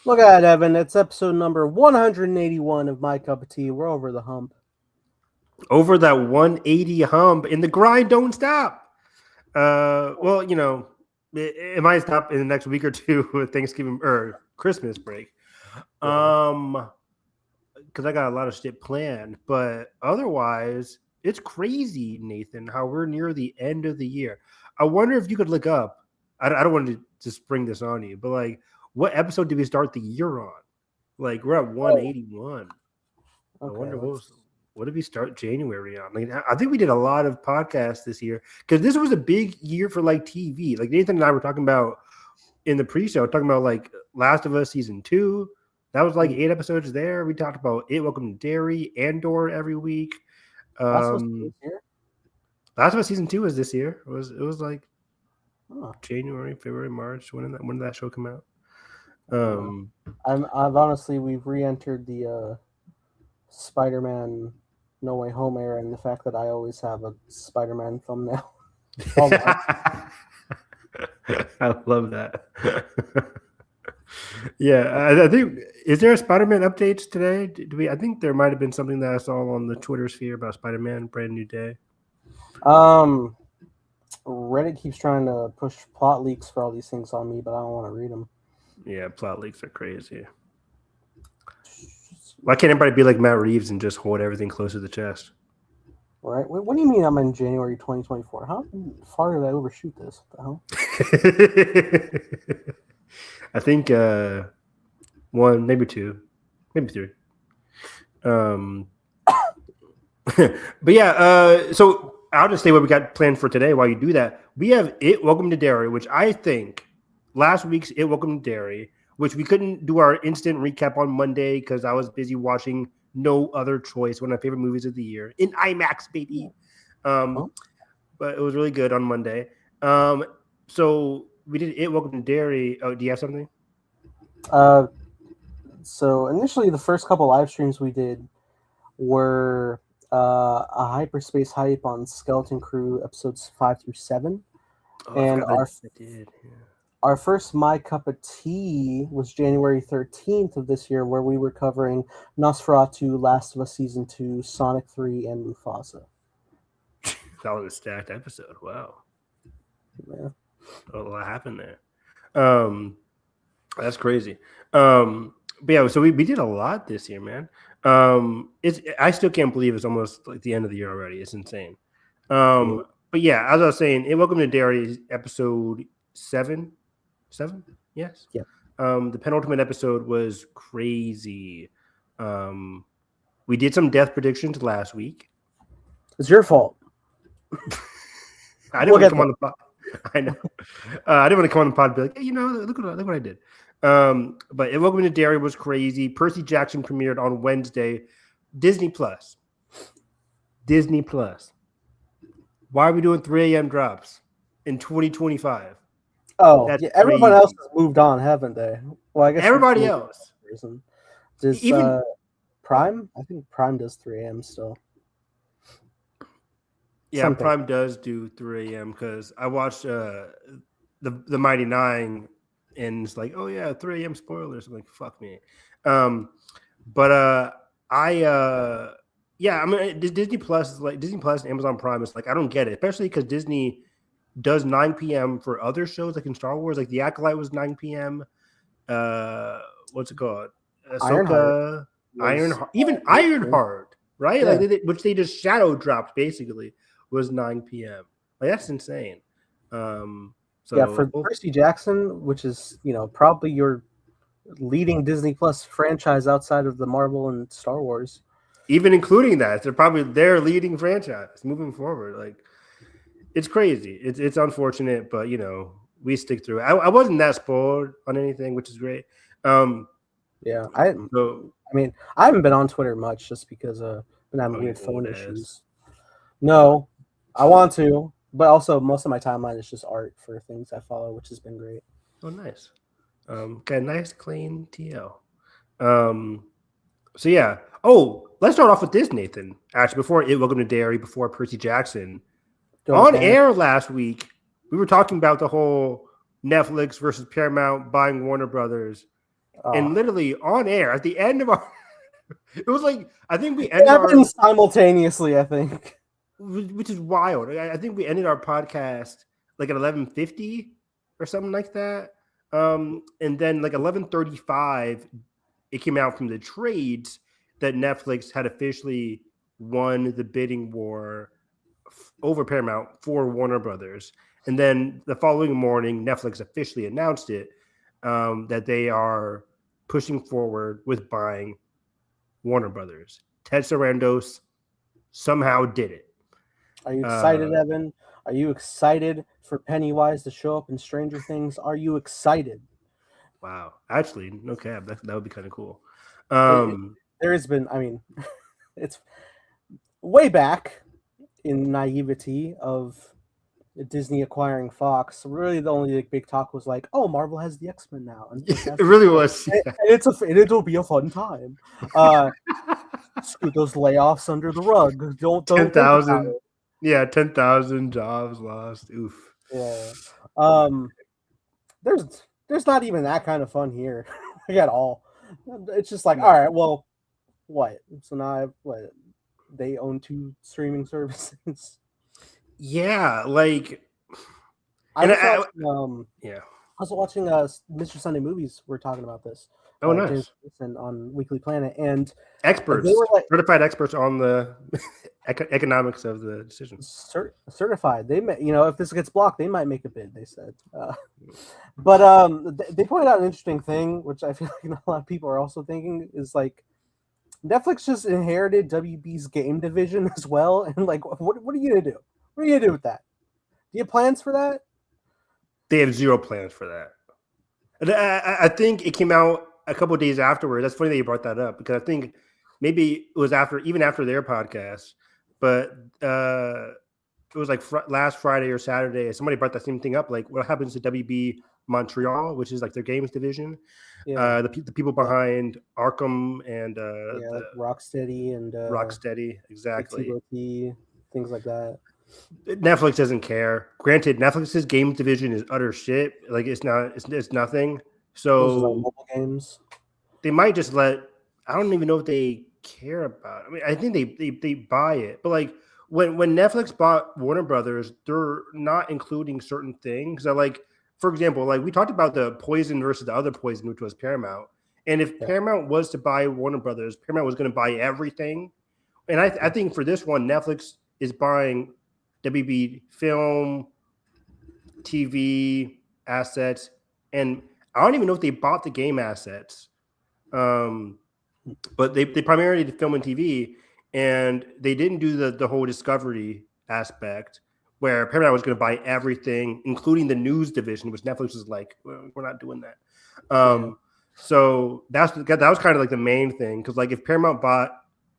Look at it, Evan. It's episode number 181 of My Cup of Tea. We're over the hump. Over that 180 hump, and the grind don't stop. Well, it might stop in the next week or two with Thanksgiving or Christmas break. Because I got a lot of shit planned, but otherwise, it's crazy, Nathan, how we're near the end of the year. I wonder if you could look up. I don't want to just bring this on you, but like, what episode did we start the year on? Like, we're at 181. I Okay, wonder what did we start January on? Like, I think we did a lot of podcasts this year because this was a big year for like TV. Like Nathan and I were talking about in the pre-show, talking about like Last of Us season 2. That was like 8 episodes there. We talked about It, Welcome to Derry, Andor every week. Last of Us this year? Last of Us season 2 was this year. It was like Oh. January, February, March. When did that show come out? I've honestly we've re-entered the Spider-Man No Way Home era, and the fact that I always have a Spider-Man thumbnail. I love that. Yeah, I think is there a Spider-Man updates today? I think there might have been something that I saw on the Twitter sphere about Spider-Man Brand New Day. Reddit keeps trying to push plot leaks for all these things on me, but I don't want to read them. Yeah, plot leaks are crazy. Why can't anybody be like Matt Reeves and just hold everything close to the chest? Right? What do you mean I'm in January 2024? How far did I overshoot this? What the hell? I think 1, maybe 2, maybe 3. But yeah, so I'll just say what we got planned for today while you do that. We have It, Welcome to Derry, which I think last week's It, Welcome to Derry, which we couldn't do our instant recap on Monday because I was busy watching No Other Choice, one of my favorite movies of the year, in IMAX, baby. But it was really good on Monday. So we did It, Welcome to Derry. Oh, do you have something? So initially, the first couple live streams we did were a Hyperspace hype on Skeleton Crew episodes 5 through 7, and our first My Cup of Tea was January 13th of this year, where we were covering Nosferatu, Last of Us Season 2, Sonic 3, and Mufasa. That was a stacked episode. Wow. Yeah. A lot happened there. That's crazy. But yeah, so we did a lot this year, man. I still can't believe it's almost like the end of the year already. It's insane. But yeah, as I was saying, Welcome to Derry episode 7. 7? Yes. Yeah. The penultimate episode was crazy. We did some death predictions last week. It's your fault. I didn't want to come on the pod. I know. I didn't want to come on the pod and be like, hey, look what I did. But Welcome to Derry was crazy. Percy Jackson premiered on Wednesday. Disney Plus. Why are we doing 3 a.m. drops in 2025? Oh, yeah, everyone else has moved on, haven't they? Well, I guess everybody else. Does even Prime? I think Prime does 3 a.m. still. Yeah, something. Prime does do 3 a.m. because I watched the Mighty Nine, and it's like, oh yeah, 3 a.m. spoilers. I'm like, fuck me. I mean, Disney Plus is like Disney Plus and Amazon Prime is like, I don't get it, especially because Disney does 9 p.m. for other shows like in Star Wars, like The Acolyte was 9 p.m. What's it called? Ahsoka, Ironheart, right? Yeah. Like which they just shadow dropped basically was 9 p.m. Like that's insane. So yeah, for Percy Jackson, which is probably your leading Disney Plus franchise outside of the Marvel and Star Wars. Even including that, they're probably their leading franchise moving forward. Like it's crazy. It's unfortunate, but we stick through it. I wasn't that spoiled on anything, which is great. Yeah, I mean, I haven't been on Twitter much just because I've been having weird phone issues. No, I want to, but also most of my timeline is just art for things I follow, which has been great. Oh, nice. Got a nice clean TL. So yeah. Oh, let's start off with this, Nathan. Actually, before Welcome to Derry, before Percy Jackson. Air last week, we were talking about the whole Netflix versus Paramount buying Warner Brothers. And literally on air at the end of our, it was like I think we It ended happened simultaneously. I think, which is wild. I think we ended our podcast like at 11:50 or something like that. And then like 11:35, it came out from the trades that Netflix had officially won the bidding war over Paramount for Warner Brothers. And then the following morning, Netflix officially announced it, that they are pushing forward with buying Warner Brothers. Ted Sarandos somehow did it. are you excited, Evan? Are you excited for Pennywise to show up in Stranger Things? Are you excited? Wow. Actually, no cap. That would be kind of cool. There has been, I mean, it's way back in naivety of Disney acquiring Fox. Really, the only big talk was like, "Oh, Marvel has the X-Men now," and it really was. and it'll be a fun time. Scoot those layoffs under the rug. Don't 10,000. Yeah, 10,000 jobs lost. Oof. Yeah. There's not even that kind of fun here like at all. It's just like, all right, well, what? So now they own 2 streaming services. Yeah, like I was watching Mr. Sunday Movies. We're talking about this. Oh, nice. On Weekly Planet, and experts, they were like certified experts on the economics of the decision. Certified. They may, if this gets blocked, they might make a bid. They said, but they pointed out an interesting thing, which I feel like a lot of people are also thinking is like Netflix just inherited WB's game division as well, and like, what are you gonna do? What are you gonna do with that? Do you have plans for that? They have zero plans for that. And I think it came out a couple of days afterwards. That's funny that you brought that up because I think maybe it was after their podcast, but it was like last Friday or Saturday. Somebody brought that same thing up. Like, what happens to WB Montreal, which is like their games division? Yeah. The people behind Arkham and like Rocksteady and Rocksteady, exactly. Things like that. Netflix doesn't care. Granted, Netflix's game division is utter shit. Like it's nothing. So those are like mobile games. They might just let. I don't even know if they care about it. I mean, I think they buy it, but like when Netflix bought Warner Brothers, they're not including certain things. So like, for example, like we talked about the Poison versus the other Poison, which was Paramount. And if Paramount was to buy Warner Brothers, Paramount was going to buy everything. And I think for this one, Netflix is buying WB film, TV assets, and I don't even know if they bought the game assets. But they primarily did film and TV, and they didn't do the whole discovery aspect where Paramount was going to buy everything, including the news division, which Netflix was like, well, we're not doing that. So that was kind of like the main thing, because like if Paramount bought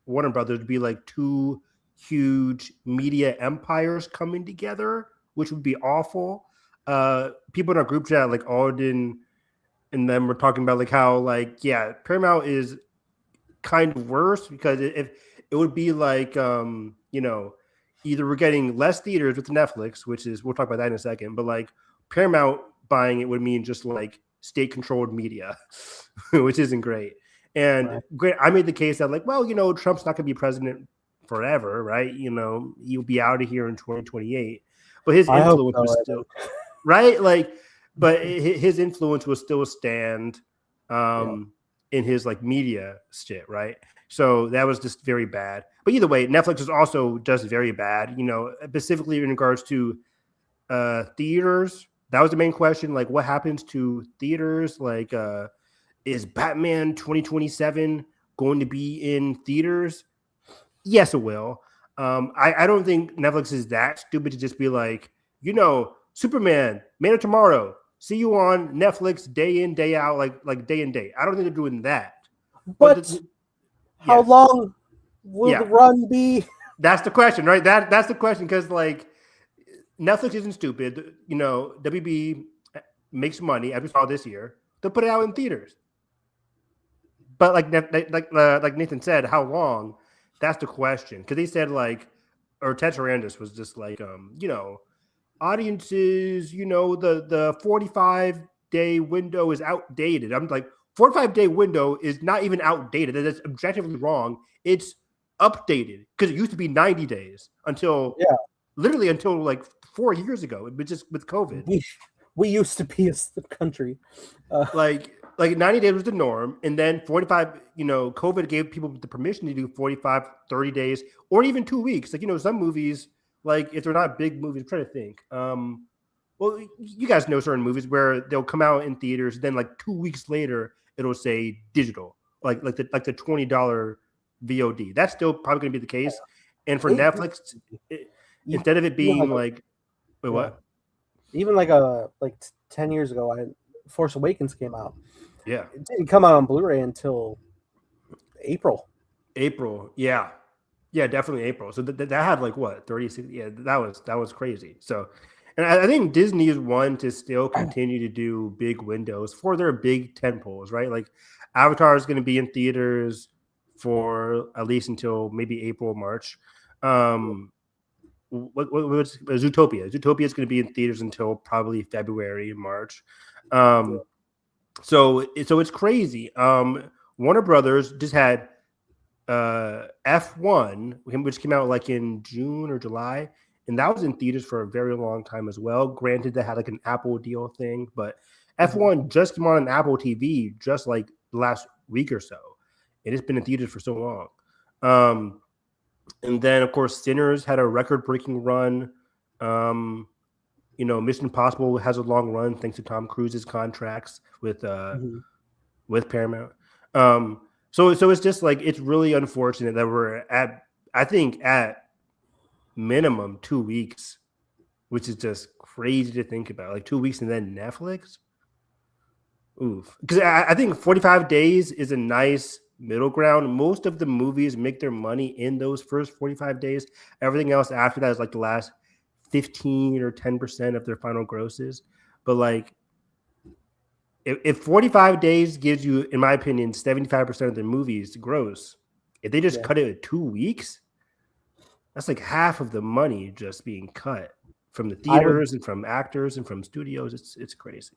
Warner Brothers, it'd be like 2 huge media empires coming together, which would be awful. People in our group chat, like Alden and them, were talking about like how like Paramount is kind of worse because if it would be like either we're getting less theaters with Netflix, which is we'll talk about that in a second, but like Paramount buying it would mean just like state controlled media, which isn't great. And great, I made the case that like, well, Trump's not going to be president forever, right? He'll be out of here in 2028, but his influence was still right. Like, but his influence will still stand in his like media shit, right? So that was just very bad. But either way, Netflix is also just very bad. Specifically in regards to theaters. That was the main question. Like, what happens to theaters? Like, is Batman 2027 going to be in theaters? Yes, it will. I don't think Netflix is that stupid to just be like, Superman, Man of Tomorrow, see you on Netflix day in, day out, like day and day. I don't think they're doing that. But how long will the run be? That's the question, right? That's the question, because like Netflix isn't stupid. WB makes money, as we saw this year. They'll put it out in theaters. But like Nathan said, how long? That's the question. Because they said or Ted Sarandos was just like, audiences, the 45-day window is outdated. I'm like, 45-day window is not even outdated. That's objectively wrong. It's updated because it used to be 90 days until literally until like 4 years ago, but just with COVID. We used to be a country. Like 90 days was the norm, and then 45, COVID gave people the permission to do 45, 30 days, or even 2 weeks. Like, some movies, like if they're not big movies, I'm trying to think. Well, you guys know certain movies where they'll come out in theaters, then like 2 weeks later it'll say digital, like the $20 VOD. That's still probably going to be the case. And for Netflix, instead of it being wait, what? Even like 10 years ago, Force Awakens came out. Yeah, it didn't come out on Blu-ray until April. Yeah, definitely April. So that had like what 36? Yeah, that was crazy. So, and I think Disney is one to still continue to do big windows for their big tentpoles, right? Like Avatar is going to be in theaters for at least until maybe April, March. What's Zootopia? Zootopia is going to be in theaters until probably February and March. So it's crazy. Warner Brothers just had F1, which came out like in June or July, and that was in theaters for a very long time as well. Granted, they had like an Apple deal thing, but F1 just came on Apple TV just like the last week or so, and it's been in theaters for so long. And then, of course, Sinners had a record-breaking run. Mission Impossible has a long run thanks to Tom Cruise's contracts with Paramount. So it's just like it's really unfortunate that we're at minimum 2 weeks, which is just crazy to think about. Like 2 weeks and then Netflix. Oof. Because I think 45 days is a nice middle ground. Most of the movies make their money in those first 45 days. Everything else after that is like the last 15 or 10% of their final grosses. But like if 45 days gives you, in my opinion, 75% of the movies gross, if they just cut it at 2 weeks, that's like half of the money just being cut from the theaters and from actors and from studios. It's crazy.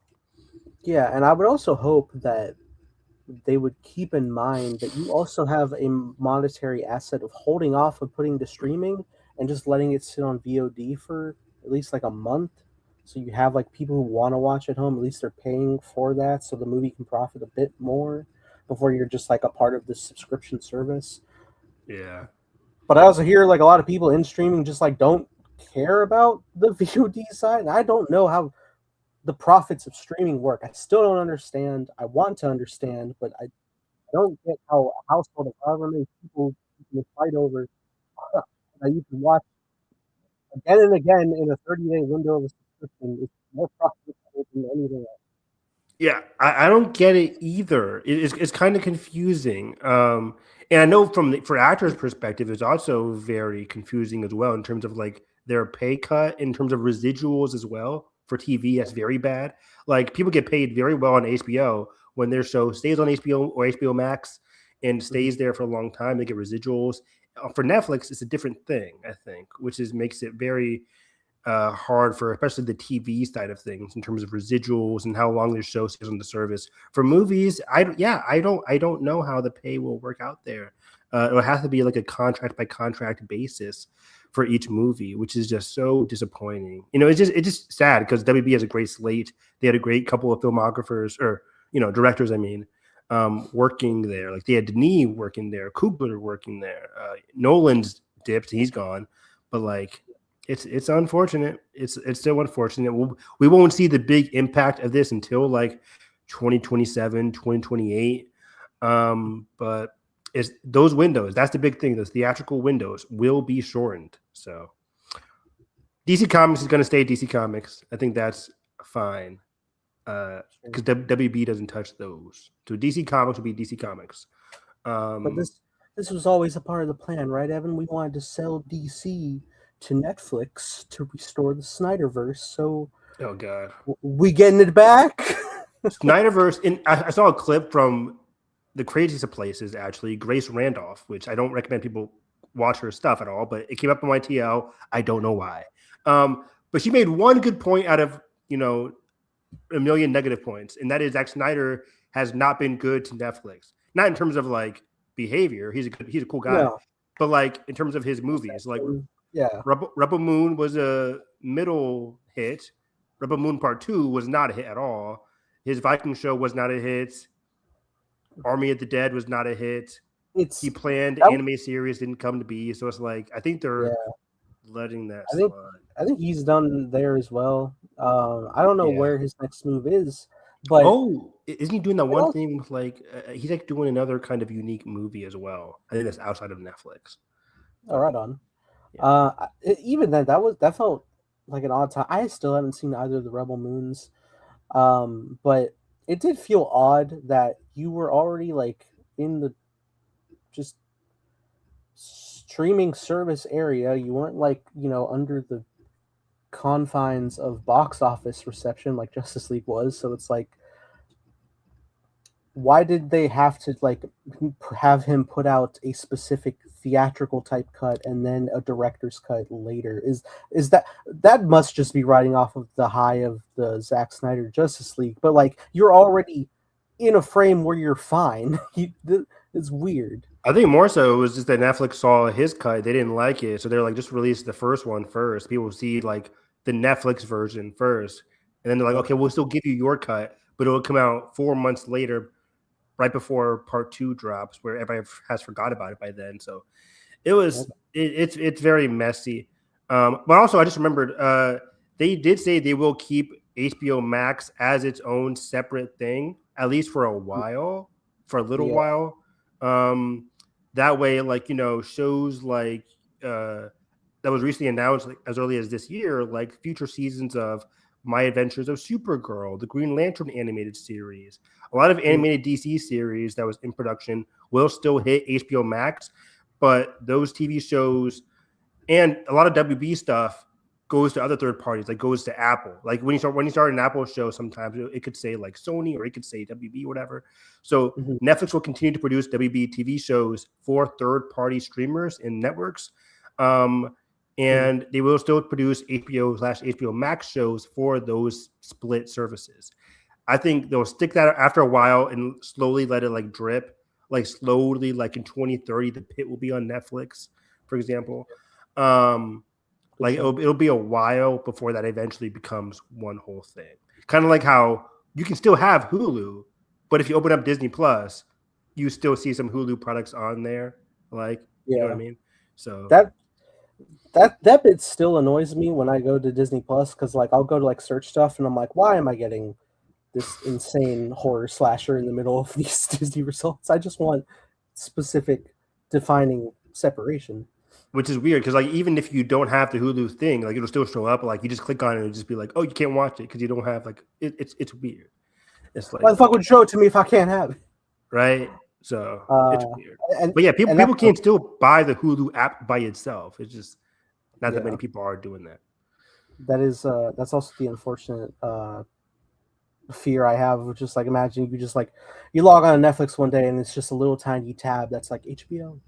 Yeah, and I would also hope that they would keep in mind that you also have a monetary asset of holding off of putting to streaming and just letting it sit on VOD for at least like a month. So you have like people who want to watch at home, at least they're paying for that so the movie can profit a bit more before you're just like a part of the subscription service. Yeah. But I also hear like a lot of people in streaming just like don't care about the VOD side. And I don't know how the profits of streaming work. I still don't understand. I want to understand, but I don't get how a household of however many people can fight over that you can watch again and again in a 30-day window of a subscription is more profitable than anything else. Yeah, I don't get it either. It's kind of confusing. And I know for actors' perspective, it's also very confusing as well in terms of like their pay cut, in terms of residuals as well. For TV, that's very bad. Like people get paid very well on HBO when their show stays on HBO or HBO Max and stays there for a long time. They get residuals. For Netflix, it's a different thing, I think, which makes it very hard for especially the TV side of things in terms of residuals and how long their show stays on the service. For movies, I don't know how the pay will work out there. It'll have to be like a contract by contract basis for each movie, which is just so disappointing. It's just sad because WB has a great slate. They had a great couple of filmographers or directors. I mean, working there. Like they had Denis working there, Coogler working there. Nolan's dipped; he's gone. But like, it's unfortunate. It's still unfortunate. We won't see the big impact of this until like 2027, 2028. But it's those windows. That's the big thing. Those theatrical windows will be shortened. So DC Comics is going to stay DC Comics. I think that's fine because WB doesn't touch those. So DC Comics will be DC Comics. But this was always a part of the plan, right, Evan? We wanted to sell DC to Netflix to restore the Snyderverse. So, oh god, we getting it back? Snyderverse. And I saw a clip from the craziest of places, actually, Grace Randolph, which I don't recommend people watch her stuff at all, but it came up on my TL. I don't know why. But she made one good point out of, a million negative points, and that is Zack Snyder has not been good to Netflix. Not in terms of like behavior, he's a cool guy, No. but like in terms of his movies, like yeah, Rebel Moon was a middle hit. Rebel Moon Part 2 was not a hit at all. His Viking show was not a hit. Army of the Dead was not a hit. He planned anime series, didn't come to be. So it's like I think they're letting that slide. I think he's done there as well. I don't know where his next move is, but isn't he doing that one thing with like he's like doing another kind of unique movie as well? I think that's outside of Netflix. Oh, right on. Yeah. Even then, that felt like an odd time. I still haven't seen either of the Rebel Moons, but it did feel odd that you were already like in the just streaming service area. You weren't like under the confines of box office reception like Justice League was. So it's like, why did they have to like have him put out a specific theatrical type cut and then a director's cut later? Is that must just be riding off of the high of the Zack Snyder Justice League, but like you're already in a frame where you're fine. It's weird. I think more so it was just that Netflix saw his cut, they didn't like it, so they're like, just release the first one first. People see like the Netflix version first, and then they're like, okay, we'll still give you your cut, but it'll come out 4 months later, right before Part 2 drops, where everybody has forgot about it by then. So it was it's very messy. But also, I just remembered they did say they will keep HBO Max as its own separate thing, at least for a while, for a little while. That way, like, shows like that was recently announced like, as early as this year, like future seasons of My Adventures of Supergirl, the Green Lantern animated series, a lot of animated DC series that was in production will still hit HBO Max, but those TV shows and a lot of WB stuff goes to other third parties, like goes to Apple. Like when you start an Apple show, sometimes it could say like Sony or it could say WB, whatever. So Netflix will continue to produce WB TV shows for third party streamers and networks. And they will still produce HBO/HBO Max shows for those split services. I think they'll stick that after a while and slowly let it like drip, like slowly, like in 2030, The Pit will be on Netflix, for example. Like it'll be a while before that eventually becomes one whole thing. Kind of like how you can still have Hulu, but if you open up Disney Plus, you still see some Hulu products on there. Like, you know what I mean? So that bit still annoys me when I go to Disney Plus, because like I'll go to like search stuff and I'm like, why am I getting this insane horror slasher in the middle of these Disney results? I just want specific defining separation. Which is weird, because like even if you don't have the Hulu thing, like it'll still show up. Like you just click on it and just be like, oh, you can't watch it because you don't have like it's weird. It's like, why the fuck would you show it to me if I can't have it? Right. So it's weird. But yeah, people can still buy the Hulu app by itself. It's just not that many people are doing that. That is that's also the unfortunate fear I have, which is like, imagine you just like you log on to Netflix one day and it's just a little tiny tab that's like HBO.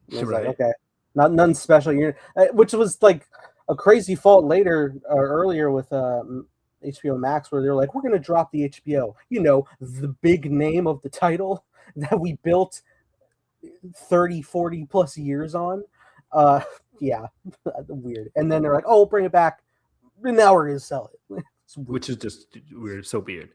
It's right. Like, okay, nothing special. Which was like a crazy fault later or earlier with HBO Max, where they're like, we're gonna drop the HBO, the big name of the title that we built 30, 40 plus years on. Weird. And then they're like, oh, we'll bring it back, and now we're gonna sell it. Which is just weird, so weird.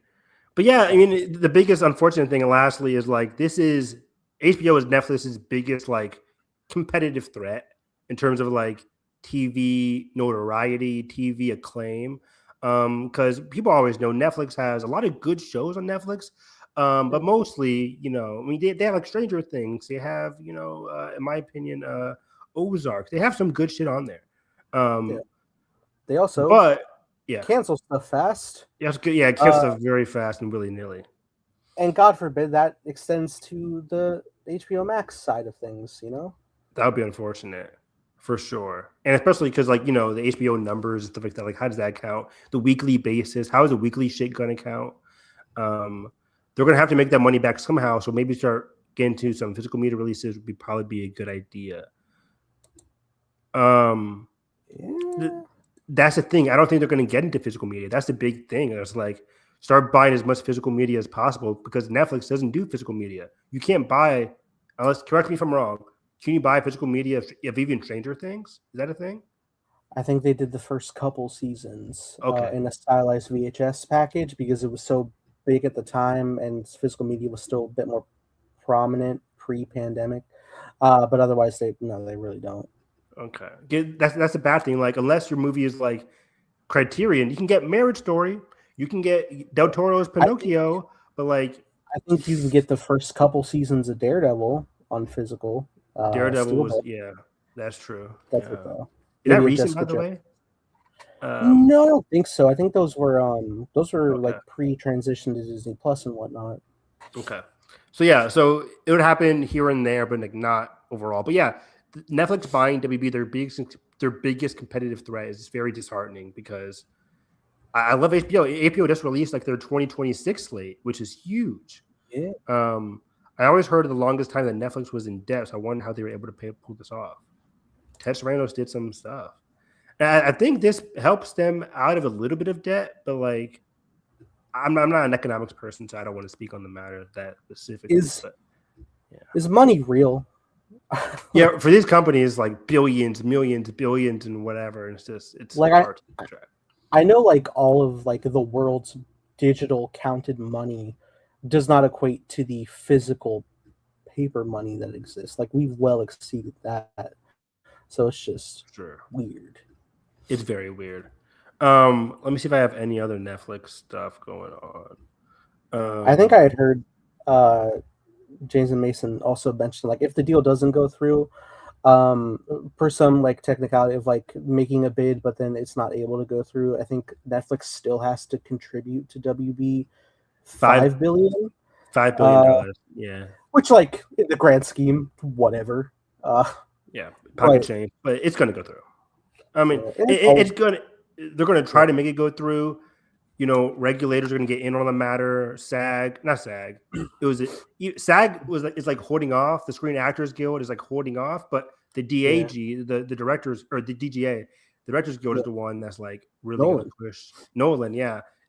But yeah, I mean, the biggest unfortunate thing, and lastly, is like HBO is Netflix's biggest like competitive threat in terms of like TV notoriety, TV acclaim. Because people always know Netflix has a lot of good shows on Netflix. But mostly, I mean, they have like Stranger Things. They have, in my opinion, Ozark. They have some good shit on there. They also, cancel stuff fast. Yes, yeah, cancel stuff very fast and willy-nilly. And God forbid that extends to the HBO Max side of things. That would be unfortunate, for sure. And especially because, like, the HBO numbers and stuff like that. Like, how does that count? The weekly basis. How is the weekly shit going to count? They're going to have to make that money back somehow. So maybe start getting to some physical media releases would probably be a good idea. that's the thing. I don't think they're going to get into physical media. That's the big thing. It's like start buying as much physical media as possible because Netflix doesn't do physical media. You can't buy, unless, correct me if I'm wrong, can you buy physical media of even Stranger Things? Is that a thing? I think they did the first couple seasons Okay. in a stylized VHS package because it was so big at the time and physical media was still a bit more prominent pre-pandemic. But otherwise, they really don't. Okay. That's a bad thing. Like, unless your movie is like Criterion, you can get Marriage Story, you can get Del Toro's Pinocchio, but like I think you can get the first couple seasons of Daredevil on physical. Daredevil was, Steelbook. yeah, that's true. That's Yeah. it though. Is that Maybe a recent, by Jessica the Jones. way? No, I don't think so. I think those were Okay. like pre-transition to Disney Plus and whatnot. Okay. So yeah, so it would happen here and there, but like not overall. But yeah, Netflix buying WB their biggest competitive threat is very disheartening because I love HBO. HBO just released like their 2026 slate, which is huge. Yeah. I always heard the longest time that Netflix was in debt. So I wonder how they were able to pull this off. Ted Sarandos did some stuff. And I think this helps them out of a little bit of debt, but like I'm not an economics person, so I don't want to speak on the matter that specifically. Is money real? Yeah, for these companies, like billions, millions, billions, and whatever, it's like hard to track. I know like all of like the world's digital counted money does not equate to the physical paper money that exists. Like we've well exceeded that. So it's just weird. It's very weird. Let me see if I have any other Netflix stuff going on. I think I had heard James and Mason also mentioned like if the deal doesn't go through, for some like technicality of like making a bid, but then it's not able to go through, I think Netflix still has to contribute to WB $5 billion. $5 billion. Yeah. Which like in the grand scheme, whatever. Yeah, pocket change, but it's gonna go through. I mean, it's gonna. They're gonna try to make it go through. You know, regulators are gonna get in on the matter. SAG. SAG is like holding off. The Screen Actors Guild is like holding off, but the DAG, the directors or the DGA, the Directors Guild is the one that's like really gonna push. Nolan,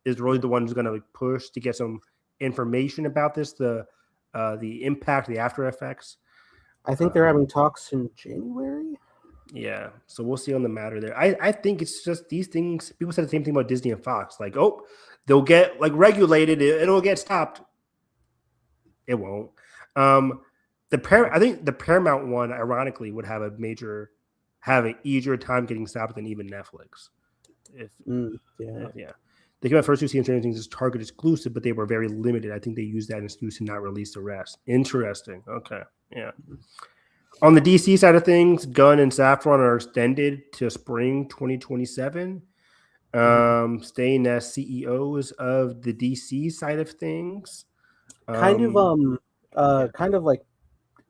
is really the one who's gonna like push to get some information about this. The impact, the after effects. I think they're having talks in January. Yeah, so we'll see on the matter there. I think it's just these things. People said the same thing about Disney and Fox. Like, oh, they'll get like regulated. It'll get stopped. It won't. I think the Paramount one, ironically, would have an easier time getting stopped than even Netflix. They came out first 2 seasons and things as Target exclusive, but they were very limited. I think they used that excuse to not release the rest. Interesting. Okay, yeah. On the DC side of things, Gunn and Saffron are extended to spring 2027, staying as CEOs of the DC side of things. Kind of like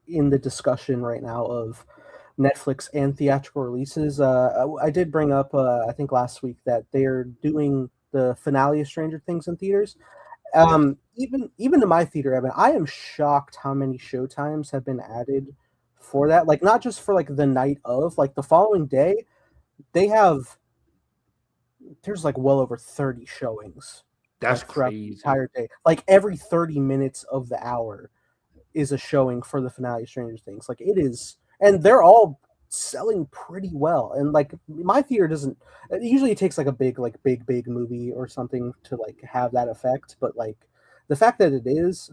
in the discussion right now of Netflix and theatrical releases. I did bring up, I think last week, that they're doing the finale of Stranger Things in theaters. Even in my theater, Evan, I am shocked how many showtimes have been added for that. Like not just for like the night of, like the following day, there's like well over 30 showings. That's crazy. The entire day. Like every 30 minutes of the hour is a showing for the finale of Stranger Things. Like it is, and they're all selling pretty well. And like my theater doesn't, usually it takes like a big movie or something to like have that effect. But like the fact that it is,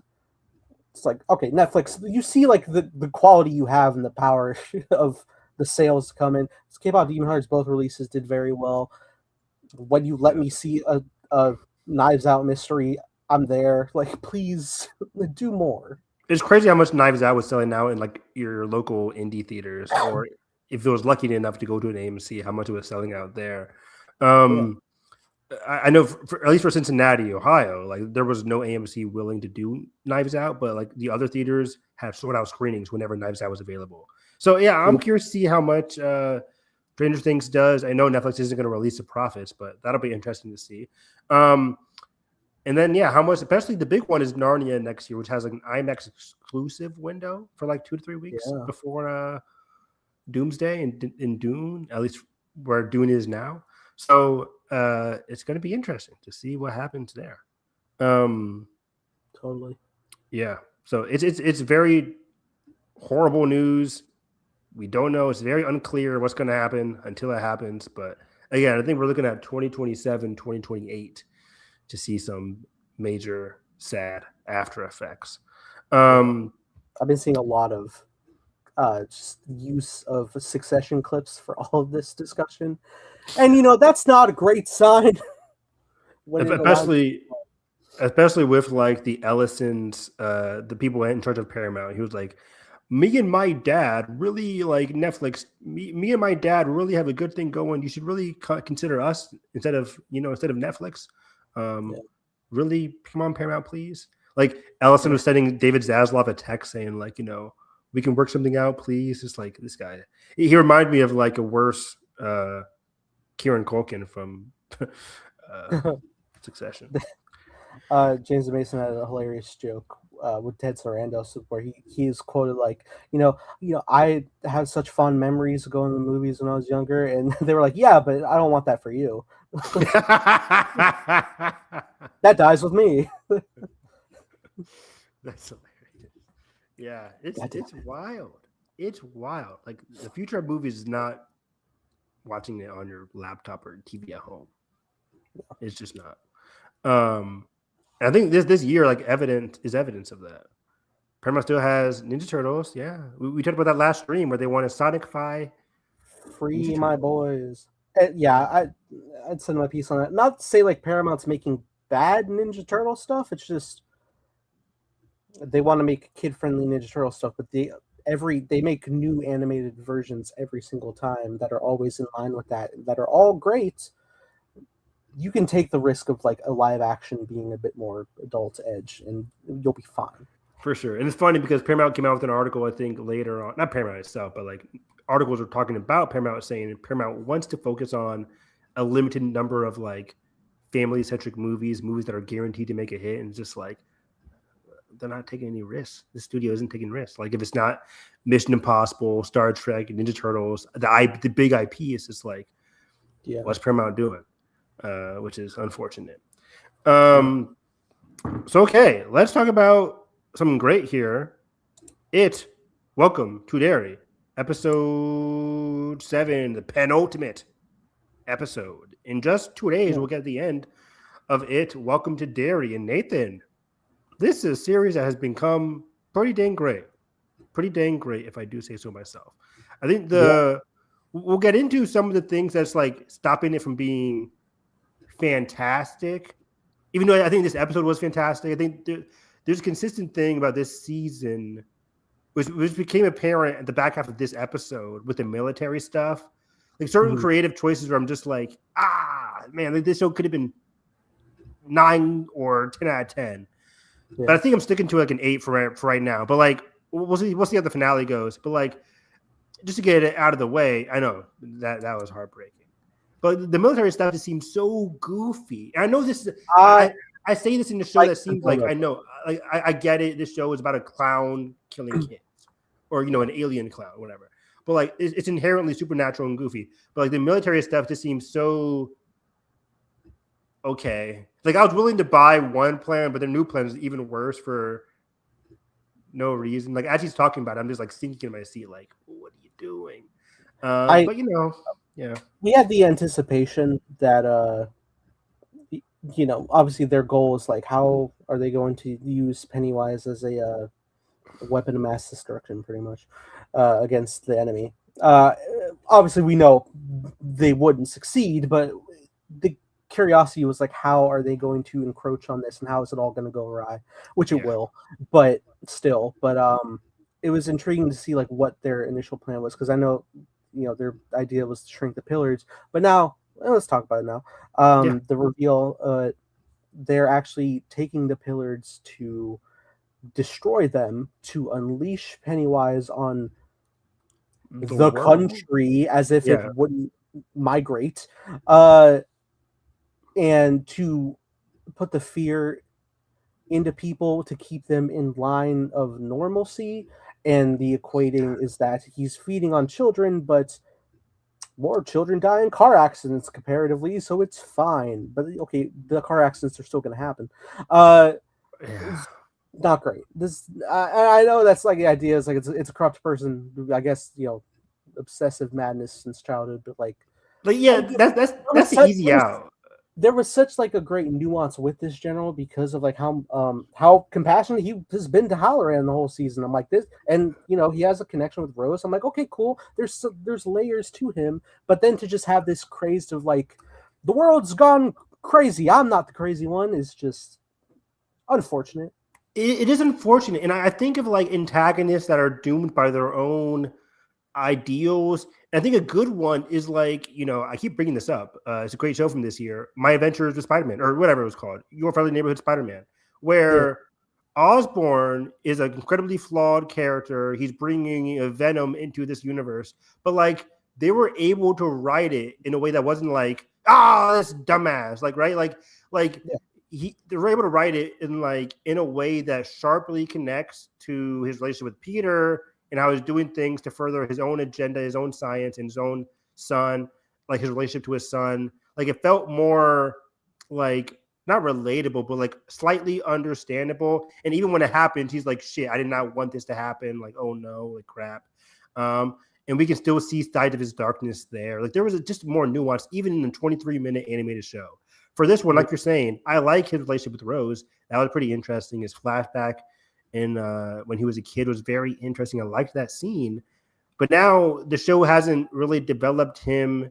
it's like, okay, Netflix, you see like the quality you have and the power of the sales coming. K-Pop Demon Hearts, both releases did very well. When you let me see a Knives Out mystery, I'm there. Like, please do more. It's crazy how much Knives Out was selling now in like your local indie theaters, or if it was lucky enough to go to an AMC, how much it was selling out there. I know, at least for Cincinnati, Ohio, like there was no AMC willing to do Knives Out, but like the other theaters have sold out screenings whenever Knives Out was available. So yeah, I'm curious to see how much Stranger Things does. I know Netflix isn't going to release the profits, but that'll be interesting to see. And then how much, especially the big one is Narnia next year, which has like an IMAX exclusive window for like 2 to 3 weeks before Doomsday and Dune, at least where Dune is now. So it's going to be interesting to see what happens there. Totally. Yeah. So it's very horrible news. We don't know. It's very unclear what's going to happen until it happens. But again, I think we're looking at 2027, 2028 to see some major sad after effects. I've been seeing a lot of just use of Succession clips for all of this discussion, and that's not a great sign. When it especially with like the Ellisons, the people in charge of Paramount. He was like, me and my dad really like Netflix. Me and my dad really have a good thing going. You should really consider us instead of Netflix. Really, come on, Paramount, please. Like Ellison was sending David Zaslav a text saying like, we can work something out, please. It's like this guy. He reminded me of like a worse Kieran Culkin from Succession. James Mason had a hilarious joke with Ted Sarandos where he's quoted like, I have such fond memories of going to the movies when I was younger, and they were like, yeah, but I don't want that for you. That dies with me. That's hilarious. Yeah, it's wild. It's wild. Like the future of movies is not watching it on your laptop or TV at home. It's just not. I think this year, like, evidence of that. Paramount still has Ninja Turtles. Yeah, we talked about that last stream where they wanted Sonic-Fi. Free my boys. Yeah, I'd send my piece on that. Not to say like Paramount's making bad Ninja Turtle stuff. It's just they want to make kid-friendly Ninja Turtle stuff, but they make new animated versions every single time that are always in line with that are all great. You can take the risk of like a live action being a bit more adult edge and you'll be fine. For sure. And it's funny because Paramount came out with an article, I think, later on, not Paramount itself, but like articles were talking about Paramount saying Paramount wants to focus on a limited number of like family-centric movies that are guaranteed to make a hit. And it's just like, they're not taking any risks. The studio isn't taking risks. Like if it's not Mission Impossible, Star Trek, Ninja Turtles, the big IP is just like, what's Paramount doing? Which is unfortunate. So okay, let's talk about something great here. Welcome to Derry, episode 7, the penultimate episode. In just 2 days, we'll get the end of it. Welcome to Derry. And Nathan, this is a series that has become pretty dang great. Pretty dang great, if I do say so myself. I think we'll get into some of the things that's like stopping it from being fantastic, even though I think this episode was fantastic. I think there's a consistent thing about this season, which became apparent at the back half of this episode with the military stuff. Like certain creative choices where I'm just like, man, like this show could have been 9 or 10 out of 10. Yeah. But I think I'm sticking to like an 8 for right now. But like we'll see how the finale goes. But like just to get it out of the way, I know that was heartbreaking. But the military stuff just seems so goofy. And I know this is I say this in the show that seems like I know. Like I get it. This show is about a clown killing kids, or an alien clown, whatever. But like it's inherently supernatural and goofy. But like the military stuff just seems so okay. Like I was willing to buy one plan, but the new plan is even worse for no reason. Like as he's talking about it, I'm just like sinking in my seat. Like, what are you doing? But yeah, we had the anticipation that obviously their goal is like, how are they going to use Pennywise as a weapon of mass destruction, pretty much, against the enemy. Obviously, we know they wouldn't succeed, but the curiosity was like, how are they going to encroach on this, and how is it all going to go awry? Which it will, but still. But it was intriguing to see like what their initial plan was, because I know their idea was to shrink the pillars, but now let's talk about it now. The reveal, they're actually taking the pillars to destroy them, to unleash Pennywise on the country as if it wouldn't migrate, and to put the fear into people to keep them in line of normalcy. And the equating is that he's feeding on children, but more children die in car accidents comparatively, so it's fine. But okay, the car accidents are still going to happen. Yeah. Not great. I know that's like the idea is like it's a corrupt person. I guess obsessive madness since childhood, but like yeah, that's the easy out. There was such like a great nuance with this general because of like how compassionate he has been to Halloran the whole season. I'm like this, and he has a connection with Rose. I'm like, okay, cool. There's layers to him, but then to just have this crazed of like the world's gone crazy. I'm not the crazy one is just unfortunate. It is unfortunate, and I think of like antagonists that are doomed by their own ideals. And I think a good one is like, I keep bringing this up. It's a great show from this year, My Adventures with Spider-Man, or whatever it was called, Your Friendly Neighborhood Spider-Man, where Osborn is an incredibly flawed character. He's bringing a Venom into this universe, but like they were able to write it in a way that wasn't like, this dumbass, like, right, like. Yeah. They were able to write it in a way that sharply connects to his relationship with Peter and how he's doing things to further his own agenda, his own science, and his own son, like his relationship to his son. Like it felt more like not relatable, but like slightly understandable. And even when it happens, he's like, shit, I did not want this to happen. Like, oh no, like crap. And we can still see sides of his darkness there. Like there was just more nuance, even in the 23-minute animated show. For this one, like you're saying, I like his relationship with Rose. That was pretty interesting. His flashback and when he was a kid was very interesting. I liked that scene. But now the show hasn't really developed him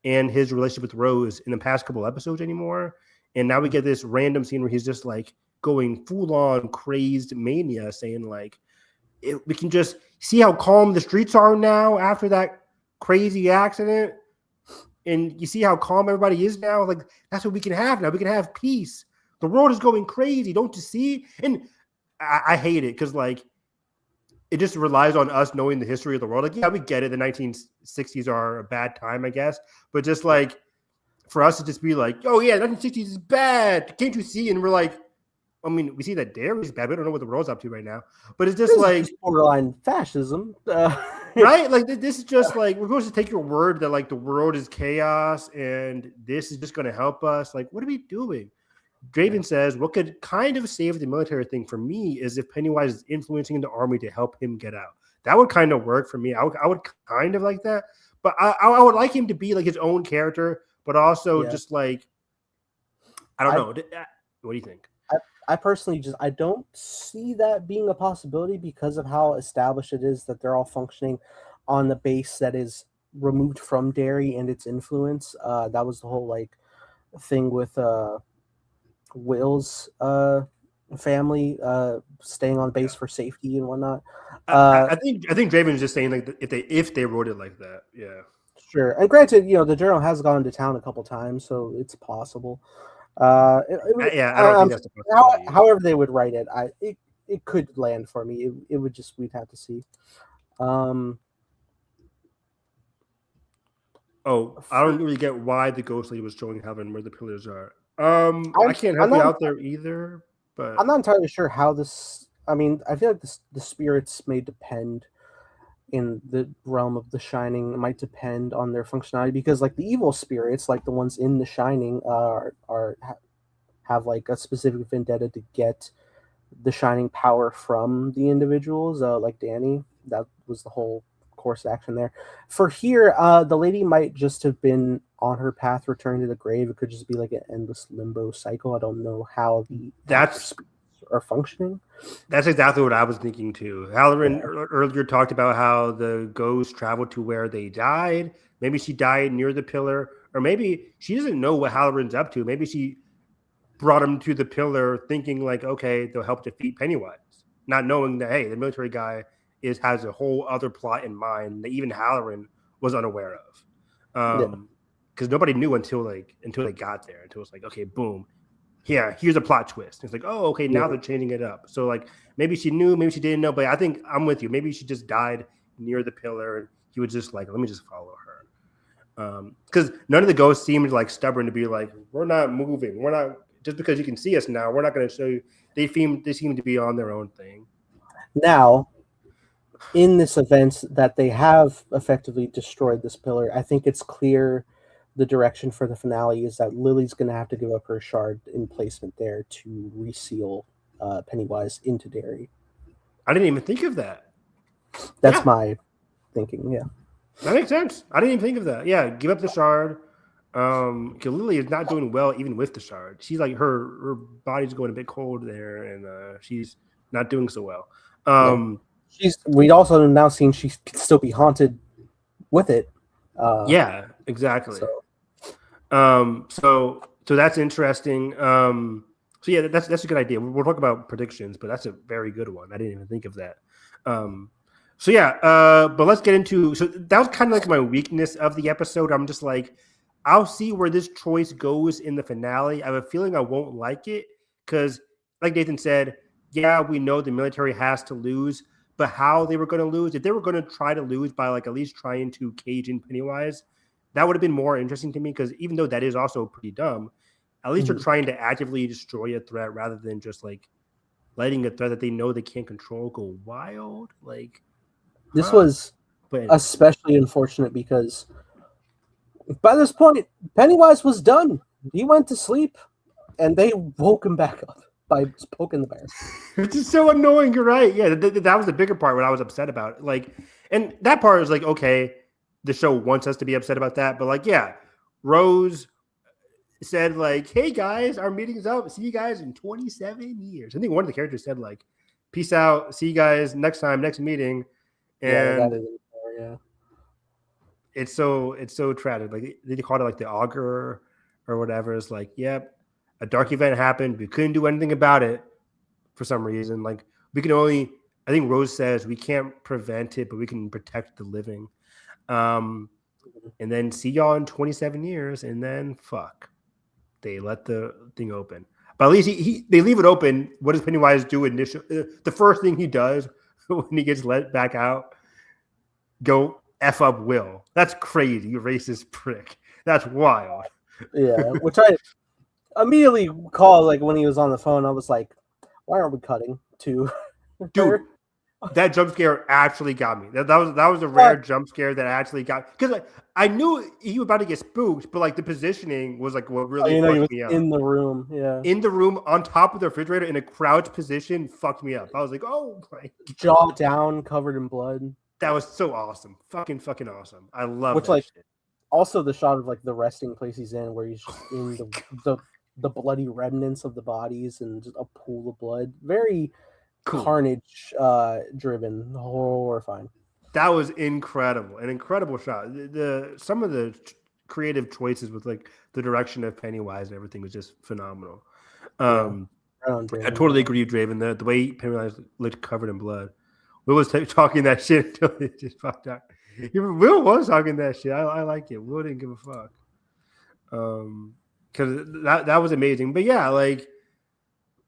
and his relationship with Rose in the past couple episodes anymore. And now we get this random scene where he's just like going full-on crazed mania, saying like, we can just see how calm the streets are now after that crazy accident. And you see how calm everybody is now. Like, that's what we can have now. We can have peace. The world is going crazy. Don't you see? And I hate it because, like, it just relies on us knowing the history of the world. Like, yeah, we get it. The 1960s are a bad time, I guess. But just, like, for us to just be like, oh, yeah, 1960s is bad. Can't you see? And we're like, I mean, we see that Derry's bad. We don't know what the world's up to right now. But it's just like borderline fascism. Right? Like this is just like we're supposed to take your word that like the world is chaos and this is just going to help us. Like, what are we doing? Draven says, what could kind of save the military thing for me is if Pennywise is influencing the army to help him get out. That would kind of work for me. I would kind of like that. But I would like him to be like his own character, but also just like, I don't know. What do you think? I personally I don't see that being a possibility because of how established it is that they're all functioning on the base that is removed from Derry and its influence. That was the whole like thing with Will's family staying on base for safety and whatnot. I think Draven's just saying like if they wrote it like that, yeah. Sure, and granted, the journal has gone to town a couple times, so it's possible. I don't think that's the possibility. However they would write it, it could land for me. It would just we'd have to see. I don't really get why the ghost lady was showing heaven where the pillars are. I can't help you out there either, but I'm not entirely sure how this. I mean, I feel like the spirits may depend in the realm of The Shining. It might depend on their functionality because, like, the evil spirits, like the ones in The Shining, have like a specific vendetta to get the Shining power from the individuals. Like Danny, that was the whole course of action there. For here, the lady might just have been on her path returning to the grave. It could just be like an endless limbo cycle. I don't know how that's are functioning. That's exactly what I was thinking too. Halloran earlier talked about how the ghosts traveled to where they died. Maybe she died near the pillar, or maybe she doesn't know what Halloran's up to. Maybe she brought him to the pillar thinking like, okay, they'll help defeat Pennywise, not knowing that, hey, the military guy has a whole other plot in mind that even Halloran was unaware of. Because nobody knew until they got there, until it's like, okay, boom. Yeah, here's a plot twist. It's like, oh, okay, now they're changing it up. So, like, maybe she knew, maybe she didn't know, but I think I'm with you. Maybe she just died near the pillar, and he was just like, let me just follow her. Because none of the ghosts seemed like stubborn to be like, we're not moving. We're not, just because you can see us now, we're not going to show you. They seem to be on their own thing. Now, in this event that they have effectively destroyed this pillar, I think it's clear the direction for the finale is that Lily's going to have to give up her shard in placement there to reseal Pennywise into Derry. I didn't even think of that. That's my thinking. Yeah, that makes sense. I didn't even think of that. Yeah, give up the shard. Because Lily is not doing well even with the shard. She's like her body's going a bit cold there, and she's not doing so well. We'd also now seen she can still be haunted with it. Yeah, exactly. So that's interesting. So yeah, that's a good idea. We'll talk about predictions, but that's a very good one. I didn't even think of that. So yeah, but let's get into. So that was kind of like my weakness of the episode. I'm just like, I'll see where this choice goes in the finale. I have a feeling I won't like it because, like Nathan said, yeah, we know the military has to lose, but how they were going to lose, if they were going to try to lose by like at least trying to cage in Pennywise, that would have been more interesting to me because even though that is also pretty dumb, at least they're trying to actively destroy a threat rather than just like letting a threat that they know they can't control go wild. Like this was especially unfortunate because by this point, Pennywise was done. He went to sleep, and they woke him back up by poking the bear. Which is so annoying. You're right. Yeah, that was the bigger part. What I was upset about, like, and that part is like, okay, the show wants us to be upset about that, but like, yeah, Rose said like, "Hey guys, our meeting's up. See you guys in 27 years." I think one of the characters said like, "Peace out. See you guys next time, next meeting." And yeah. It's so tragic. Like they called it like the augur or whatever. It's like, yep, a dark event happened. We couldn't do anything about it for some reason. Like we can only, I think Rose says we can't prevent it, but we can protect the living. And then see y'all in 27 years, and then fuck, they let the thing open. But at least they leave it open. What does Pennywise do initially? The first thing he does when he gets let back out, go F up Will. That's crazy, you racist prick. That's wild. Yeah, which I immediately called like when he was on the phone. I was like, why aren't we cutting to dude? That jump scare actually got me. That was a rare jump scare that actually got, because I knew he was about to get spooked, but like the positioning was like what really fucked me up. In the room, yeah. In the room on top of the refrigerator in a crouch position fucked me up. I was like, oh my God. Jaw down, covered in blood. That was so awesome. Fucking awesome. I love that shit. Also the shot of like the resting place he's in where he's just in the bloody remnants of the bodies and just a pool of blood. Very carnage driven, horrifying. That was incredible. An incredible shot. Some of the creative choices with like the direction of Pennywise and everything was just phenomenal. I totally agree with Draven. The way Pennywise looked covered in blood. Will was talking that shit until it just fucked out. Will was talking that shit. I like it. Will didn't give a fuck. Because that was amazing. But yeah, like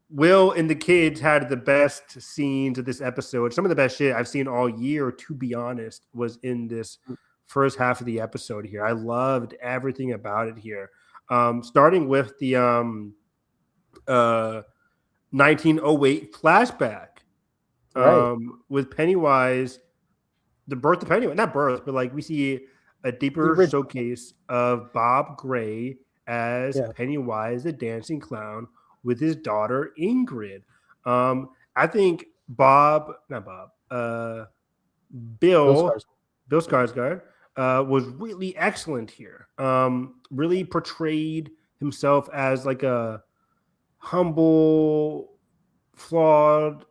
Will and the kids had the best scenes of this episode. Some of the best shit I've seen all year, to be honest, was in this first half of the episode here. I loved everything about it here. Starting with the 1908 flashback. With Pennywise, the birth of Pennywise, not birth, but like we see a deeper showcase of Bob Gray as Pennywise, the dancing clown, with his daughter Ingrid. I think Bill Skarsgård was really excellent here. Really portrayed himself as like a humble, flawed,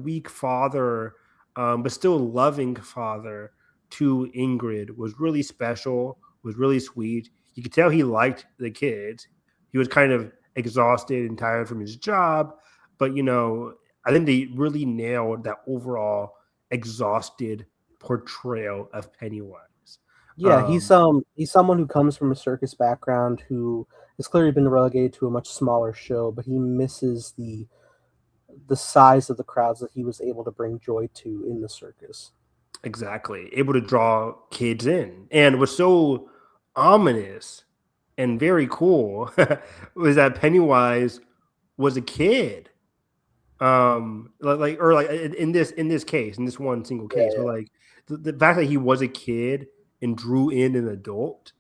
weak father, but still loving father to Ingrid. Was really special, was really sweet. You could tell he liked the kids. He was kind of exhausted and tired from his job, but I think they really nailed that overall exhausted portrayal of Pennywise. Yeah, he's someone who comes from a circus background who has clearly been relegated to a much smaller show, but he misses the size of the crowds that he was able to bring joy to in the circus. Exactly. Able to draw kids in. And what's so ominous and very cool was that Pennywise was a kid. Like in this case, in this one single case, Yeah. but like the fact that he was a kid and drew in an adult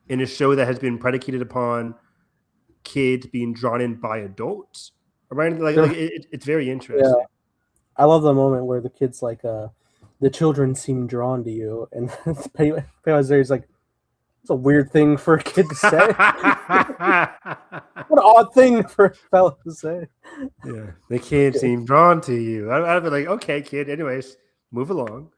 in a show that has been predicated upon kids being drawn in by adults, right? It's very Yeah. interesting. I love the moment where the kid's like, the children seem drawn to you, and Pennywise there's like, it's a weird thing for a kid to say. What an odd thing for a fellow to say. Yeah, the kid seemed drawn to you. I'd be like, okay, kid. Anyways, move along.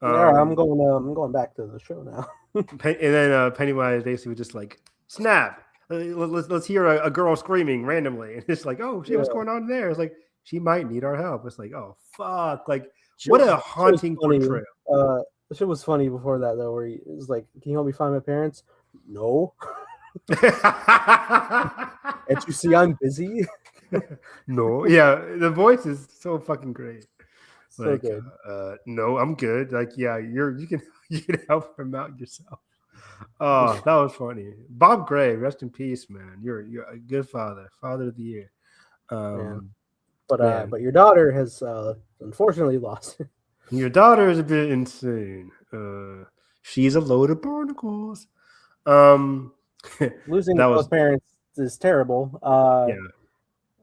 All right, I'm going back to the show now. And then Pennywise basically just like snap. Let's hear a girl screaming randomly, and it's like, oh shit, what's going on there? It's like she might need our help. It's like, oh fuck, like what a haunting portrayal. The shit was funny before that though, where he was like, "Can you help me find my parents?" No. Can't you see I'm busy? No, yeah, the voice is so fucking great. So Like, good. no, I'm good. Like, yeah, you can help him out yourself. Oh, that was funny. Bob Gray, rest in peace, man. You're a good father of the year. But your daughter has unfortunately lost. Your daughter is a bit insane. She's a load of barnacles. Losing both parents is terrible.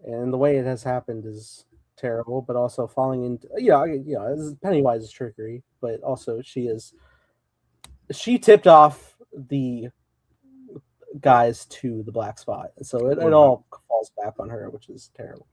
And the way it has happened is terrible, but also falling into Pennywise's trickery, but also she tipped off the guys to the black spot, so it all falls back on her, which is terrible.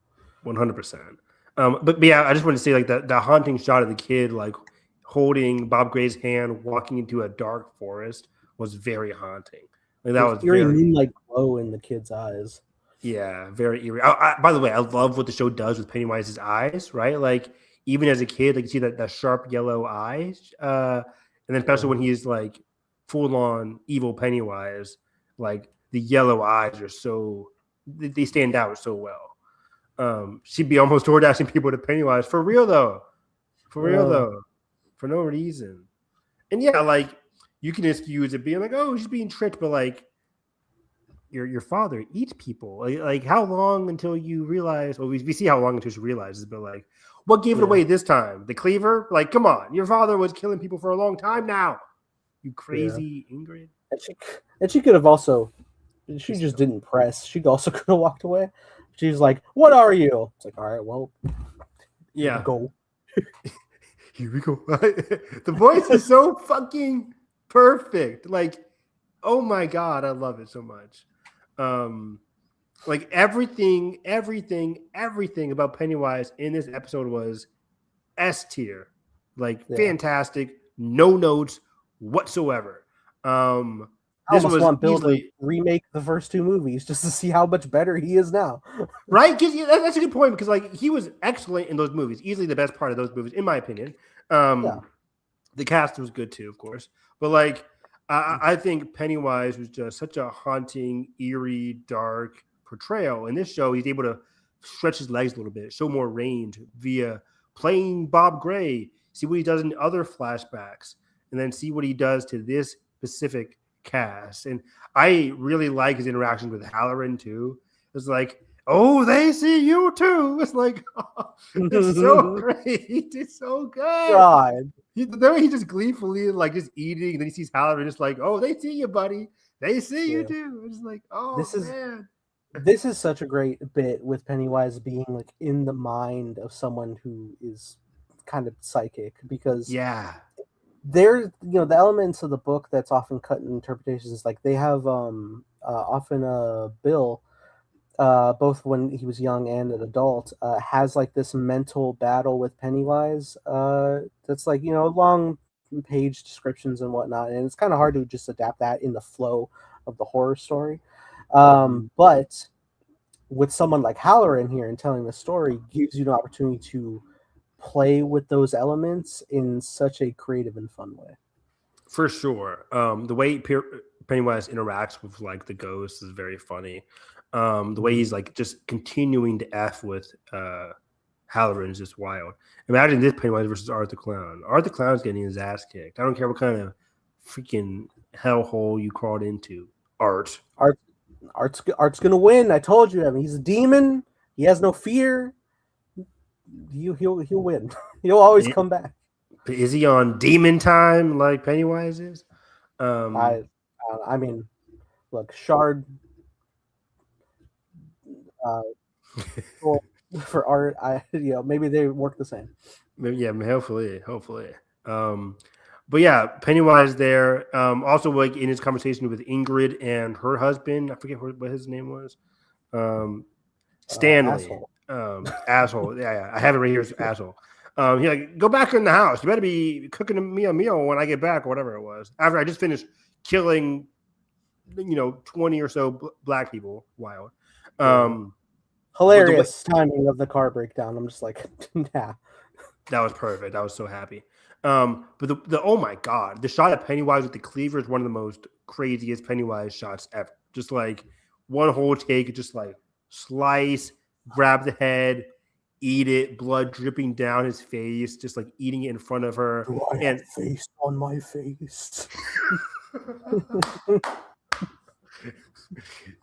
100%. But yeah, I just want to say like that haunting shot of the kid like holding Bob Gray's hand, walking into a dark forest was very haunting. Like that was eerie moonlight glow in the kid's eyes. Yeah, very eerie. By the way, I love what the show does with Pennywise's eyes, right? Like even as a kid, like you see that sharp yellow eyes, and then especially when he's like full on evil Pennywise, like the yellow eyes are so they stand out so well. She'd be almost door dashing people to Pennywise for real though, for no reason. And yeah, like you can excuse it being like, oh, she's being tricked, but like. Your father eats people. Like how long until you realize? Well, we see how long until she realizes, but like, what gave it away this time? The cleaver? Like, come on, your father was killing people for a long time now. You crazy Ingrid. And she could have also. She just didn't press. She also could have walked away. She's like, "What are you?" It's like, all right, well, yeah, go. Here we go. The voice is so fucking perfect. Like, oh my god, I love it so much. Like everything about Pennywise in this episode was S tier, like fantastic, no notes whatsoever. This was want Bill to remake the first two movies just to see how much better he is now, right? Because that's a good point because like he was excellent in those movies, easily the best part of those movies, in my opinion. The cast was good too, of course, but like. I think Pennywise was just such a haunting, eerie, dark portrayal. In this show, he's able to stretch his legs a little bit, show more range via playing Bob Gray, see what he does in other flashbacks, and then see what he does to this specific cast. And I really like his interactions with Halloran, too. It's like, oh, they see you, too. It's like, oh, it's so great. It's so good. God. He just gleefully like just eating, and then he sees Halloran just like, oh, they see you, buddy. They see you too. It's like, oh man. This is such a great bit with Pennywise being like in the mind of someone who is kind of psychic because there, the elements of the book that's often cut in interpretations is like they have often Bill. Both when he was young and an adult, has like this mental battle with Pennywise. That's like long page descriptions and whatnot, and it's kind of hard to just adapt that in the flow of the horror story. But with someone like Halloran here and telling the story gives you an opportunity to play with those elements in such a creative and fun way. For sure, the way Pennywise interacts with like the ghosts is very funny. The way he's like just continuing to F with Halloran is just wild. Imagine this Pennywise versus Art the Clown. Art the Clown's getting his ass kicked. I don't care what kind of freaking hellhole you crawled into. Art's gonna win. I told you. I mean, he's a demon. He has no fear. he'll win. He'll always come back. Is he on demon time like Pennywise is? I mean, look, Shard uh, for art. Maybe they work the same. Maybe, yeah, hopefully. But yeah, Pennywise there. Also, like in his conversation with Ingrid and her husband, I forget what his name was. Stanley. Asshole. Yeah, I have it right here as asshole. He like, go back in the house. You better be cooking me a meal when I get back, or whatever it was. After I just finished killing, 20 or so black people. Wild. Hilarious timing of the car breakdown. I'm just like, nah. That was perfect. I was so happy. But the oh my god, the shot at Pennywise with the cleaver is one of the most craziest Pennywise shots ever. Just like one whole take, just like slice, grab the head, eat it, blood dripping down his face, just like eating it in front of her. Do I have face on my face?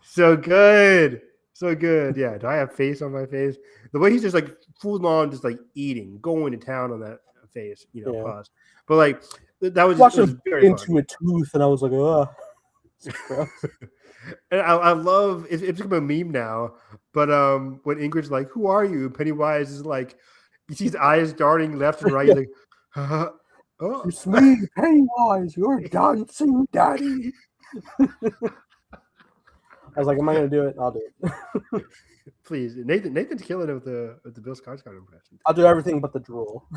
So good. So good. Yeah. Do I have face on my face? The way he's just like full on, just like eating, going to town on that face, pause. But like that was very into funny. A tooth, and I was like, oh. And I love it's become a meme now. But when Ingrid's like, "Who are you?" Pennywise is like, you see his eyes darting left and right. He's like, oh. It's me, Pennywise, your dancing daddy. I was like, "Am I going to do it? I'll do it." Please, Nathan's killing it with the Bill Skarsgård impression. I'll do everything but the drool.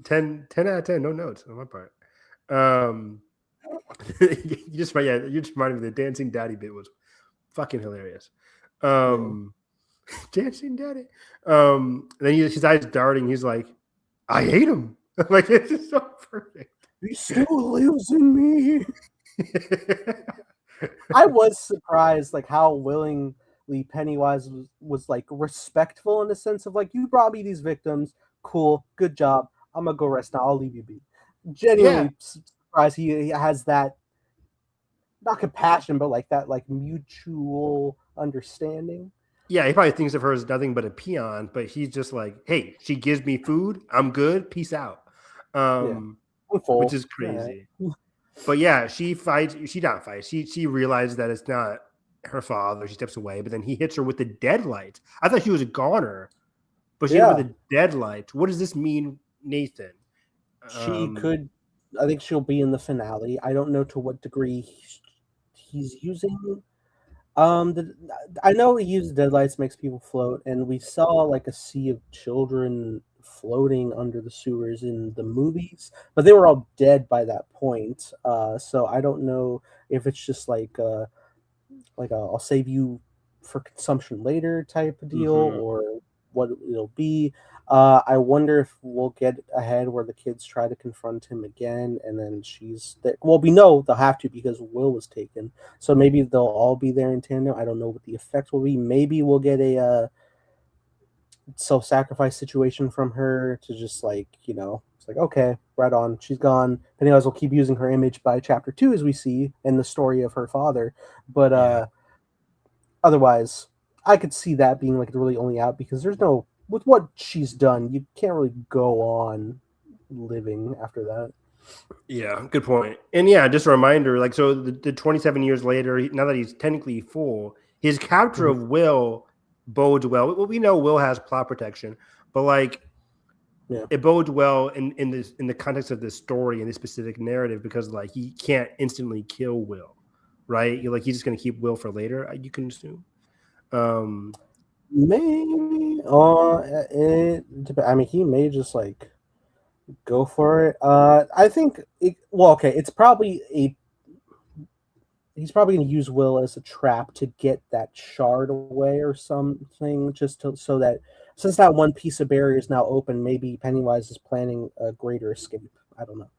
10 out of 10, no notes on my part. You just reminded me the dancing daddy bit was fucking hilarious. Dancing daddy. Then his eyes darting. He's like, I hate him. Like, it's just so perfect. He still lives in me. I was surprised, like, how willingly Pennywise was like respectful in the sense of like, you brought me these victims, cool, good job. I'm gonna go rest now. I'll leave you be. Genuinely surprised he has that, not compassion, but like that, like mutual understanding. Yeah, he probably thinks of her as nothing but a peon, but he's just like, hey, she gives me food, I'm good, peace out. Which is crazy. Yeah. But yeah, she fights. She not fights. She realizes that it's not her father. She steps away, but then he hits her with the deadlight. I thought she was a goner, but she hit her with a deadlight. What does this mean, Nathan? She could. I think she'll be in the finale. I don't know to what degree he's using. I know he used deadlights, makes people float, and we saw like a sea of children floating under the sewers in the movies, but they were all dead by that point. So I don't know if it's just like a I'll save you for consumption later type of deal, or what it'll be. I wonder if we'll get ahead where the kids try to confront him again, and then she's there. Well, we know they'll have to because Will was taken, so maybe they'll all be there in tandem. I don't know what the effect will be. Maybe we'll get a self-sacrifice situation from her to just like, it's like, okay, right on, she's gone. Pennywise will keep using her image by chapter 2, as we see in the story of her father, but otherwise I could see that being like the really only out, because there's no, with what she's done, you can't really go on living after that. Yeah, good point. And yeah, just a reminder, like, so the 27 years later, now that he's technically full, his capture of Will bodes well. We know Will has plot protection, but like, it bodes well in the context of this story and this specific narrative, because like he can't instantly kill Will, right? You're like, he's just gonna keep Will for later, you can assume. Maybe. I mean, he may just like go for it. I think. It's probably he's probably going to use Will as a trap to get that shard away or something, so that since that one piece of barrier is now open, maybe Pennywise is planning a greater escape. I don't know.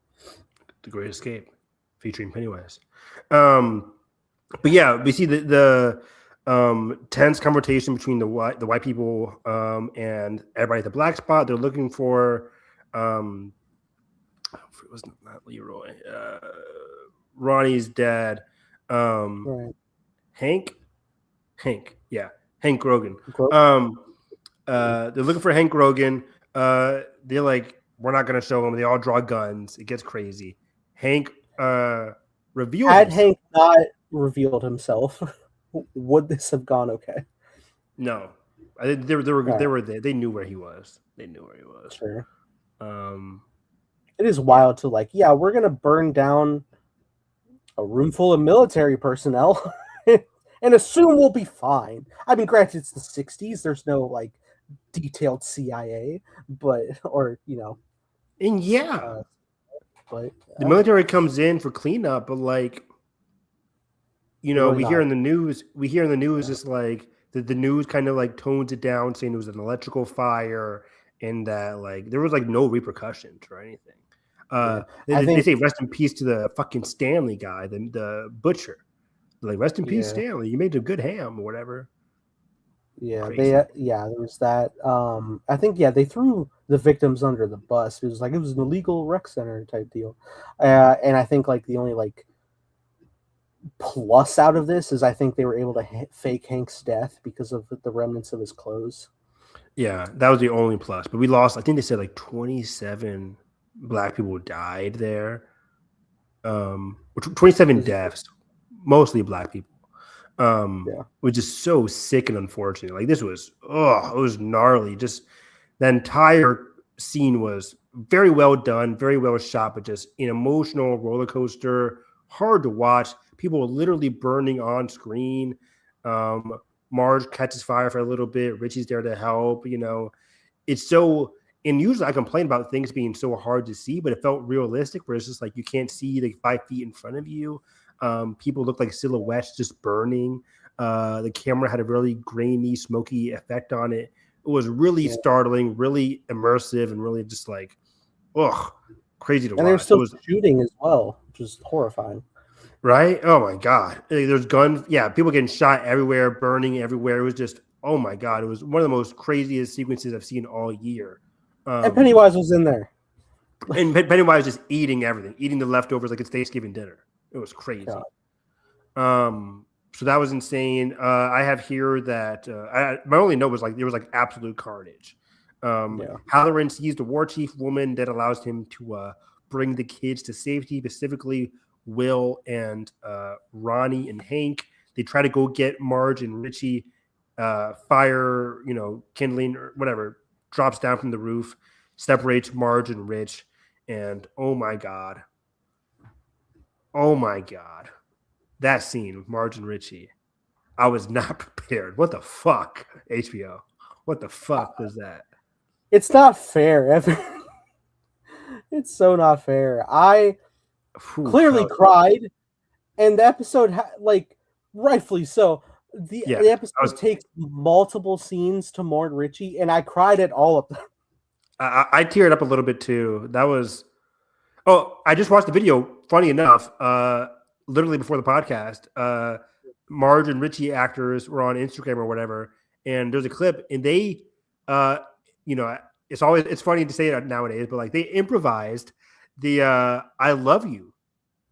The Great Escape, featuring Pennywise. But yeah, we see the tense confrontation between the white people and everybody at the black spot. They're looking for it was not Leroy, Ronnie's dad, right. Hank Grogan. They're looking for Hank Rogan. They're like, we're not going to show him. They all draw guns. It gets crazy. Hank reveals Had himself. Hank not revealed himself, would this have gone okay? No, they were there. They knew where he was. Sure. Um, It is wild to we're gonna burn down a room full of military personnel and assume we'll be fine. I mean, granted, it's the '60s. There's no detailed CIA, but and but the military comes in for cleanup, but really we hear in the news. It's like the news kind of tones it down, saying it was an electrical fire and that there was no repercussions or anything. They say rest in peace to the fucking Stanley guy, the butcher. Rest in peace, Stanley. You made a good ham or whatever. Yeah, there was that. I think they threw the victims under the bus. It was it was an illegal rec center type deal, and I think the only plus out of this is I think they were able to fake Hank's death because of the remnants of his clothes. Yeah, that was the only plus. But we lost. I think they said 27 black people died there. 27 deaths, mostly black people. Which is so sick and unfortunate. This was it was gnarly. Just the entire scene was very well done, very well shot, but just an emotional roller coaster, hard to watch. People were literally burning on screen. Marge catches fire for a little bit. Richie's there to help. It's so. And usually I complain about things being so hard to see, but it felt realistic. Where it's just you can't see 5 feet in front of you. People looked like silhouettes just burning. The camera had a really grainy, smoky effect on it. It was really startling, really immersive, and really just crazy to watch. And they were still shooting as well, which is horrifying. Right? Oh my god! There's guns. Yeah, people getting shot everywhere, burning everywhere. It was just oh my god! It was one of the most craziest sequences I've seen all year. And Pennywise was in there. And Pennywise just eating everything, eating the leftovers like it's Thanksgiving dinner. It was crazy. So that was insane. I have here that my only note was there was absolute carnage. Halloran sees the war chief woman that allows him to bring the kids to safety, specifically Will and Ronnie and Hank. They try to go get Marge and Richie. Fire, kindling or whatever, drops down from the roof, separates Marge and Rich, and oh my god, that scene with Marge and Richie, I was not prepared. What the fuck, HBO? What the fuck was that? It's not fair, Evan. It's so not fair. I clearly cried, and the episode, rightfully so. The episode takes multiple scenes to mourn Richie, and I cried at all of them. I teared up a little bit too. That was. Oh, I just watched the video. Funny enough, literally before the podcast, Marge and Richie actors were on Instagram or whatever, and there's a clip, and they, it's funny to say it nowadays, but they improvised the "I love you,"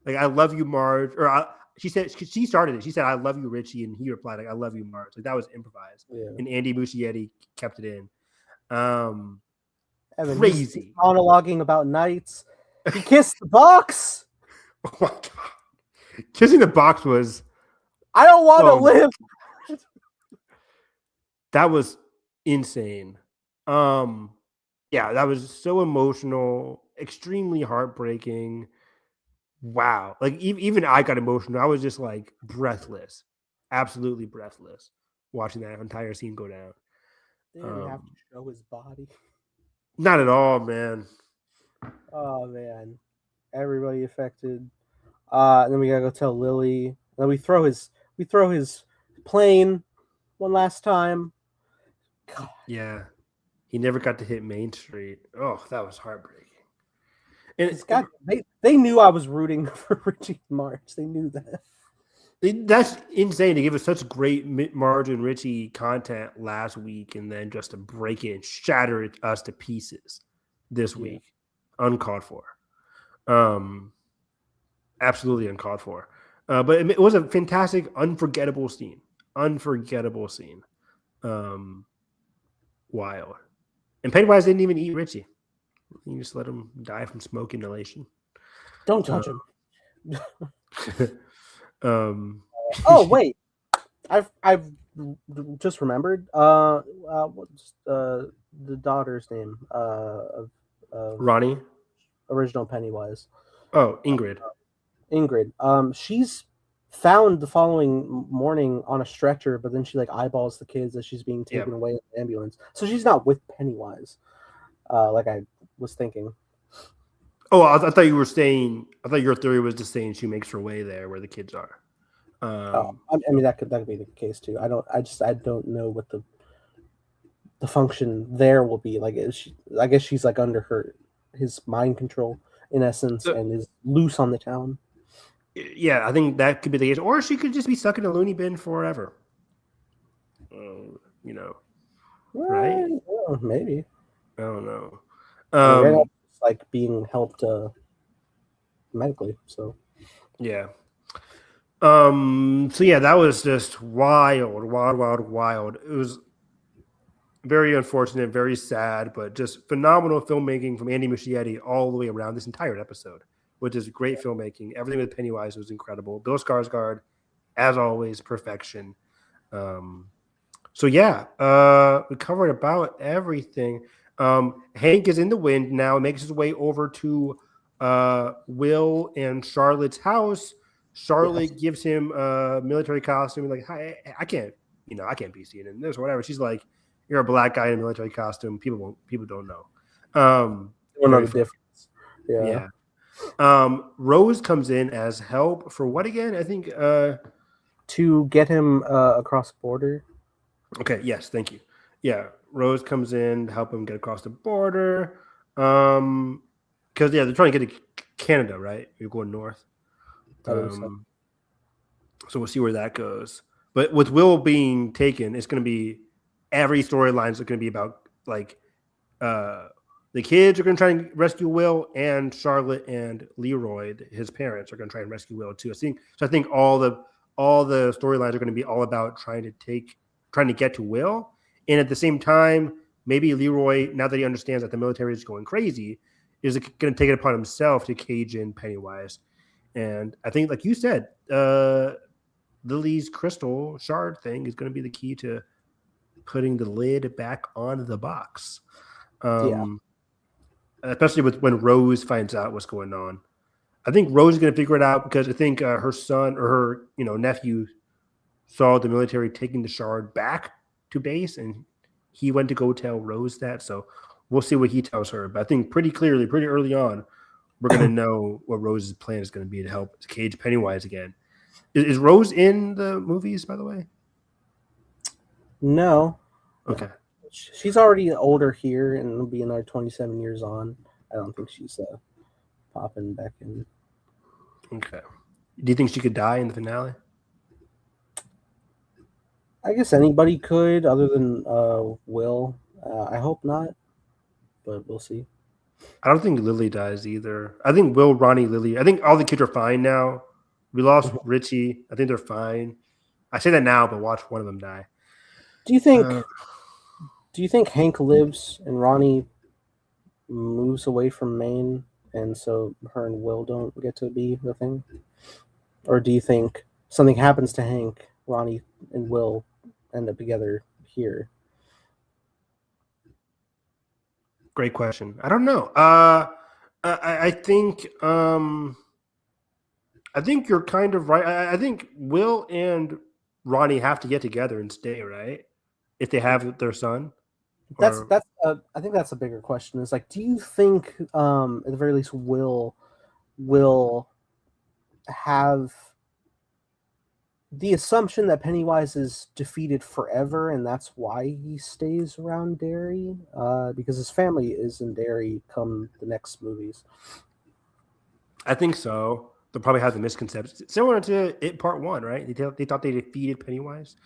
I love you, Marge, or she started it. She said, "I love you, Richie," and he replied, "I love you, Marge." That was improvised, and Andy Muschietti kept it in. Evan, crazy he's monologuing about nights. He kissed the box. Oh my god, kissing the box was. I don't want to live. That was insane. That was so emotional, extremely heartbreaking. Wow. Even I got emotional. I was just breathless, absolutely breathless watching that entire scene go down. They didn't have to show his body. Not at all, man. Oh man. Everybody affected. And then we gotta go tell Lily. Then we throw his plane one last time. God. Yeah. He never got to hit Main Street. Oh, that was heartbreaking. And they knew I was rooting for Richie and Marge. They knew that. That's insane to give us such great Marge and Richie content last week, and then just to break it and shatter us to pieces this week. Uncalled for. Absolutely uncalled for. But it was a fantastic, unforgettable scene. Wild. And Pennywise didn't even eat Richie. You just let him die from smoke inhalation. Don't touch him. Oh wait, I've just remembered. What's the daughter's name? Of Ronnie. original Pennywise. Oh, Ingrid. Ingrid. She's found the following morning on a stretcher, but then she like eyeballs the kids as she's being taken away in the ambulance. So she's not with Pennywise, like I was thinking. Oh, I thought you were saying. I thought your theory was just saying she makes her way there where the kids are. I mean that could be the case too. I don't know what the function there will be. Like, I guess she's like under his mind control in essence, and is loose on the town. Yeah, I think that could be the case, or she could just be stuck in a loony bin forever. Right? Maybe. I don't know. Right now, it's like being helped medically. So yeah. So yeah, that was just wild. It was very unfortunate, very sad, but just phenomenal filmmaking from Andy Muschietti all the way around this entire episode, which is great filmmaking. Everything with Pennywise was incredible. Bill Skarsgård, as always, perfection. So yeah, we covered about everything. Hank is in the wind now, makes his way over to Will and Charlotte's house. Charlotte gives him a military costume. Like, I can't be seen in this or whatever. She's like, you're a black guy in a military costume. People don't know. don't know the difference. Yeah. Rose comes in as help for what again? I think to get him across the border. Okay. Yes. Thank you. Yeah. Rose comes in to help him get across the border. Because they're trying to get to Canada, right? You're going north. So we'll see where that goes. But with Will being taken, it's going to be every storyline is going to be about like the kids are going to try and rescue Will, and Charlotte and Leroy, his parents, are going to try and rescue Will too. I think all the storylines are going to be all about trying to get to Will, and at the same time, maybe Leroy, now that he understands that the military is going crazy, is going to take it upon himself to cage in Pennywise. And I think, like you said, Lily's crystal shard thing is going to be the key to putting the lid back on the box. Especially when Rose finds out what's going on. I think Rose is going to figure it out because I think her son or her nephew saw the military taking the shard back to base, and he went to go tell Rose that. So we'll see what he tells her. But I think pretty early on, we're going to know what Rose's plan is going to be to help cage Pennywise again. Is Rose in the movies, by the way? No. Okay. She's already older here, and it'll be another 27 years on. I don't think she's popping back in. Okay. Do you think she could die in the finale? I guess anybody could, other than Will. I hope not, but we'll see. I don't think Lily dies either. I think Will, Ronnie, Lily. I think all the kids are fine now. We lost Richie. I think they're fine. I say that now, but watch one of them die. Do you think Hank lives and Ronnie moves away from Maine, and so her and Will don't get to be the thing? Or do you think something happens to Hank, Ronnie and Will end up together here? Great question. I don't know. I think you're kind of right. I think Will and Ronnie have to get together and stay, right? If they have their son. I think that's a bigger question. Is like, do you think at the very least Will have the assumption that Pennywise is defeated forever, and that's why he stays around Derry? Because his family is in Derry come the next movies. I think so. They'll probably have the misconception similar to It Part 1, right? They thought they defeated Pennywise.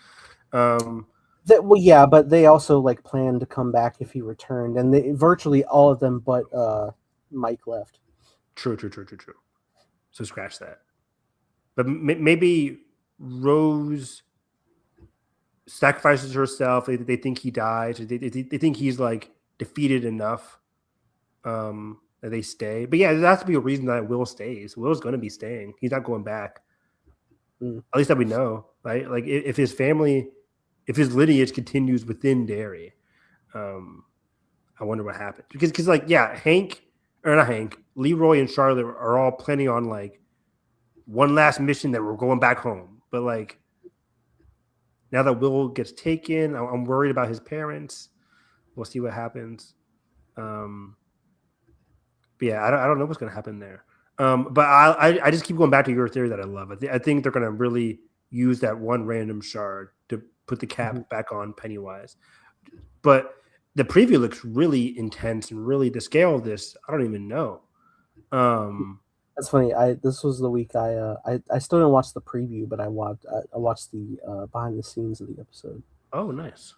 Yeah, but they also like planned to come back if he returned, and virtually all of them but Mike left. True. So scratch that. But maybe Rose sacrifices herself. They think he dies. They think he's like defeated enough that they stay. But yeah, there has to be a reason that Will stays. Will's going to be staying. He's not going back. At least that we know, right? Like if his family, if his lineage continues within Derry, I wonder what happens. Because like, yeah, Leroy and Charlotte are all planning on like one last mission that we're going back home. But like, now that Will gets taken, I'm worried about his parents. We'll see what happens. But yeah, I don't know what's going to happen there. But I just keep going back to your theory that I love. I think they're going to really use that one random shard to put the cap back on Pennywise. But the preview looks really intense and really the scale of this, I don't even know. That's funny. This was the week I still didn't watch the preview, but I watched the behind the scenes of the episode. Oh, nice.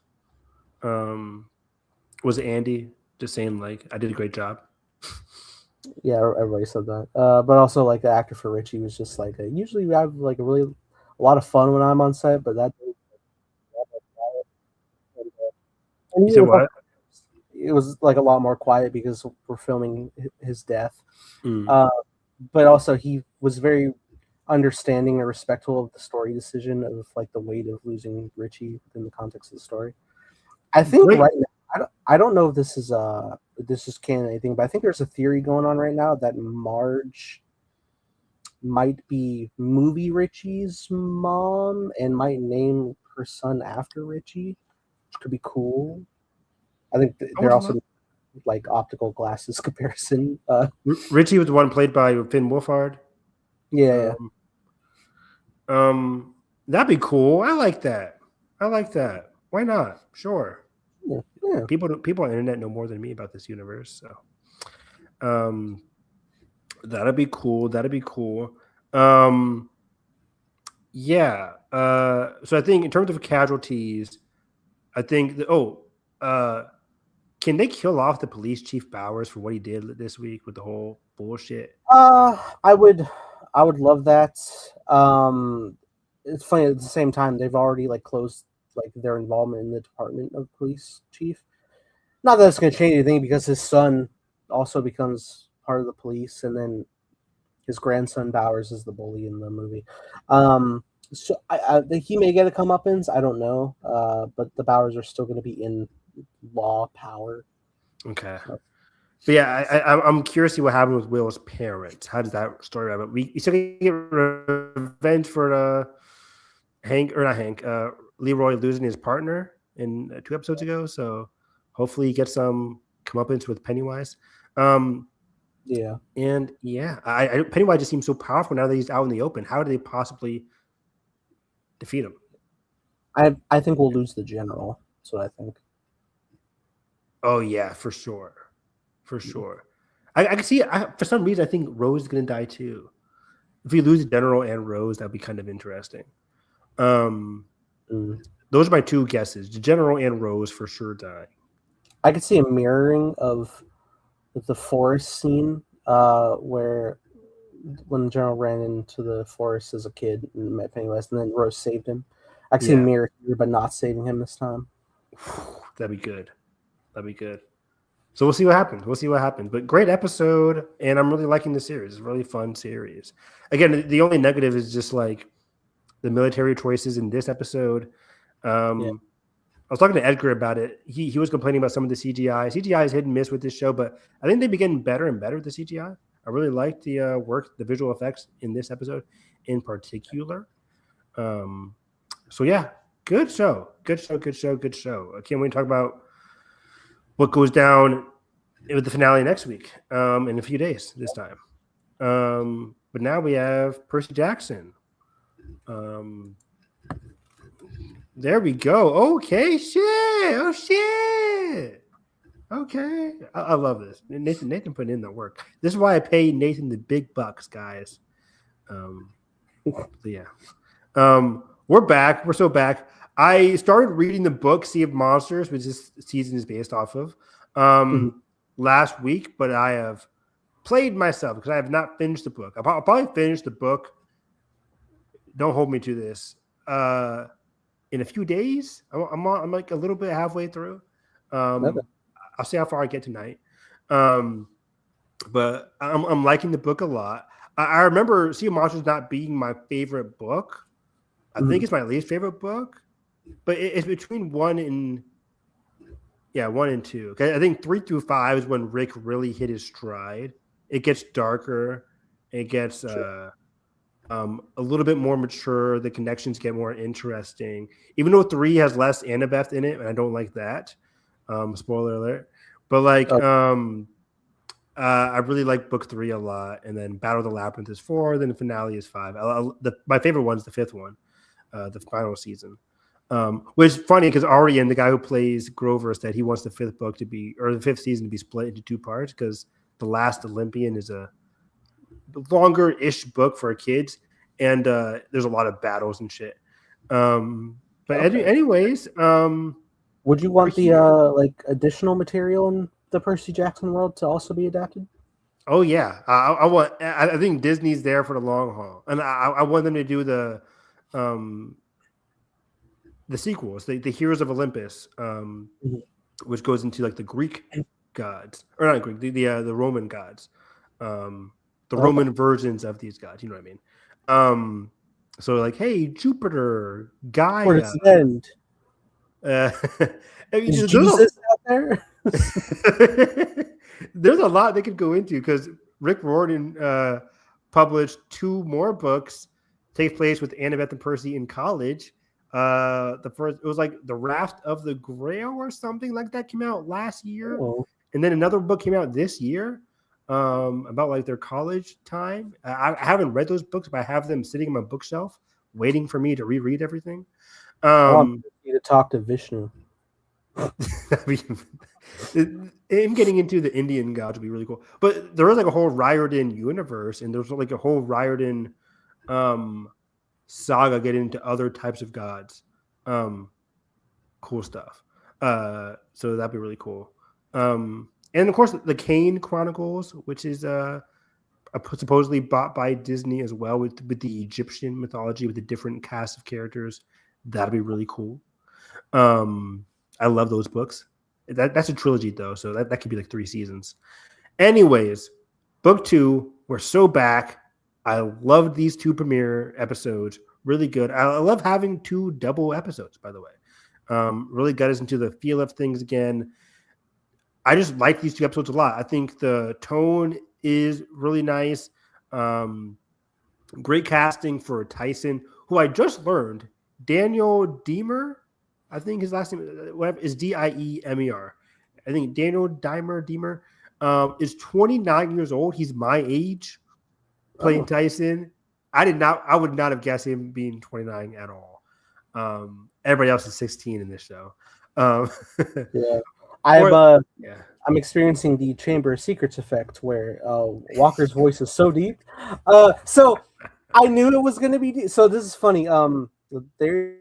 Was Andy just saying like I did a great job? Yeah, everybody said that. But also like the actor for Richie was just like usually I have like a lot of fun when I'm on set, but that day, you said what? It was like a lot more quiet because we're filming his death. But also he was very understanding and respectful of the story decision of like the weight of losing Richie within the context of the story. I think right now, I don't know if this is canon or anything, but I think there's a theory going on right now that Marge might be movie Richie's mom and might name her son after Richie, which could be cool. I think they're also like optical glasses comparison. Richie was the one played by Finn Wolfhard. Yeah. That'd be cool. I like that. Why not? Sure. Yeah. People on the internet know more than me about this universe, so that'd be cool. Yeah. So I think in terms of casualties, I think can they kill off the police chief Bowers for what he did this week with the whole bullshit? I would love that. It's funny at the same time they've already like closed like their involvement in the department of police chief. Not that it's going to change anything because his son also becomes part of the police, and then his grandson Bowers is the bully in the movie. So I think he may get a comeuppance. I don't know, but the Bowers are still going to be in law power. Okay. So. But yeah, I'm curious to see what happened with Will's parents. How does that story wrap up? We still get revenge for Leroy losing his partner in 2 episodes ago. So hopefully he gets some comeuppance with Pennywise. Yeah. And yeah, Pennywise just seems so powerful now that he's out in the open. How do they possibly defeat him? I think we'll lose the general. That's what I think. Oh yeah, for sure. I can see. For some reason, I think Rose is going to die too. If we lose General and Rose, that'd be kind of interesting. Those are my 2 guesses: the General and Rose for sure die. I could see a mirroring of the forest scene, where when the General ran into the forest as a kid and met Pennywise, and then Rose saved him. I could see a mirror here, but not saving him this time. That'd be good. So we'll see what happens. But great episode, and I'm really liking the series. It's a really fun series. Again, the only negative is just like the military choices in this episode. I was talking to Edgar about it. He was complaining about some of the CGI. CGI is hit and miss with this show, but I think they've been getting better and better with the CGI. I really liked the work, the visual effects in this episode in particular. So yeah, good show. I can't wait to talk about what goes down with the finale next week, in a few days this time. But now we have Percy Jackson. There we go. Okay, shit. Oh, shit. Okay. I love this. Nathan put in the work. This is why I pay Nathan the big bucks, guys. Yeah. We're back. We're so back. I started reading the book Sea of Monsters, which this season is based off of, last week, but I have played myself because I have not finished the book. I'll probably finish the book. Don't hold me to this. in a few days. I'm like a little bit halfway through. Okay. I'll see how far I get tonight. But I'm liking the book a lot. I remember Sea of Monsters not being my favorite book. I think it's my least favorite book, but it's between one and two. Okay, I think 3 through 5 is when Rick really hit his stride. It gets darker. It gets a little bit more mature. The connections get more interesting. Even though 3 has less Annabeth in it, and I don't like that. Spoiler alert. But like, I really like book 3 a lot, and then Battle of the Labyrinth is 4. Then the finale is 5. My favorite one is the 5th one, the final season. Which is funny because Arian, the guy who plays Grover, said he wants the 5th book to be, or the 5th season to be split into 2 parts because The Last Olympian is a longer-ish book for kids, and there's a lot of battles and shit. Anyways, would you want the like additional material in the Percy Jackson world to also be adapted? Oh yeah, I think Disney's there for the long haul, and I want them to do the sequels, the Heroes of Olympus, which goes into like the Greek gods, or not Greek, the Roman gods, the Roman versions of these gods. You know what I mean? So like, hey, Jupiter, Gaia. Towards the end. I mean, is Jesus out there? There's a lot they could go into because Rick Riordan published 2 more books. Take place with Annabeth and Percy in college. The first, it was like The Raft of the Grail or something like that, came out last year, and then another book came out this year about like their college time. I haven't read those books, but I have them sitting on my bookshelf waiting for me to reread everything. I want you to talk to Vishnu. Him getting into the Indian gods would be really cool. But there was like a whole Riordan universe, and there's like a whole Riordan saga getting into other types of gods. Cool stuff. So that'd be really cool. And of course, the Kane Chronicles, which is supposedly bought by Disney as well, with the Egyptian mythology, with the different cast of characters. That'd be really cool. I love those books. That's a trilogy though, so that could be like 3 seasons. Anyways, book 2, we're so back. I loved these 2 premiere episodes. Really good. I love having 2 double episodes, by the way. Really got us into the feel of things again. I just like these 2 episodes a lot. I think the tone is really nice. Great casting for Tyson, who I just learned, Daniel Diemer, I think his last name is Diemer. I think Daniel Diemer is 29 years old. He's my age, playing Tyson. I would not have guessed him being 29 at all. Everybody else is 16 in this show. Yeah. I'm experiencing the Chamber of Secrets effect where Walker's voice is so deep. So I knew it was going to be deep. So this is funny. They've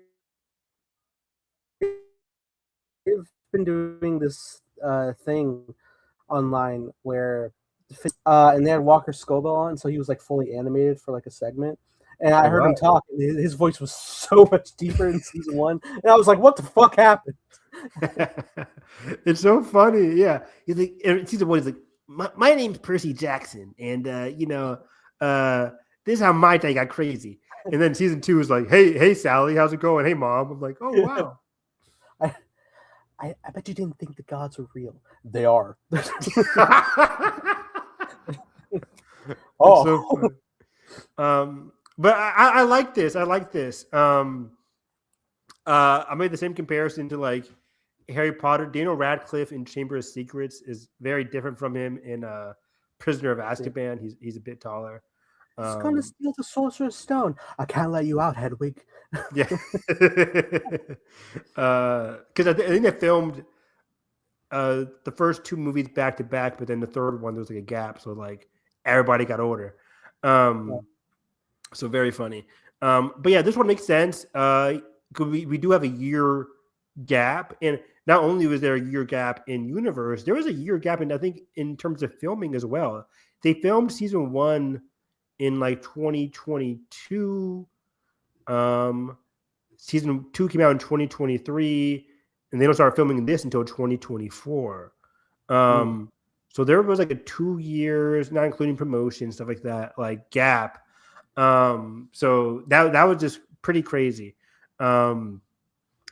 been doing this thing online where and they had Walker Scobell on, so he was like fully animated for like a segment. And I heard him talk, and his voice was so much deeper in season 1. And I was like, what the fuck happened? It's so funny. Yeah. He's like, in season 1, he's like, my name's Percy Jackson. And, this is how my day got crazy. And then season 2 is like, hey, Sally, how's it going? Hey, Mom. I'm like, oh, wow. I bet you didn't think the gods were real. They are. So but I like this. I like this. I made the same comparison to like Harry Potter. Daniel Radcliffe in Chamber of Secrets is very different from him in Prisoner of Azkaban. He's a bit taller. He's gonna steal the Sorcerer's Stone. I can't let you out, Hedwig. Yeah. Because I think they filmed the first 2 movies back to back, but then the third one there was like a gap, so like everybody got older. So very funny. But yeah, this one makes sense. We do have a year gap, and not only was there a year gap in universe, there was a year gap in, I think, in terms of filming as well. They filmed season 1 in like 2022. season 2 came out in 2023, and they don't start filming this until 2024. So there was like a 2 years, not including promotion, stuff like that, like gap. So that was just pretty crazy. And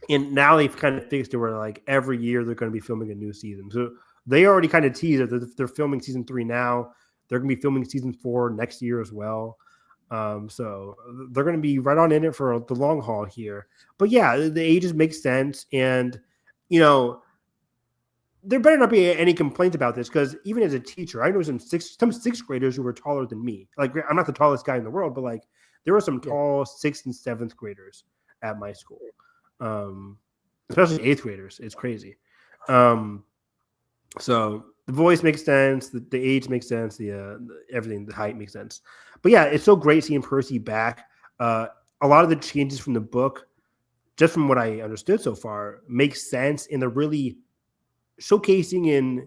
now they've kind of fixed it where like every year they're going to be filming a new season. So they already kind of teased that they're filming season 3 now. They're going to be filming season 4 next year as well. So they're going to be right on in it for the long haul here. But yeah, the ages make sense. And, you know, there better not be any complaints about this, because even as a teacher, I know some sixth graders who were taller than me. Like, I'm not the tallest guy in the world, but like there were some tall 6th and 7th graders at my school, especially 8th graders. It's crazy. So the voice makes sense, the age makes sense, the everything, the height makes sense. But yeah, it's so great seeing Percy back. A lot of the changes from the book, just from what I understood so far, make sense, and they're really showcasing and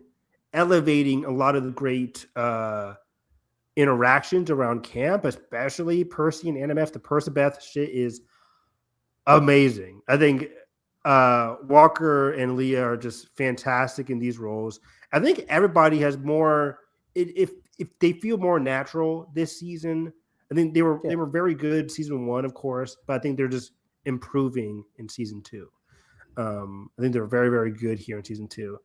elevating a lot of the great interactions around camp, especially Percy and Annabeth. The Percabeth shit is amazing. I think Walker and Leah are just fantastic in these roles. I think everybody has more. If they feel more natural this season, I think they were very good season 1, of course, but I think they're just improving in season 2. I think they're very, very good here in season 2.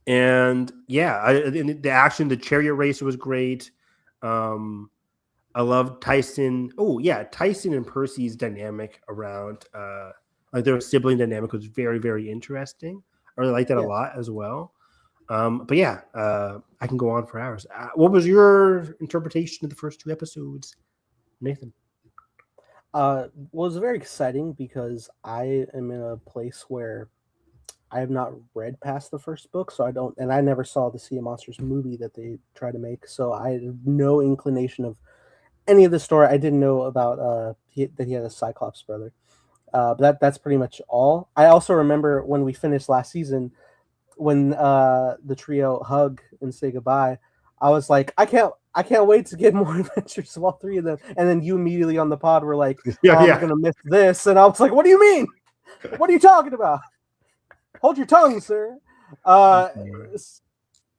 And yeah, the action, the chariot race was great. I love Tyson. Oh yeah, Tyson and Percy's dynamic around like their sibling dynamic was very, very interesting. I really like that a lot as well. But yeah, I can go on for hours. What was your interpretation of the first 2 episodes, Nathan? Well, it was very exciting because I am in a place where I have not read past the first book, so I never saw the Sea of Monsters movie that they tried to make, so I had no inclination of any of the story. I didn't know about that he had a Cyclops brother. But that's pretty much all. I also remember when we finished last season, when the trio hug and say goodbye, I was like, I can't wait to get more adventures of all 3 of them. And then you immediately on the pod were like, I'm gonna miss this, and I was like, what do you mean? What are you talking about? Hold your tongue, sir.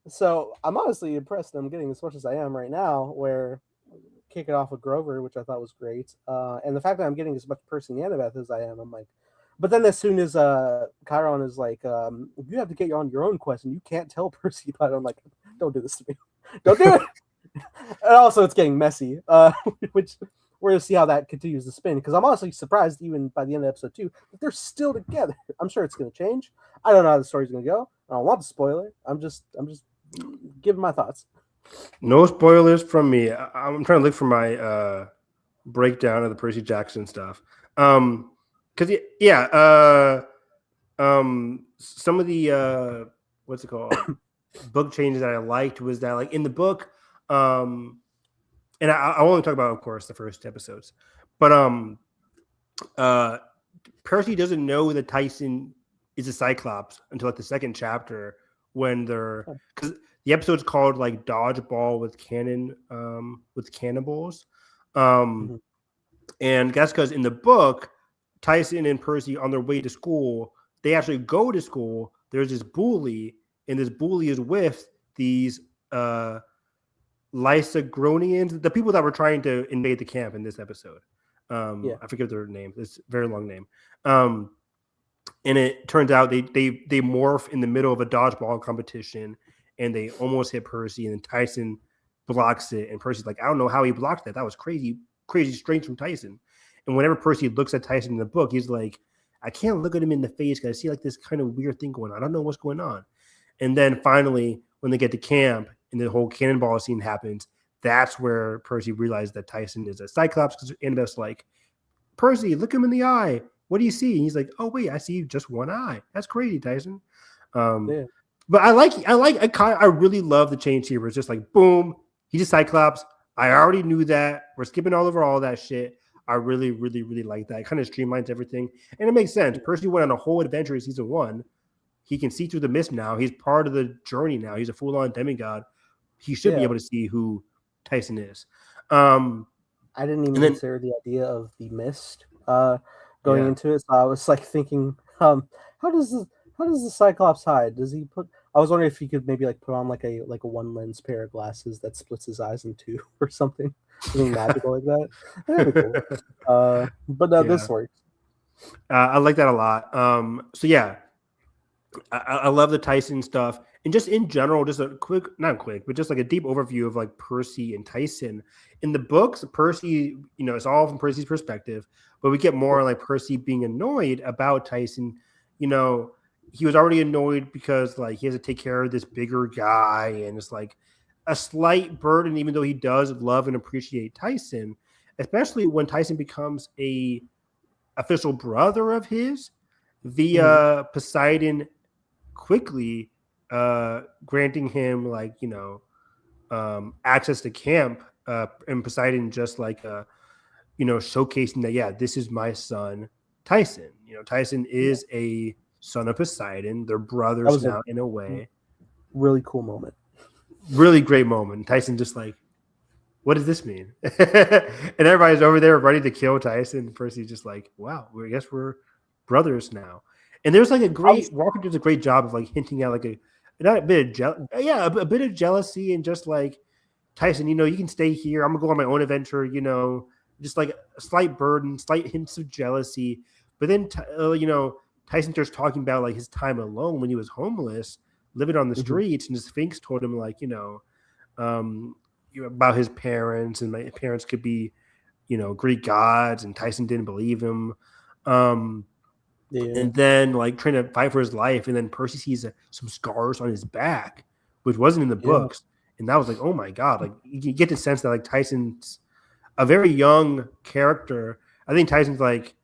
So I'm honestly impressed. I'm getting as much as I am right now. Where kick it off with Grover, which I thought was great, and the fact that I'm getting as much Percy and Annabeth as I am, I'm like. But then as soon as Chiron is like, you have to get on your own quest, and you can't tell Percy about it. I'm like, don't do this to me. Don't do it. And also, it's getting messy, which we're going to see how that continues to spin, because I'm honestly surprised, even by the end of episode 2, that they're still together. I'm sure it's going to change. I don't know how the story's going to go. I don't want to spoil it. I'm just giving my thoughts. No spoilers from me. I'm trying to look for my breakdown of the Percy Jackson stuff. Because some of the what's it called book changes that I liked was that, like, in the book, and I only talk about, of course, the first episodes, but Percy doesn't know that Tyson is a Cyclops until like the 2nd chapter, when they're, because the episode's called like Dodgeball with Cannonballs, and that's because in the book, Tyson and Percy, on their way to school, they actually go to school. There's this bully, and this bully is with these Lysagronians, the people that were trying to invade the camp in this episode. I forget their name. It's a very long name. And it turns out they morph in the middle of a dodgeball competition, and they almost hit Percy, and then Tyson blocks it, and Percy's like, I don't know how he blocked that. That was crazy strange from Tyson. And whenever Percy looks at Tyson in the book, he's like, I can't look at him in the face because I see like this kind of weird thing going on. I don't know what's going on. And then finally, when they get to camp and the whole cannonball scene happens, that's where Percy realized that Tyson is a Cyclops, because Annabeth's like, Percy, look him in the eye. What do you see? And he's like, oh, wait, I see just one eye. That's crazy, Tyson. But I really love the change here where it's just like, boom, he's a Cyclops. I already knew that. We're skipping all over all that shit. I really, really, really like that. It kind of streamlines everything. And it makes sense. Percy went on a whole adventure in season 1. He can see through the mist now. He's part of the journey now. He's a full-on demigod. He should be able to see who Tyson is. I didn't even consider the idea of the mist. going into it. So I was like thinking, how does the Cyclops hide? Does he put? I was wondering if he could maybe like put on like a one lens pair of glasses that splits his eyes in two or something magical like that. That'd be cool. But no, this works. I like that a lot. So yeah, I love the Tyson stuff, and just in general, just a quick, not quick, but just like a deep overview of like Percy and Tyson. In the books, Percy, it's all from Percy's perspective, but we get more like Percy being annoyed about Tyson. He was already annoyed because like he has to take care of this bigger guy, and it's like a slight burden, even though he does love and appreciate Tyson, especially when Tyson becomes a official brother of his via Poseidon quickly granting him like access to camp, and Poseidon just like showcasing that this is my son Tyson. Tyson is a son of Poseidon. They're brothers now in a way. Really cool moment. Really great moment. Tyson just like, what does this mean? And everybody's over there ready to kill Tyson. Percy's just like, wow, I guess we're brothers now. And there's like Walker does a great job of like hinting at like a bit of jealousy, and just like, Tyson, you can stay here. I'm gonna go on my own adventure. Just like a slight burden, slight hints of jealousy. But then Tyson starts talking about like his time alone when he was homeless, living on the streets, and the Sphinx told him like about his parents, and my parents could be Greek gods, and Tyson didn't believe him. And then like trying to fight for his life, and then Percy sees some scars on his back, which wasn't in the books, and that was like, oh my god! Like you get the sense that like Tyson's a very young character. I think Tyson's like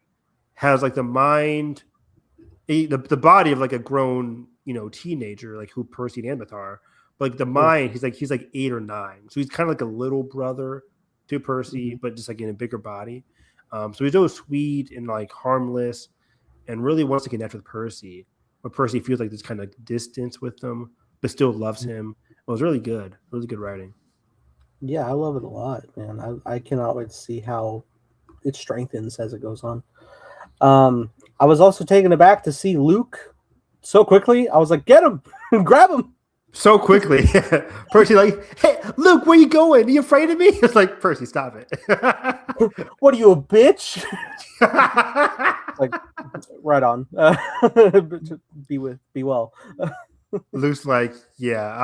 has like the mind, the body of like a grown teenager, like who Percy and Annabeth are, but like the mind, he's like 8 or 9, so he's kind of like a little brother to Percy, but just like in a bigger body. So he's so sweet and like harmless, and really wants to connect with Percy, but Percy feels like this kind of distance with him, but still loves him. It was really good writing. Yeah, I love it a lot, man. I cannot wait to see how it strengthens as it goes on. I was also taken aback to see Luke so quickly. I was like, get him, grab him. So quickly. Percy like, hey, Luke, where you going? Are you afraid of me? It's like, Percy, stop it. What are you, a bitch? Like, right on. Be well. Luke's like, yeah,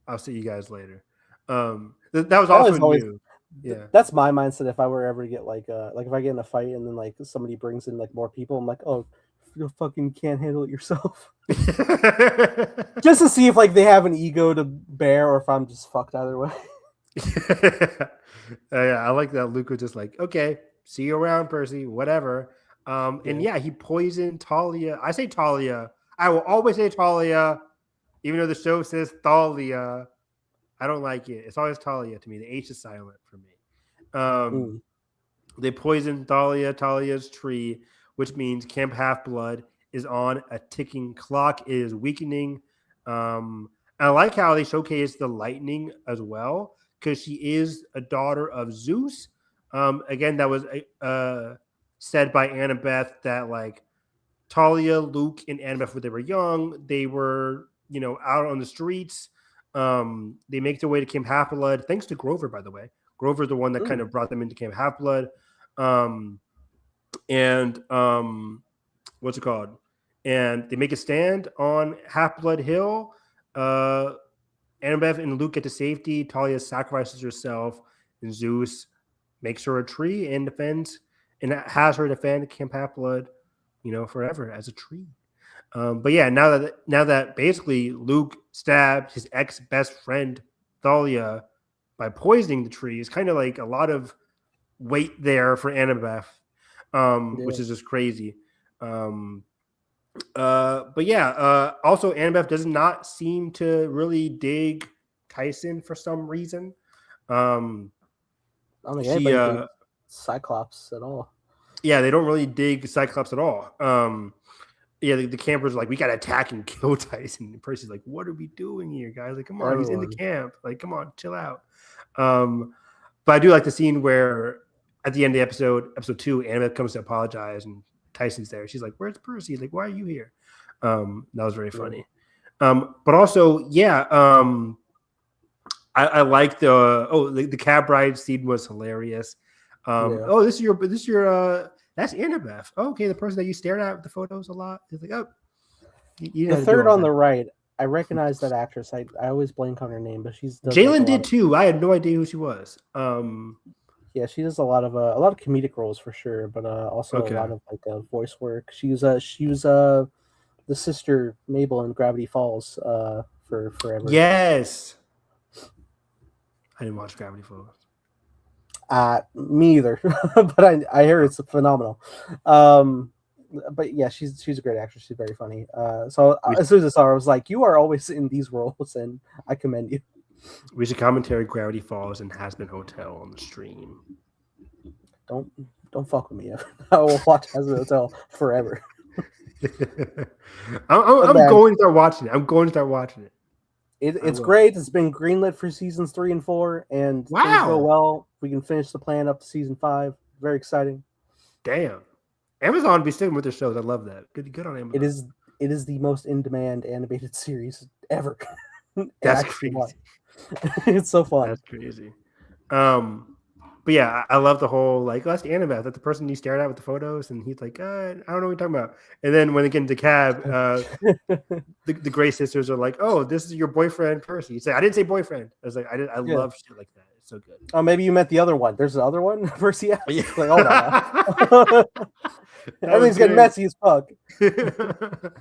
I'll see you guys later. That was also new. Yeah, that's my mindset. If I were ever to get like if I get in a fight and then like somebody brings in like more people, I'm like, oh, you fucking can't handle it yourself. Just to see if like they have an ego to bear, or if I'm just fucked either way. Yeah, I like that. Luke was just like, okay, see you around, Percy, whatever. And he poisoned Talia. I say Talia. I will always say Talia, even though the show says Thalia. I don't like it. It's always Talia to me. The H is silent for me. They poisoned Talia's tree, which means Camp Half-Blood is on a ticking clock. It is weakening. I like how they showcase the lightning as well, because she is a daughter of Zeus. Again, that was said by Annabeth that like Talia, Luke, and Annabeth, when they were young, they were out on the streets. They make their way to Camp Half-Blood, thanks to Grover, by the way. Grover's the one that kind of brought them into Camp Half-Blood. What's it called? And they make a stand on Half-Blood Hill. Annabeth and Luke get to safety. Talia sacrifices herself, and Zeus makes her a tree and has her defend Camp Half-Blood, forever as a tree. But yeah, now that basically Luke stabbed his ex-best friend Thalia by poisoning the tree, is kind of like a lot of weight there for Annabeth, which is just crazy. But yeah, also Annabeth does not seem to really dig Tyson for some reason. I don't think anybody digs Cyclops at all. Yeah, they don't really dig Cyclops at all. The campers are like, we got to attack and kill Tyson. And Percy's like, what are we doing here, guys? Like, come on, he's in the camp. Like, come on, chill out. But I do like the scene where at the end of the episode 2, Annabeth comes to apologize, and Tyson's there. She's like, "Where's Percy? Like, why are you here?" That was very funny. But also, yeah, I like the cab ride scene was hilarious. Oh, this is your that's Annabeth. Oh, okay, the person that you stared at with the photos a lot. It's like, oh, the third on the right. I recognize that actress. I always blank on her name, but she's Jalen did too. I had no idea who she was. Yeah, she does a lot of comedic roles for sure, but also a lot of like voice work. She was the sister Mabel in Gravity Falls for forever. Yes, I didn't watch Gravity Falls. Me either, but I hear it's phenomenal. But yeah, she's a great actress. She's very funny. So as soon as I saw her, I was like, "You are always in these roles, and I commend you." We should commentary Gravity Falls and Has Been Hotel on the stream. Don't fuck with me. I will watch Has Been Hotel forever. I'm going to start watching it. It's great. It's been greenlit for seasons 3 and 4, and things go well. We can finish the plan up to season 5. Very exciting. Damn, Amazon be sticking with their shows. I love that. Good on Amazon. It is the most in-demand animated series ever. That's crazy. It's so fun. That's crazy. But yeah, I love the whole like that's Annabeth, that the person you stared at with the photos, and he's like, I don't know what you're talking about. And then when they get into the cab, the Gray sisters are like, "Oh, this is your boyfriend, Percy." You say, "I didn't say boyfriend." I was like, I love shit like that. It's so good. Oh, maybe you meant the other one. There's the other one, Percy. Yeah. Like, oh no. Everything's getting messy as fuck. That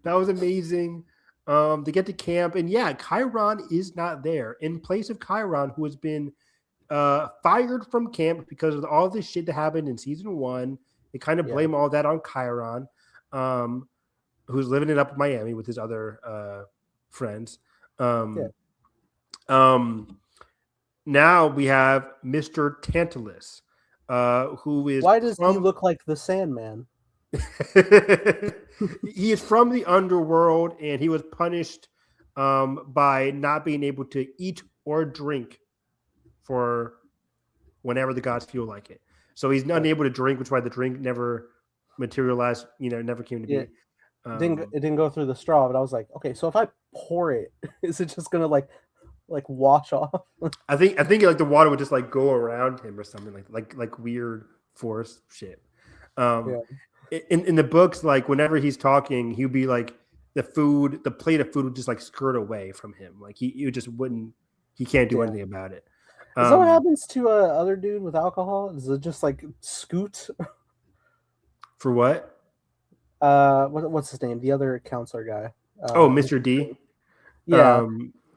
was amazing. They get to camp, and yeah, Chiron is not there. In place of Chiron, who has been fired from camp because of all this shit that happened in season 1. They kind of blame all that on Chiron, who's living it up in Miami with his other friends. Now we have Mr. Tantalus, who is... Why does he look like the Sandman? He is from the underworld, and he was punished by not being able to eat or drink for whenever the gods feel like it. So he's unable to drink, which is why the drink never materialized, never came to be. It didn't go through the straw, but I was like, okay, so if I pour it, is it just gonna like wash off? I think like the water would just like go around him or something like weird force shit. In the books, like whenever he's talking, he'd be like the plate of food would just like skirt away from him. Like he can't do anything about it. Is that what happens to other dude with alcohol? Is it just like scoot? For what? What's his name? The other counselor guy. Mr. D. Yeah.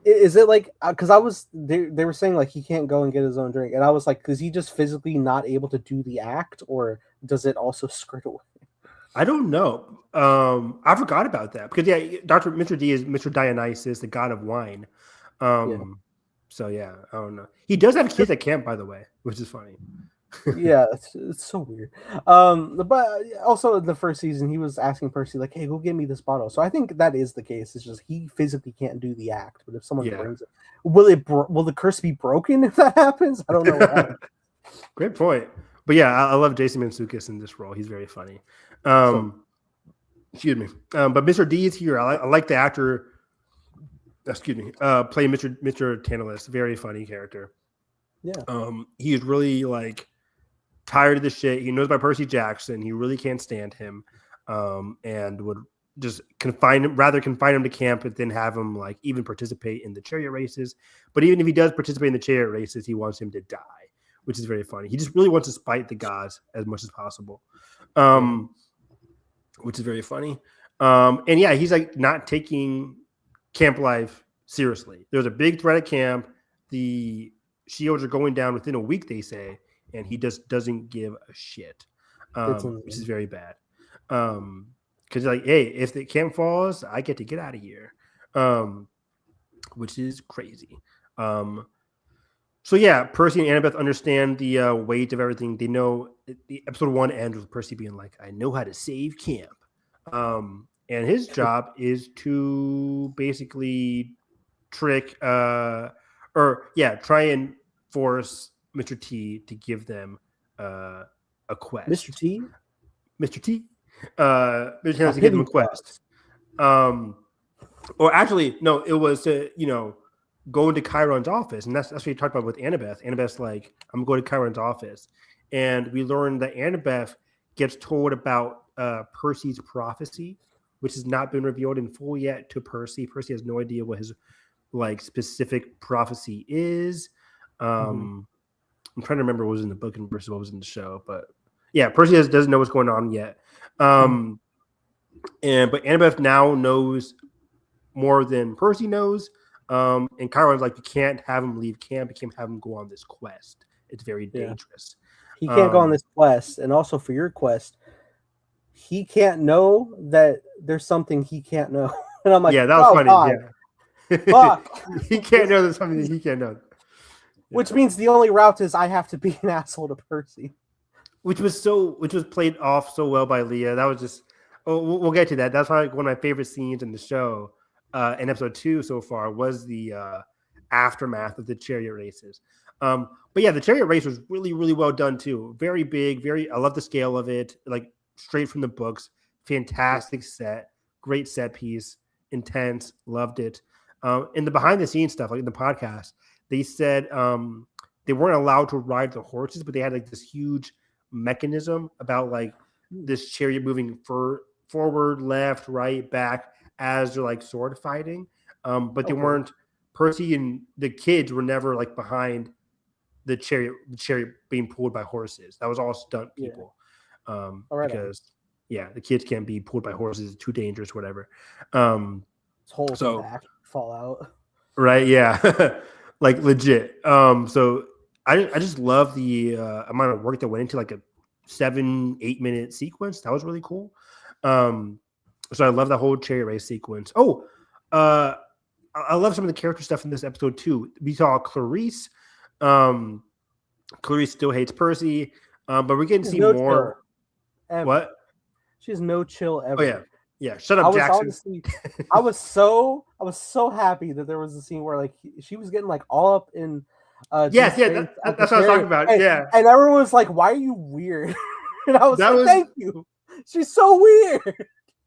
Is it like because they were saying like he can't go and get his own drink, and I was like, is he just physically not able to do the act, or does it also skirt away? I don't know. I forgot about that because Mr. D is Mr. Dionysus, the god of wine. So yeah, I don't know. He does have kids at camp, by the way, which is funny. Yeah, it's so weird. But also in the first season, he was asking Percy like, "Hey, go get me this bottle." So I think that is the case. It's just he physically can't do the act. But if someone brings it, will the curse be broken if that happens? I don't know. Great point. But yeah, I love Jason Mantzoukas in this role. He's very funny. Excuse me. But Mr. D is here. I like the actor. Excuse me. Playing Mr. Tantalus, very funny character. Yeah. He is really like tired of this shit. He knows by Percy Jackson. He really can't stand him, and would just confine him to camp, and then have him like even participate in the chariot races. But even if he does participate in the chariot races, he wants him to die, which is very funny. He just really wants to spite the gods as much as possible, which is very funny. And yeah, he's like not taking camp life seriously. There's a big threat at camp. The shields are going down within a week, they say, and he just doesn't give a shit, which is very bad. Because like, hey, if the camp falls, I get to get out of here, which is crazy. So yeah, Percy and Annabeth understand the weight of everything. They know the episode 1 ends with Percy being like, "I know how to save camp," and his job is to basically try and force Mr. T to give them a quest. Mr. T. Mr. T. Mr. Tantalus to give them a quest. Or actually, no, it was to go into Chiron's office, and that's what you talked about with Annabeth. Annabeth's like, I'm going to Chiron's office, and we learned that Annabeth gets told about Percy's prophecy, which has not been revealed in full yet to Percy. Percy has no idea what his specific prophecy is. I'm trying to remember what was in the book and versus what was in the show, but yeah, Percy doesn't know what's going on yet. But Annabeth now knows more than Percy knows. And Chiron's like, you can't have him leave camp. You can't have him go on this quest. It's very dangerous. He can't go on this quest. And also for your quest, he can't know that there's something he can't know. And I'm like, yeah, that was funny. God. Yeah. Fuck. He can't know there's something that he can't know. Yeah. Which means the only route is I have to be an asshole to Percy. Which was played off so well by Leah. That was just, we'll get to that. That's probably one of my favorite scenes in the show. In episode 2 so far was the aftermath of the chariot races. But yeah, the chariot race was really, really well done too. Very big, I love the scale of it, like straight from the books. Fantastic set, great set piece, intense, loved it. And the behind the scenes stuff, like in the podcast, they said they weren't allowed to ride the horses, but they had like this huge mechanism about like this chariot moving forward, left, right, back, as they're like sword fighting, but they weren't. Percy and the kids were never like behind the chariot being pulled by horses. That was all stunt people. Because the kids can't be pulled by horses; it's too dangerous, whatever. Holes in the back fall out. Right? Yeah, like legit. So I just love the amount of work that went into like a 7-8 minute sequence. That was really cool. So I love the whole chariot race sequence. I love some of the character stuff in this episode too. We saw Clarice. Clarice still hates Percy, but we're getting to see more. What? She has no chill ever. Oh yeah. Shut up, Jackson. Honestly, I was so happy that there was a scene where like she was getting like all up in. That's what I was talking about. And everyone was like, "Why are you weird?" And I was "Thank you." She's so weird.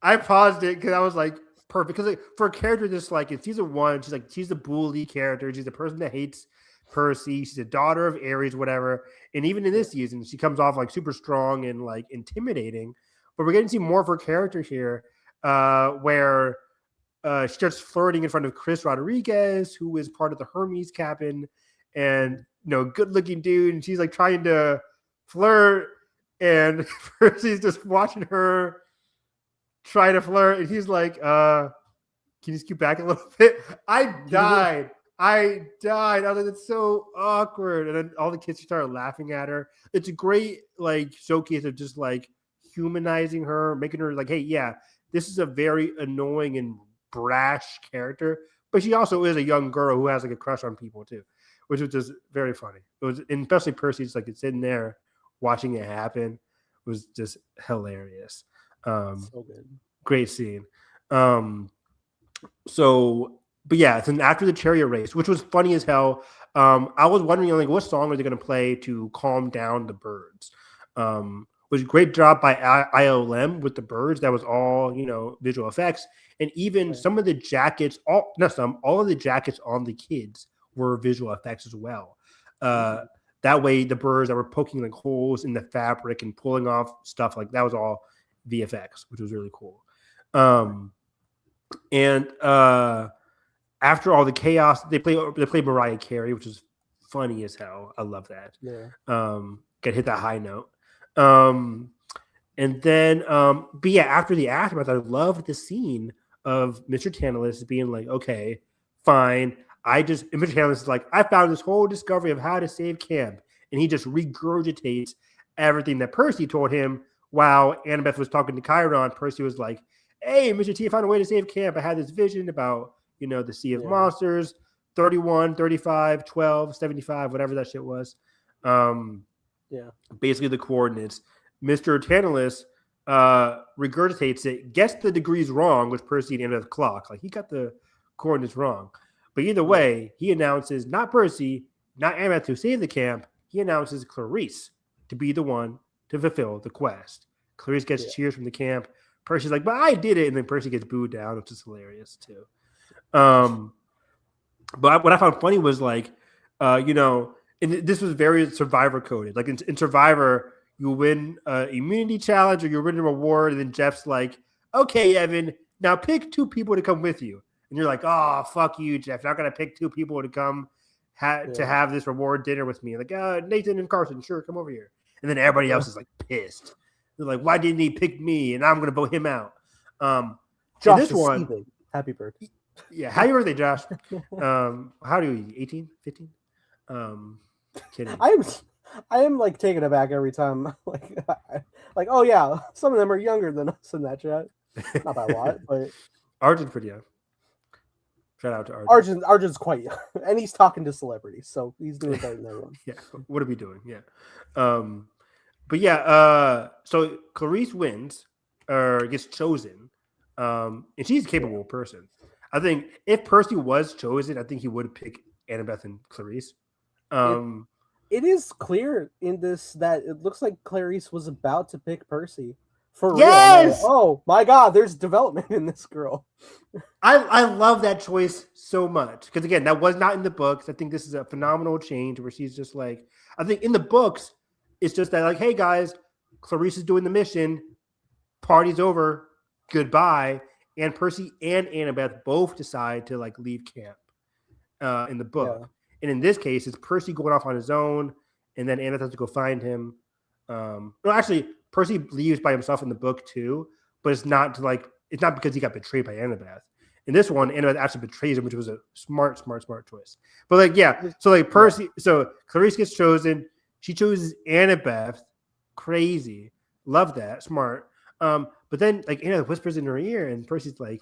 I paused it because I was like, perfect. Because like, for a character just like in season 1, she's the bully character. She's the person that hates Percy. She's a daughter of Ares, whatever. And even in this season, she comes off like super strong and like intimidating. But we're getting to see more of her character here, where she starts flirting in front of Chris Rodriguez, who is part of the Hermes cabin, and good-looking dude. And she's like trying to flirt, and Percy's just watching her try to flirt, and he's like, can you scoot back a little bit? I died. I was like, it's so awkward. And then all the kids started laughing at her. It's a great like showcase of just like humanizing her, making her like, hey, yeah, this is a very annoying and brash character, but she also is a young girl who has like a crush on people too, which was just very funny. It was, and especially Percy just like sitting there watching it happen was just hilarious. So good. Great scene. But yeah, then after the chariot race, which was funny as hell, I was wondering like what song are they going to play to calm down the birds? Was a great job by ILM with the birds. That was all visual effects, and even some of the jackets, all of the jackets on the kids were visual effects as well. That way, the birds that were poking like holes in the fabric and pulling off stuff like that was all VFX, which was really cool. After all the chaos, they play Mariah Carey, which is funny as hell. I love that. Yeah. Got hit that high note. And then, but yeah, after the aftermath, I love the scene of Mr. Tantalus being like, okay, fine. And Mr. Tantalus is like, I found this whole discovery of how to save camp. And he just regurgitates everything that Percy told him while Annabeth was talking to Chiron. Percy was like, hey, Mr. T, I found a way to save camp. I had this vision about, the Sea of Monsters, 31, 35, 12, 75, whatever that shit was. Basically the coordinates. Mr. Tantalus regurgitates it, gets the degrees wrong, which Percy at the end of the clock. Like, he got the coordinates wrong. But either way, he announces not Percy, not Annabeth who saved the camp. He announces Clarice to be the one to fulfill the quest. Clarice gets Yeah. cheers from the camp. Percy's like, but I did it. And then Percy gets booed down, which is hilarious too. But what I found funny was like, and this was very Survivor coded. Like in Survivor, you win an immunity challenge or you win a reward. And then Jeff's like, okay, Evan, now pick 2 people to come with you. And you're like, oh, fuck you, Jeff. Not going to pick 2 people to come to have this reward dinner with me. Like, Nathan and Carson, sure, come over here. And then everybody else is like pissed. They're like, why didn't he pick me? And I'm going to vote him out. Josh this one, seething. Happy birthday. Yeah, happy birthday, Josh. How do you 18, 15? Kidding. I am like taken aback every time. Like, oh yeah, some of them are younger than us in that chat. Not by a lot, but Arjun's pretty young. Shout out to Arjun. Arjun's quite young, and he's talking to celebrities, so he's doing better than everyone. Yeah, what are we doing? Yeah, but yeah, so Clarice wins or gets chosen, and she's a capable person. I think if Percy was chosen, I think he would pick Annabeth and Clarice. It is clear in this that it looks like Clarice was about to pick Percy. For yes! real. Like, oh my god, there's development in this girl. I love that choice so much. Because again, that was not in the books. I think this is a phenomenal change where she's just like, I think in the books, it's just that like, hey guys, Clarice is doing the mission. Party's over. Goodbye. And Percy and Annabeth both decide to like leave camp in the book. Yeah. And in this case, it's Percy going off on his own, and then Annabeth has to go find him. No, actually, Percy leaves by himself in the book too, but it's not because he got betrayed by Annabeth. In this one, Annabeth actually betrays him, which was a smart choice. But like, yeah, so like Percy, so Clarice gets chosen. She chooses Annabeth. Crazy. Love that. Smart. But then like Annabeth whispers in her ear, and Percy's like,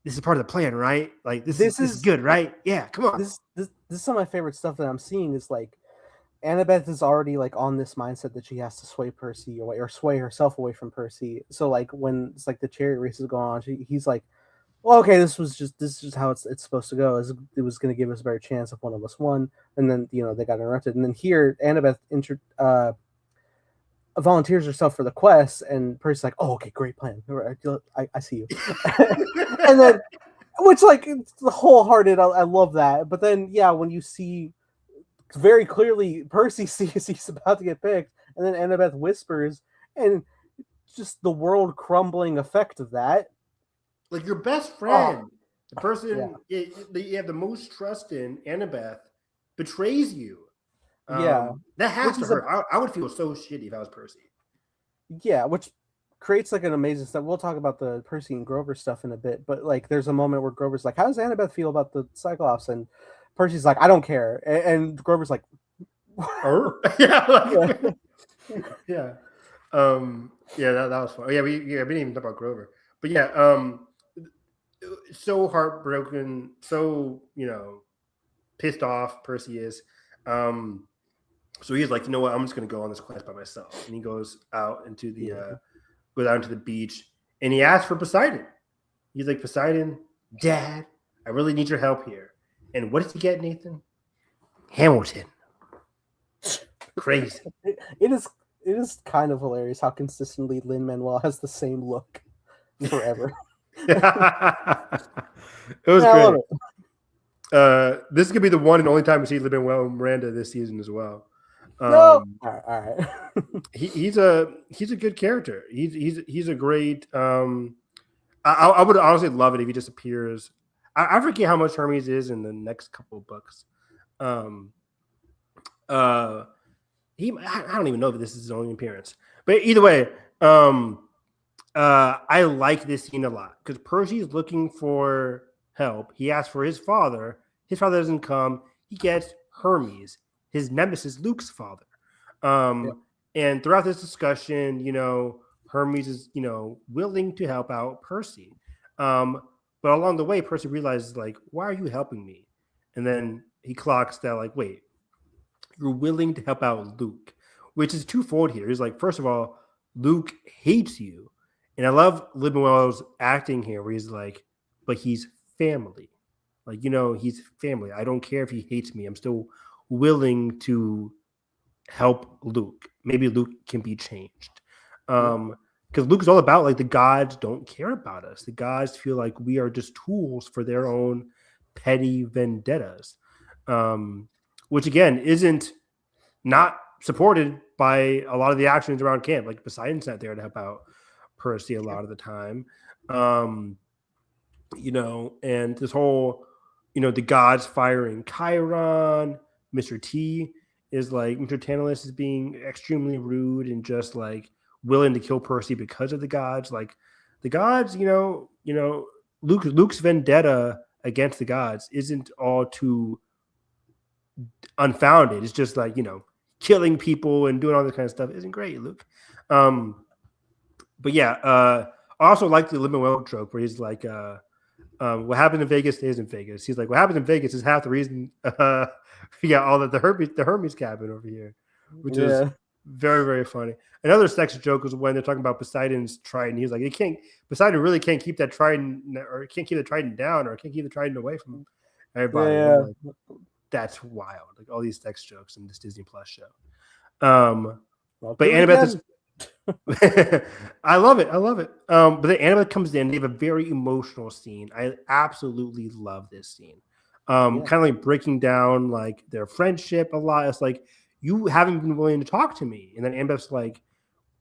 this is part of the plan, right? Like this is good, right? Yeah, come on. This is some of my favorite stuff that I'm seeing is like Annabeth is already like on this mindset that she has to sway Percy away or sway herself away from Percy. So like when it's like the chariot race is going on, he's like, well, okay, this is just how it's supposed to go. It was going to give us a better chance if one of us won, and then they got interrupted. And then here Annabeth volunteers herself for the quest, and Percy's like, oh, okay, great plan. I see you. And then, which like it's wholehearted. I love that. But then, yeah, when you see very clearly Percy sees he's about to get picked, and then Annabeth whispers, and just the world crumbling effect of that. Like your best friend, the person that you have the most trust in, Annabeth, betrays you. That has to hurt. I would feel so shitty if I was Percy. Yeah, which creates like an amazing stuff. We'll talk about the Percy and Grover stuff in a bit, but like there's a moment where Grover's like, how does Annabeth feel about the Cyclops? And Percy's like, I don't care. And Grover's like, that was fun. Yeah, we didn't even talk about Grover. But yeah, so heartbroken, so pissed off Percy is. So he's like, you know what? I'm just gonna go on this quest by myself. And he goes out into the beach, and he asks for Poseidon. He's like, Poseidon, Dad, I really need your help here. And what does he get, Nathan? Hamilton. Crazy. It is kind of hilarious how consistently Lin-Manuel has the same look forever. It was great. This could be the one and only time we see Lin-Manuel Miranda this season as well. All right. He's a good character. He's a great. I would honestly love it if he just appears. I forget how much Hermes is in the next couple of books. I don't even know if this is his only appearance, but either way, I like this scene a lot because Percy's looking for help. He asks for his father. His father doesn't come. He gets Hermes, his nemesis, Luke's father. And throughout this discussion, Hermes is, willing to help out Percy. But along the way, Percy realizes, like, why are you helping me? And then he clocks that, like, wait, you're willing to help out Luke, which is twofold here. He's like, first of all, Luke hates you. And I love Lin-Manuel's acting here where he's like, but he's family. Like, he's family. I don't care if he hates me. I'm still willing to help Luke. Maybe Luke can be changed. Because Luke's all about like the gods don't care about us. The gods feel like we are just tools for their own petty vendettas, which again isn't not supported by a lot of the actions around camp. Like Poseidon's not there to help out Percy a lot of the time. And this whole, the gods firing Chiron, Mr. T is like Mr. Tantalus is being extremely rude and just like willing to kill Percy because of the gods. Like the gods, Luke's vendetta against the gods isn't all too unfounded. It's just like, killing people and doing all this kind of stuff isn't great, Luke. But yeah, I also like the Lin Manuel trope where he's like, what happened in Vegas stays in Vegas. He's like, what happened in Vegas is half the reason we got all the Hermes cabin over here, which is very, very funny. Another sex joke was when they're talking about Poseidon's trident. He's like, Poseidon really can't keep that trident, or can't keep the trident down, or can't keep the trident away from everybody. Yeah. Like, that's wild. Like all these sex jokes in this Disney Plus show. But Annabeth I love it. But then Annabeth comes in. They have a very emotional scene. I absolutely love this scene. Kind of like breaking down like their friendship a lot. It's like, you haven't been willing to talk to me. And then Annabeth's like,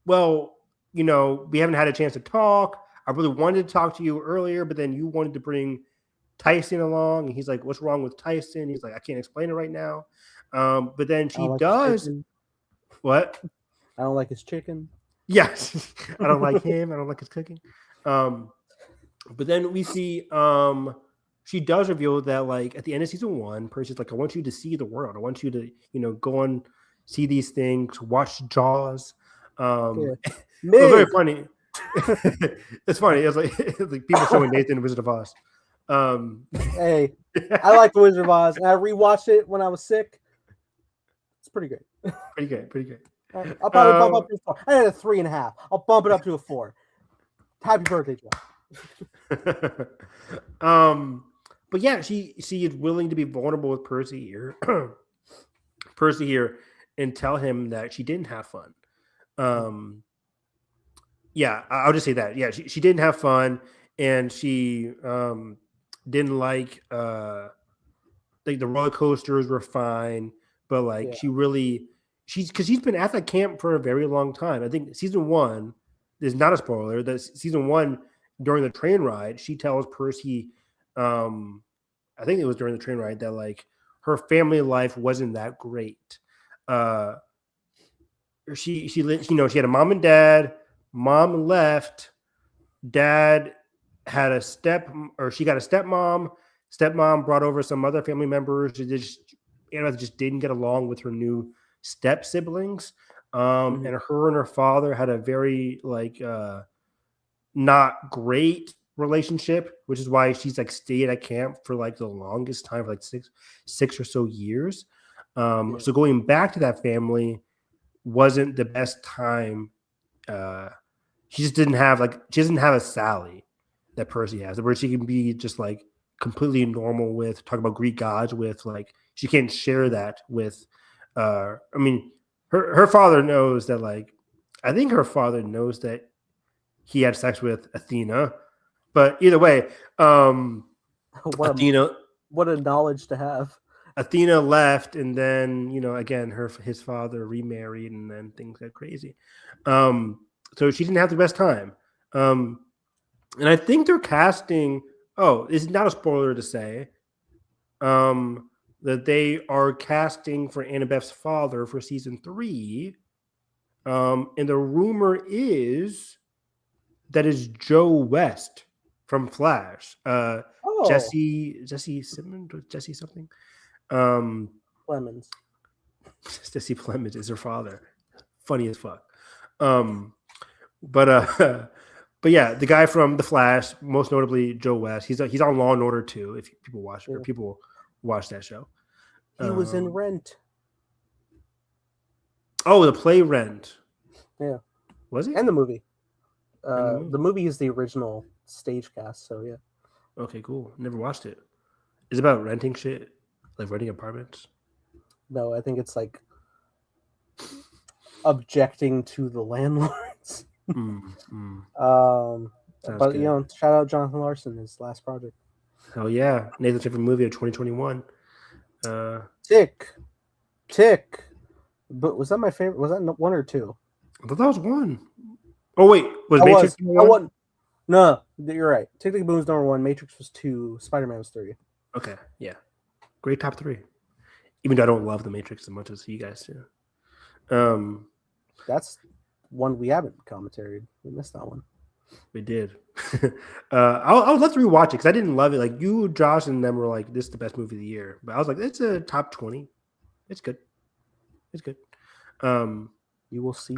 well, we haven't had a chance to talk. I really wanted to talk to you earlier, but then you wanted to bring Tyson along. And he's like, what's wrong with Tyson? He's like, I can't explain it right now. But then she does. What? I don't like his chicken. Yes. I don't like him. I don't like his cooking. But then we see she does reveal that like at the end of season 1, Percy's like, I want you to see the world. I want you to, go and see these things, watch Jaws. It was very funny. It's funny. It's like people showing Nathan Wizard of Oz. Hey, I like the Wizard of Oz, and I rewatched it when I was sick. It's pretty good. Pretty good. I'll probably bump up to a 4. I had a 3.5. I'll bump it up to a 4. Happy birthday, Joe. But yeah, she is willing to be vulnerable with Percy here. And tell him that she didn't have fun. Yeah, I'll just say that. Yeah, she didn't have fun, and she didn't like the roller coasters were fine, but like she's been at that camp for a very long time. I think season 1 is not a spoiler. That season 1 during the train ride, she tells Percy, I think it was during the train ride, that like her family life wasn't that great. She had a mom and dad. Mom left. Dad had she got a stepmom. Stepmom brought over some other family members. Annabeth just didn't get along with her new step siblings. And her and her father had a very not great relationship, which is why she's like stayed at camp for like the longest time, for like six or so years. So going back to that family wasn't the best time. She doesn't have a Sally that Percy has, where she can be just like completely normal with, talk about Greek gods with, like she can't share that with. Her father knows that, like, I think her father knows that he had sex with Athena, but either way, Athena. What a knowledge to have. Athena left, and then again his father remarried, and then things got crazy. So she didn't have the best time. And I think they're casting. Oh, it's not a spoiler to say that they are casting for Annabeth's father for season 3. And the rumor is that is Joe West from Flash. Jesse Simmons or Jesse something. Plemons. Jesse Plemons is her father. Funny as fuck. But yeah, the guy from The Flash, most notably Joe West, he's on Law and Order too. If people watch that show, he was in Rent. Oh, the play Rent. Yeah, was he? And the movie. The movie is the original stage cast. So yeah. Okay, cool. Never watched it. Is it about renting shit, like renting apartments? No, I think it's like objecting to the landlords. Sounds But good. shout out Jonathan Larson, his last project. Hell yeah, Nathan's favorite movie of 2021. Tick. But was that my favorite? Was that one or two? I thought that was one. Oh wait, was That Matrix one? One. No, you're right. Tick Tick Boom was number 1. Matrix was 2. Spider-Man was 3. Okay, yeah, great top 3. Even though I don't love the Matrix as much as you guys do. That's one we haven't commentaried. We missed that one. We did. I would love to rewatch it because I didn't love it. Like you, Josh, and them were like, "This is the best movie of the year," but I was like, "It's a top 20. It's good. It's good." You will see.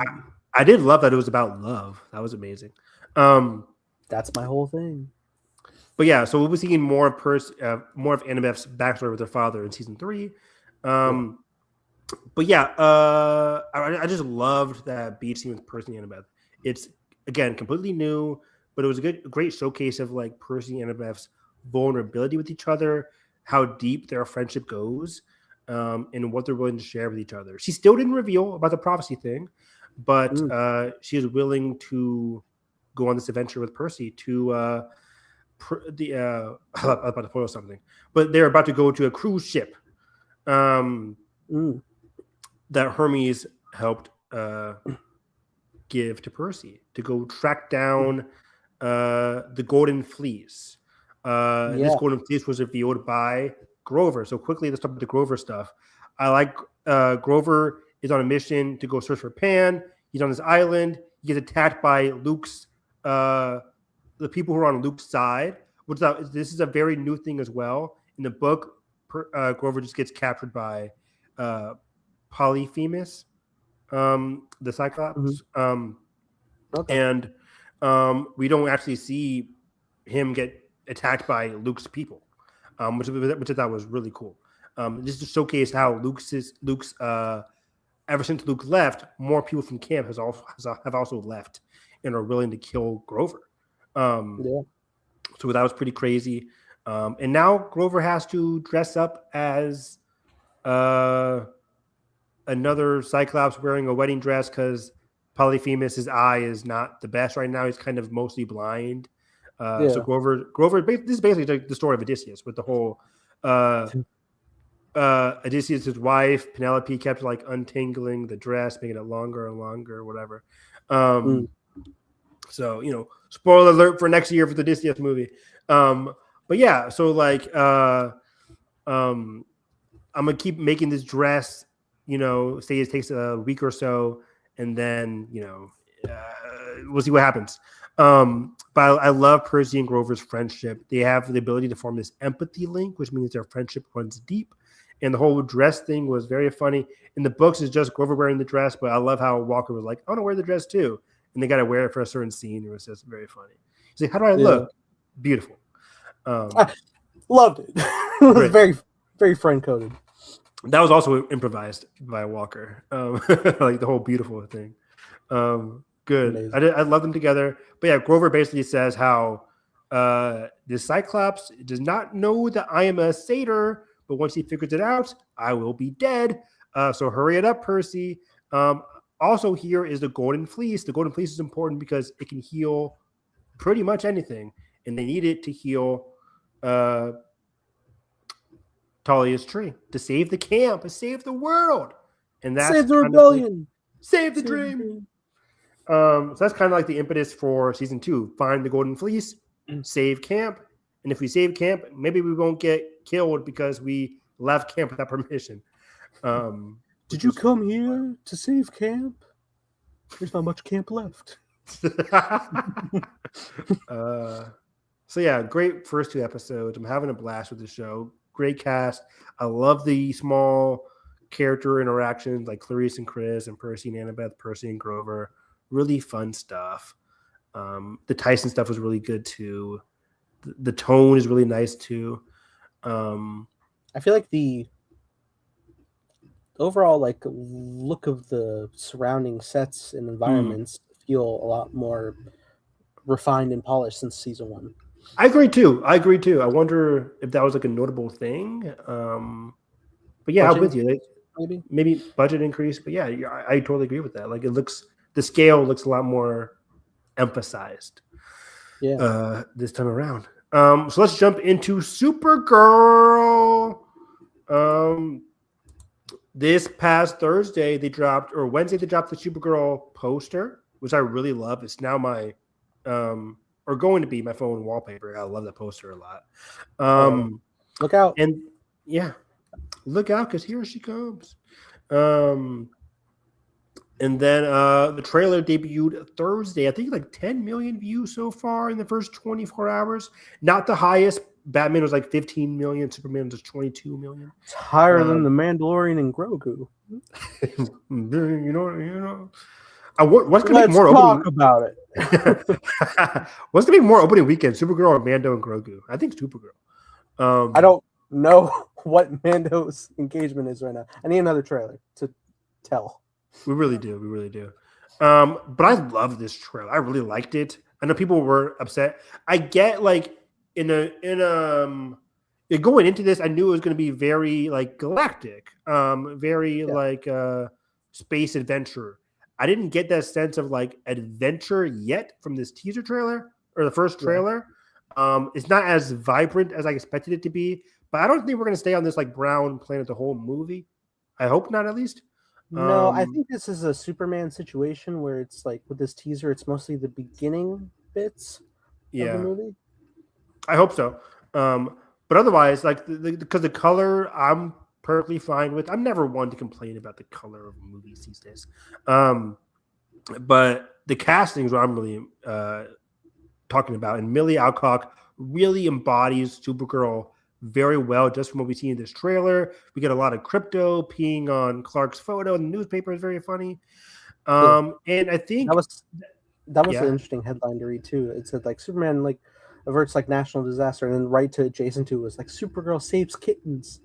I did love that it was about love. That was amazing. That's my whole thing. But yeah, so we'll be seeing more of Annabeth's backstory with her father in season 3. But yeah, I just loved that beach scene with Percy and Annabeth. It's again completely new, but it was a great showcase of like Percy and Annabeth's vulnerability with each other, how deep their friendship goes, and what they're willing to share with each other. She still didn't reveal about the prophecy thing, but she is willing to go on this adventure with Percy to I'm about to spoil something, but they're about to go to a cruise ship that Hermes helped give to Percy to go track down the Golden Fleece. This Golden Fleece was revealed by Grover. So quickly, let's talk about the Grover stuff. I like Grover is on a mission to go search for Pan. He's on this island. He gets attacked by Luke's the people who are on Luke's side. This is a very new thing as well. In the book, Grover just gets captured by Polyphemus, the Cyclops. And we don't actually see him get attacked by Luke's people, which I thought was really cool. Just to showcase how Luke's ever since Luke left, more people from camp have also left and are willing to kill Grover. So that was pretty crazy. And now Grover has to dress up as another Cyclops wearing a wedding dress because Polyphemus' eye is not the best right now. He's kind of mostly blind. So Grover, this is basically the story of Odysseus with the whole Odysseus' wife, Penelope, kept like untangling the dress, making it longer and longer, whatever. So, spoiler alert for next year for the Odysseus movie. But yeah, so like I'm gonna keep making this dress, say it takes a week or so, and then we'll see what happens. But I love Percy and Grover's friendship. They have the ability to form this empathy link, which means their friendship runs deep. And the whole dress thing was very funny. In the books, it's just Grover wearing the dress, but I love how Walker was like, I want to wear the dress too. And they got to wear it for a certain scene. It was just very funny. He's like, how do I look? Beautiful. I loved it. It was very, very friend-coded. That was also improvised by Walker. Like the whole beautiful thing. Good. I love them together. But yeah, Grover basically says how the Cyclops does not know that I am a satyr, but once he figures it out, I will be dead. So hurry it up, Percy. Also, here is the Golden Fleece. The Golden Fleece is important because it can heal pretty much anything, and they need it to heal Talia's tree to save the camp, to save the world, and that's save the rebellion, save the dream. So that's kind of like the impetus for season 2: find the Golden Fleece, save camp, and if we save camp, maybe we won't get killed because we left camp without permission. Did you come here to save camp? There's not much camp left. So yeah, great first 2 episodes. I'm having a blast with the show. Great cast. I love the small character interactions like Clarice and Chris and Percy and Annabeth, Percy and Grover. Really fun stuff. The Tyson stuff was really good too. The tone is really nice too. I feel like the overall look of the surrounding sets and environments feel a lot more refined and polished since season 1. I agree too. I wonder if that was like a notable thing. But yeah, I'm with you. maybe budget increase. But yeah, I totally agree with that. Like the scale looks a lot more emphasized. This time around. So let's jump into Supergirl. This past Thursday Wednesday they dropped the Supergirl poster, which I really love. It's now my or going to be my phone wallpaper. I love that poster a lot. Look out. And yeah, look out because here she comes. And then the trailer debuted Thursday. I think like 10 million views so far in the first 24 hours. Not the highest. Batman was like 15 million. Superman was 22 million. It's higher than the Mandalorian and Grogu. you know. What's going to be more opening? About it. What's going to be more opening weekend? Supergirl or Mando and Grogu? I think Supergirl. I don't know what Mando's engagement is right now. I need another trailer to tell. We really do. But I love this trailer. I really liked it. I know people were upset. I get like going into this, I knew it was going to be very like galactic, like space adventure. I didn't get that sense of like adventure yet from this teaser trailer or the first trailer. It's not as vibrant as I expected it to be, but I don't think we're going to stay on this like brown planet the whole movie. I hope not, at least. No, I think this is a Superman situation where it's like with this teaser, it's mostly the beginning bits of the movie. I hope so. But otherwise, like because the color, I'm perfectly fine with. I'm never one to complain about the color of movies these days. But the casting is what I'm really talking about. And Millie Alcock really embodies Supergirl very well, just from what we see in this trailer. We get a lot of Crypto peeing on Clark's photo in the newspaper. Is very funny. And I think that was an interesting headline to read too. It said like Superman like averts like national disaster, and then right to adjacent to was like Supergirl saves cats.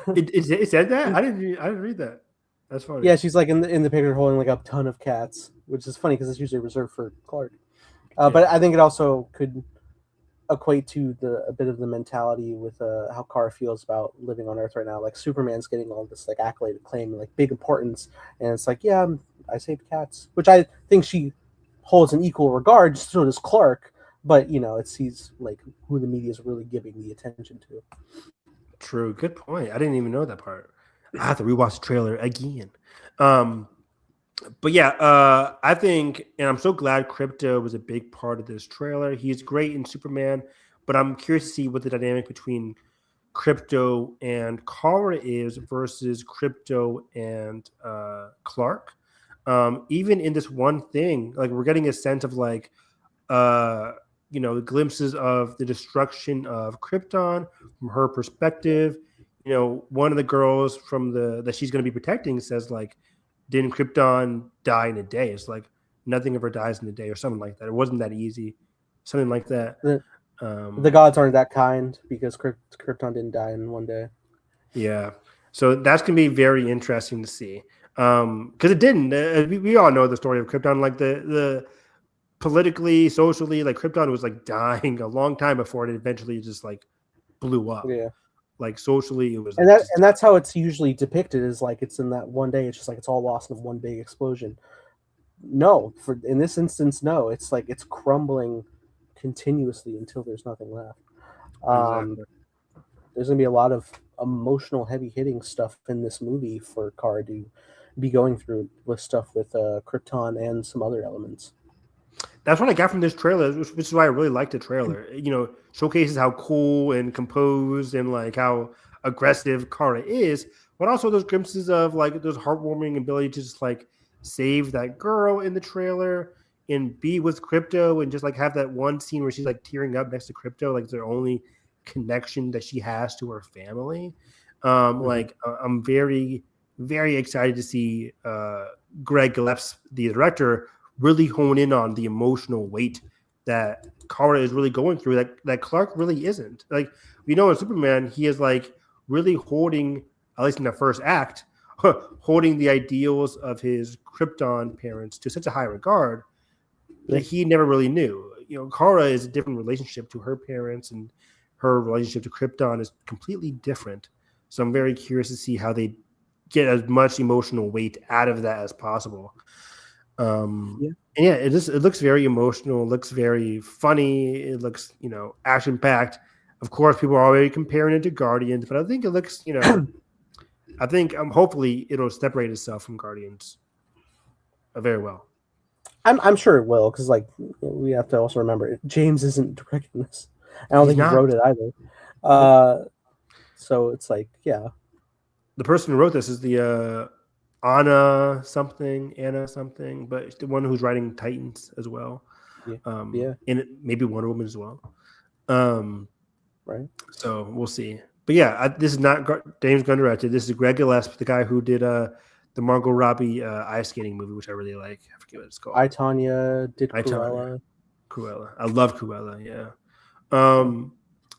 It said that? I didn't read that. That's funny. Yeah, she's like in the picture holding like a ton of cats, which is funny because it's usually reserved for Clark. But I think it also could equate to a bit of the mentality with how Kara feels about living on Earth right now. Like Superman's getting all this like accolade, acclaim, like big importance, and it's like, yeah, I saved cats, which I think she holds in equal regard. So does Clark, but he's like who the media is really giving the attention to. True, good point. I didn't even know that part. I have to rewatch the trailer again. But yeah, I think, and I'm so glad Crypto was a big part of this trailer. He's great in Superman, but I'm curious to see what the dynamic between Crypto and Kara is versus Crypto and Clark. Even in this one thing, like we're getting a sense of like, glimpses of the destruction of Krypton from her perspective. One of the girls from that she's going to be protecting says like, didn't Krypton die in a day? It's like nothing ever dies in a day or something like that. It wasn't that easy. Something like that. The gods aren't that kind because Krypton didn't die in one day. Yeah. So that's going to be very interesting to see. Because it didn't. We all know the story of Krypton. Like the politically, socially, like Krypton was like dying a long time before it eventually just like blew up. Yeah. Like socially, it was, and that's how it's usually depicted. Is like it's in that one day. It's just like it's all lost in one big explosion. No, in this instance, no. It's like it's crumbling continuously until there's nothing left. Exactly. There's gonna be a lot of emotional, heavy hitting stuff in this movie for Kara to be going through with stuff with Krypton and some other elements. That's what I got from this trailer, which is why I really liked the trailer. Showcases how cool and composed and like how aggressive Kara is, but also those glimpses of like those heartwarming ability to just like save that girl in the trailer and be with Crypto and just like have that one scene where she's like tearing up next to Crypto, like their only connection that she has to her family. Like I'm very, very excited to see Greg Gillespie, the director, really hone in on the emotional weight that Kara is really going through that Clark really isn't. Like, we know in Superman, he is like really holding, at least in the first act, holding the ideals of his Krypton parents to such a high regard that he never really knew. Kara is a different relationship to her parents, and her relationship to Krypton is completely different. So I'm very curious to see how they get as much emotional weight out of that as possible. Yeah. And yeah, it looks very emotional. It looks very funny. It looks, action packed. Of course, people are already comparing it to Guardians, but I think it looks, I think hopefully it'll separate itself from Guardians very well. I'm sure it will, because like we have to also remember James isn't directing this. I don't He's think he not. wrote it either. Nope. So it's like, yeah. The person who wrote this is the Anna something, but it's the one who's writing Titans as well. Yeah. Yeah. And maybe Wonder Woman as well. Right. So we'll see. But yeah, this is not James Gunn directed. This is Greg Gillespie, the guy who did the Margot Robbie ice skating movie, which I really like. I forget what it's called. I, Tonya did Cruella. Cruella. I love Cruella. Yeah.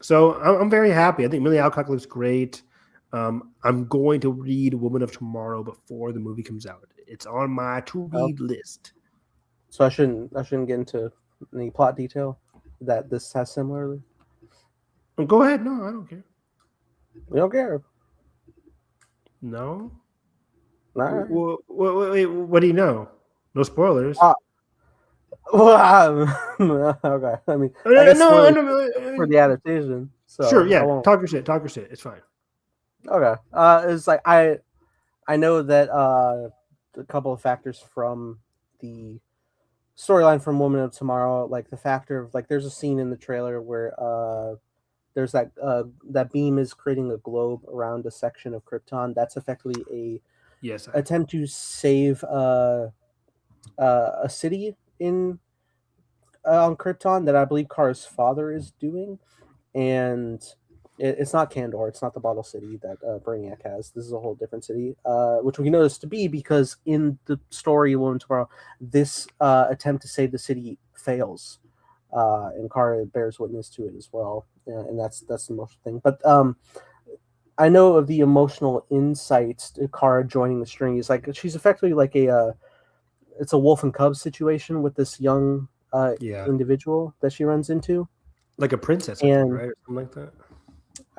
So I'm very happy. I think Millie Alcock looks great. I'm going to read Woman of Tomorrow before the movie comes out. It's on my to-read list. So I shouldn't get into any plot detail that this has similarly. Go ahead. No, I don't care. You don't care? No. Right. What do you know? No spoilers. Well, okay. I mean, I guess for the adaptation. So sure, yeah. Talk your shit. It's fine. Okay. It's like I know that a couple of factors from the storyline from Woman of Tomorrow, like the factor of like there's a scene in the trailer where there's that beam is creating a globe around a section of Krypton. That's effectively a attempt to save a city in on Krypton that I believe Kara's father is doing, and it's not Kandor. It's not the bottle city that Brainiac has. This is a whole different city, which we know this to be because in the story Woman Tomorrow, this attempt to save the city fails, and Kara bears witness to it as well, and that's the emotional thing. But I know of the emotional insights to Kara joining the string. Is like she's effectively like it's a wolf and cub situation with this young individual that she runs into, like a princess, I think, right, or something like that.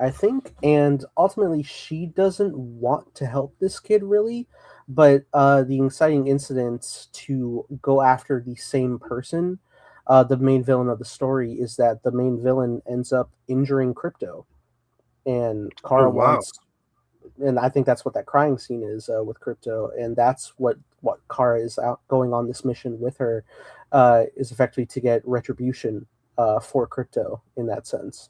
I think, and ultimately she doesn't want to help this kid really, but the inciting incidents to go after the same person, the main villain of the story, is that the main villain ends up injuring Crypto, and Kara wants, and I think that's what that crying scene is with Crypto, and that's what Kara is out going on this mission with her, is effectively to get retribution for Crypto in that sense.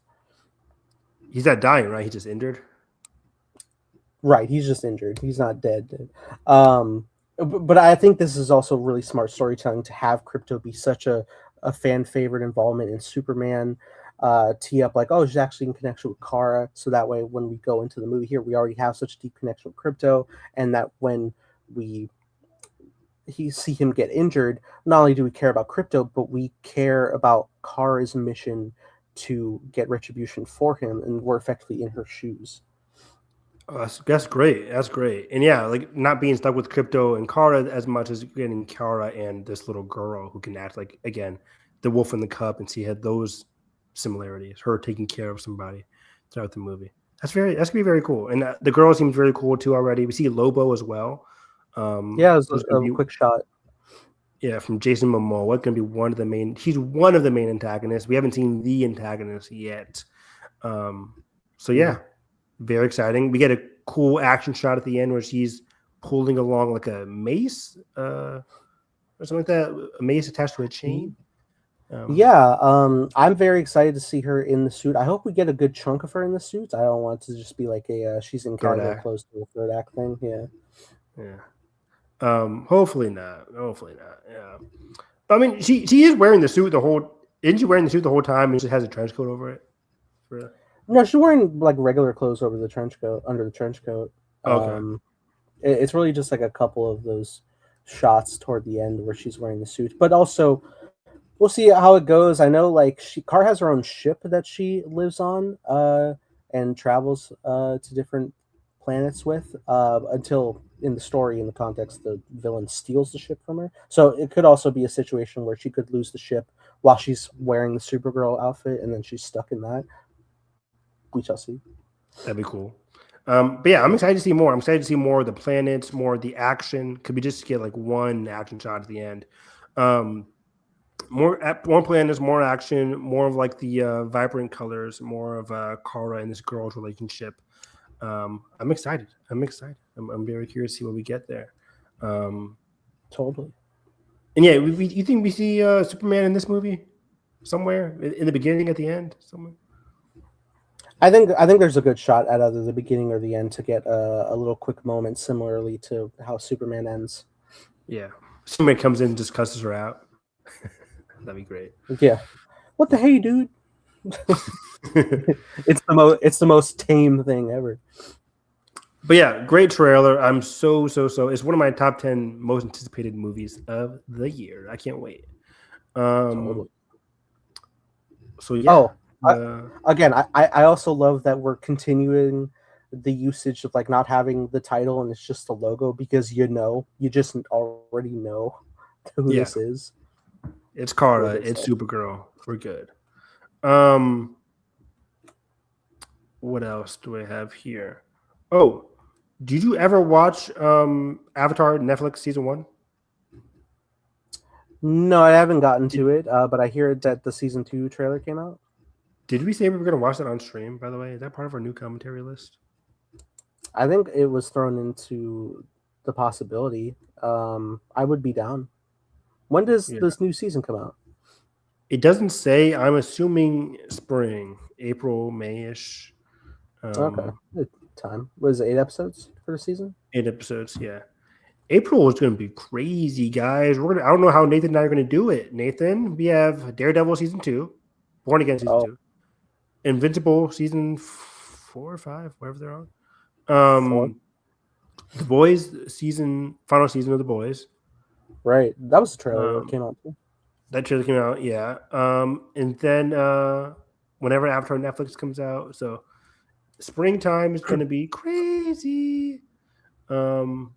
He's not dying, right? He's just injured. Right, he's just injured. He's not dead. But I think this is also really smart storytelling to have Crypto be such a fan favorite involvement in Superman. Tee up like, oh, she's actually in connection with Kara, so that way when we go into the movie here, we already have such a deep connection with Crypto, and that when we see him get injured, not only do we care about Crypto, but we care about Kara's mission to get retribution for him, and we're effectively in her shoes. Oh, that's great. That's great. And yeah, like not being stuck with Crypto and Kara as much as getting Kara and this little girl who can act like, again, the wolf and the cub, and she had those similarities, her taking care of somebody throughout the movie. That's gonna be very cool. And the girl seems very cool too already. We see Lobo as well. Yeah, it was a quick shot. Yeah, from Jason Momoa. What's going to be one of the main? He's one of the main antagonists. We haven't seen the antagonist yet. So yeah, very exciting. We get a cool action shot at the end where she's pulling along like a mace or something like that. A mace attached to a chain. I'm very excited to see her in the suit. I hope we get a good chunk of her in the suit. I don't want it to just be like she's in cargo close to the third act thing. Yeah. Hopefully not. Yeah. I mean, she is wearing the suit the whole. Isn't she wearing the suit the whole time and she has a trench coat over it? No, she's wearing like regular clothes over the trench coat, under the trench coat. Okay. It's really just like a couple of those shots toward the end where she's wearing the suit, but also we'll see how it goes. I know like Kara has her own ship that she lives on and travels to different planets with until in the story, in the context, the villain steals the ship from her. So it could also be a situation where she could lose the ship while she's wearing the Supergirl outfit and then she's stuck in that. We shall see. That'd be cool. But yeah, I'm excited to see more. I'm excited to see more of the planets, more of the action. Could we just get like one action shot at the end? More planets, more action, more of like the vibrant colors, more of Kara and this girl's relationship. I'm excited. I'm very curious to see what we get there. Totally. And yeah, you think we see Superman in this movie somewhere in the beginning, at the end, somewhere? I think there's a good shot at either the beginning or the end to get a little quick moment, similarly to how Superman ends. Yeah, Superman comes in and just cusses her out. That'd be great. Yeah. What the hey, dude? It's the most tame thing ever. But yeah, great trailer. I'm so. It's one of my top 10 most anticipated movies of the year. I can't wait. Totally. So yeah. Again, I also love that we're continuing the usage of like not having the title and it's just the logo, because you just already know who this is. It's Kara. It's Supergirl. We're good. What else do I have here? Oh, did you ever watch Avatar Netflix season 1? No, I haven't gotten to it, but I hear that the season 2 trailer came out. Did we say we were going to watch that on stream, by the way? Is that part of our new commentary list? I think it was thrown into the possibility. I would be down. When does this new season come out? It doesn't say. I'm assuming spring, April, May-ish. Okay. Time. Was it 8 episodes for the season? 8 episodes, yeah. April is going to be crazy, guys. I don't know how Nathan and I are going to do it. Nathan, we have Daredevil season 2, Born Again season 2, Invincible season 4 or 5, wherever they're on. The Boys final season of The Boys. Right, that was the trailer that came out too. That trailer came out, yeah. And then whenever Avatar Netflix comes out, so springtime is going to be crazy. We'll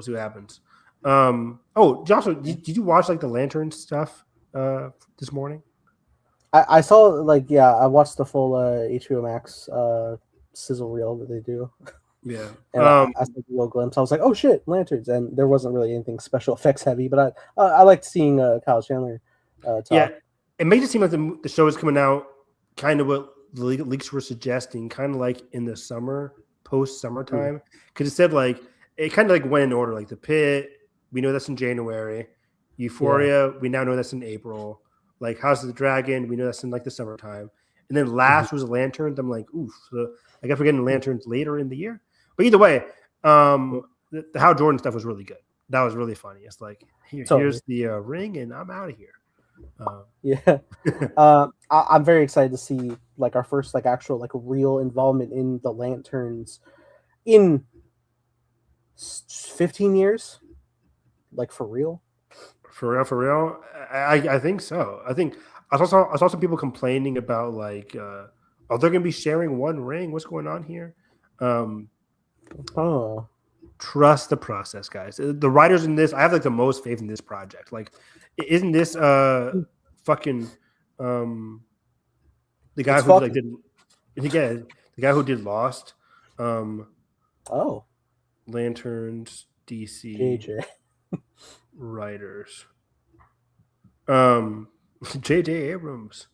see what happens. Joshua, did you watch like the Lantern stuff this morning? I saw I watched the full HBO Max sizzle reel that they do. Yeah. And I saw a little glimpse. I was like, oh shit, lanterns. And there wasn't really anything special effects heavy, but I liked seeing Kyle Chandler talk. Yeah, it makes it seem like the show is coming out kind of what the leaks were suggesting, kind of like in the summer, post-summertime. Because it said like, it kind of like went in order, like The Pit, we know that's in January. Euphoria, we now know that's in April. Like House of the Dragon, we know that's in like the summertime. And then last was Lanterns. I'm like, oof. So I guess we're getting Lanterns later in the year. But either way, the Hal Jordan stuff was really good. That was really funny. It's like, here's the ring, and I'm out of here. I'm very excited to see like our first like actual like real involvement in the Lanterns in 15 years, like for real. For real. I think so. I saw some people complaining about like, are they going to be sharing one ring? What's going on here? Trust the process, guys. The writers in this, I have like the most faith in this project. Like, isn't this fucking the guy who like did the guy who did Lost? Lanterns, DC JJ writers. J.J. Abrams.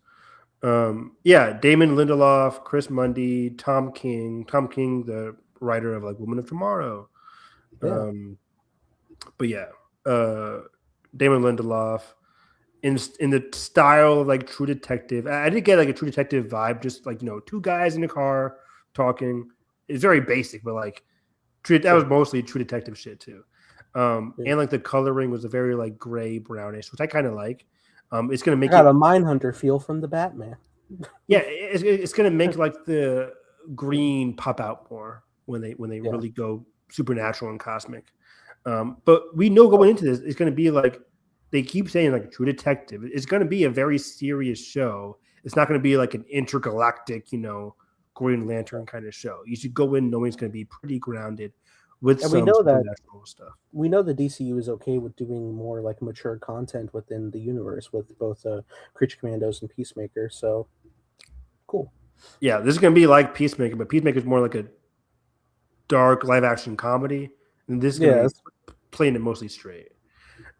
Damon Lindelof, Chris Mundy, Tom King, the writer of like Woman of Tomorrow. Damon Lindelof in the style of like True Detective. I did get like a True Detective vibe, just like, two guys in a car talking. It's very basic, but like that was mostly True Detective shit too. And like the coloring was a very like gray brownish, which I kind of like. It's gonna make a Mindhunter feel from the Batman. It's gonna make like the green pop out more when they really go supernatural and cosmic. But we know going into this, it's gonna be like they keep saying like True Detective. It's gonna be a very serious show. It's not gonna be like an intergalactic, Green Lantern kind of show. You should go in knowing it's gonna be pretty grounded. And we know that stuff. We know the DCU is okay with doing more like mature content within the universe with both Creature Commandos and Peacemaker. So cool. Yeah, this is gonna be like Peacemaker, but Peacemaker is more like a dark live action comedy, and this is gonna be playing it mostly straight.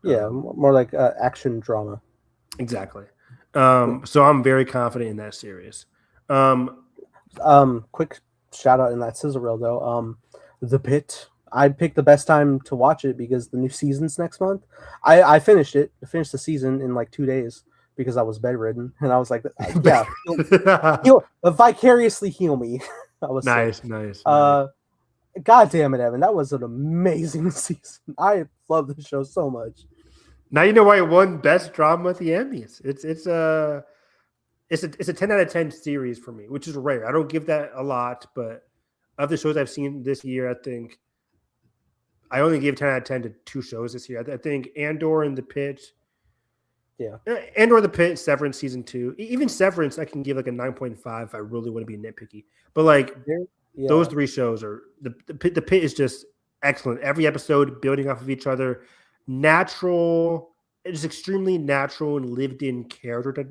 More like action drama. Exactly. So I'm very confident in that series. Quick shout out in that sizzle reel though. The Pit. I picked the best time to watch it because the new season's next month. I finished it. I finished the season in like 2 days because I was bedridden, and I was like, yeah, vicariously heal me. I was nice. God damn it, Evan! That was an amazing season. I love the show so much. Now you know why it won Best Drama at the Emmys. It's a 10 out of 10 series for me, which is rare. I don't give that a lot, but of the shows I've seen this year, I think I only gave 10 out of 10 to 2 shows this year. I think Andor and The Pit. Yeah. Andor, The Pit, Severance season 2. Even Severance, I can give like a 9.5 if I really want to be nitpicky. But like those 3 shows are the Pit is just excellent. Every episode building off of each other. Natural. It's extremely natural and lived in character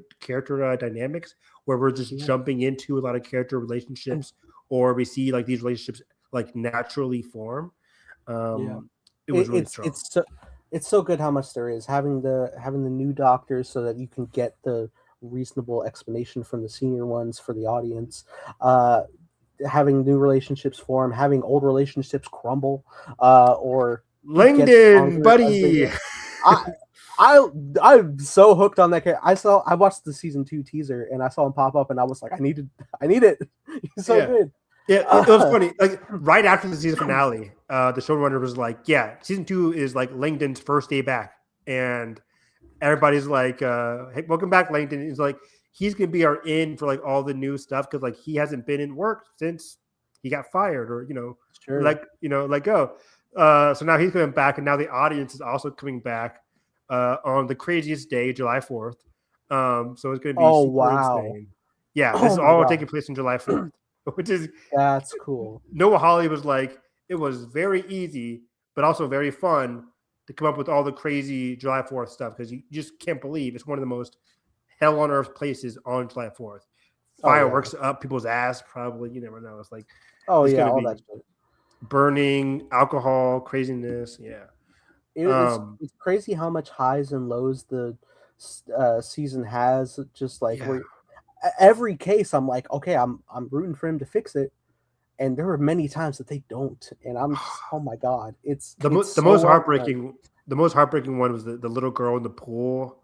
dynamics where we're just jumping into a lot of character relationships, or we see like these relationships like naturally form. It was really strong. It's so good how much there is having the new doctors so that you can get the reasonable explanation from the senior ones for the audience. Having new relationships form, having old relationships crumble, or Langdon, buddy. I'm so hooked on that character. I watched the season 2 teaser and I saw him pop up and I was like, I need it. He's so good. Yeah, it was funny. Like right after the season finale, the showrunner was like, "Yeah, season 2 is like Langdon's first day back," and everybody's like, "Hey, welcome back, Langdon." He's like, he's gonna be our in for like all the new stuff because like he hasn't been in work since he got fired or let go. So now he's coming back, and now the audience is also coming back on the craziest day, July 4th. So it's going to be super insane. Yeah, this is all taking place on July 4th, which is that's cool. Noah Hawley was like, it was very easy, but also very fun to come up with all the crazy July 4th stuff because you just can't believe it's one of the most hell on earth places on July 4th. Fireworks up people's ass, probably. You never know. It's like, all that shit. Burning, alcohol, craziness. Yeah. It's crazy how much highs and lows the season has. Just like every case, I'm like, okay, I'm rooting for him to fix it, and there were many times that they don't, and I'm just, oh my god, it's the most heartbreaking. The most heartbreaking one was the little girl in the pool.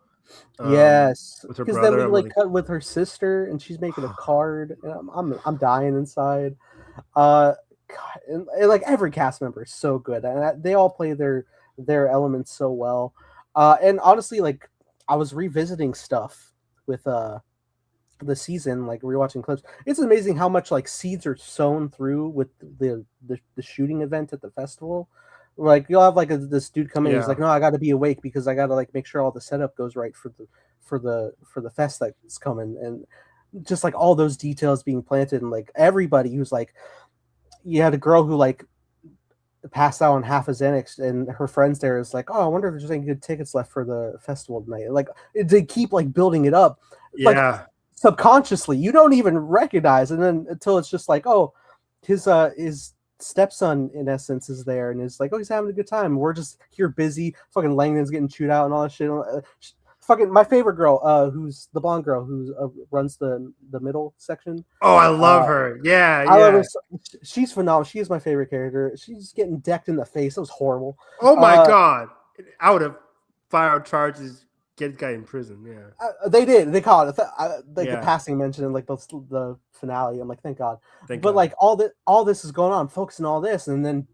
Yes, with her because brother. then we cut with her sister, and she's making a card, and I'm dying inside. God, and like every cast member is so good, and they all play their elements so well. And honestly, like I was revisiting stuff with the season, like rewatching clips. It's amazing how much like seeds are sown through with the shooting event at the festival. Like you'll have like this dude come in, he's like, no, I got to be awake because I got to like make sure all the setup goes right for the fest that's coming, and just like all those details being planted, and like everybody who's like, you had a girl who like passed out on half a Xanax, and her friends there is like, oh, I wonder if there's any good tickets left for the festival tonight. Like they keep like building it up, like subconsciously, you don't even recognize, and then until it's just like, oh, his stepson in essence is there, and is like, oh, he's having a good time. We're just here busy. Fucking Langdon's getting chewed out and all that shit. Fucking my favorite girl, who's the blonde girl who runs the middle section. Oh, I love her. Yeah, I love her. She's phenomenal. She is my favorite character. She's getting decked in the face. It was horrible. Oh my god! I would have filed charges. Get the guy in prison. Yeah, they did. They caught it. The passing mention in like the finale. I'm like, thank God. Like all this is going on. Focusing on all this, and then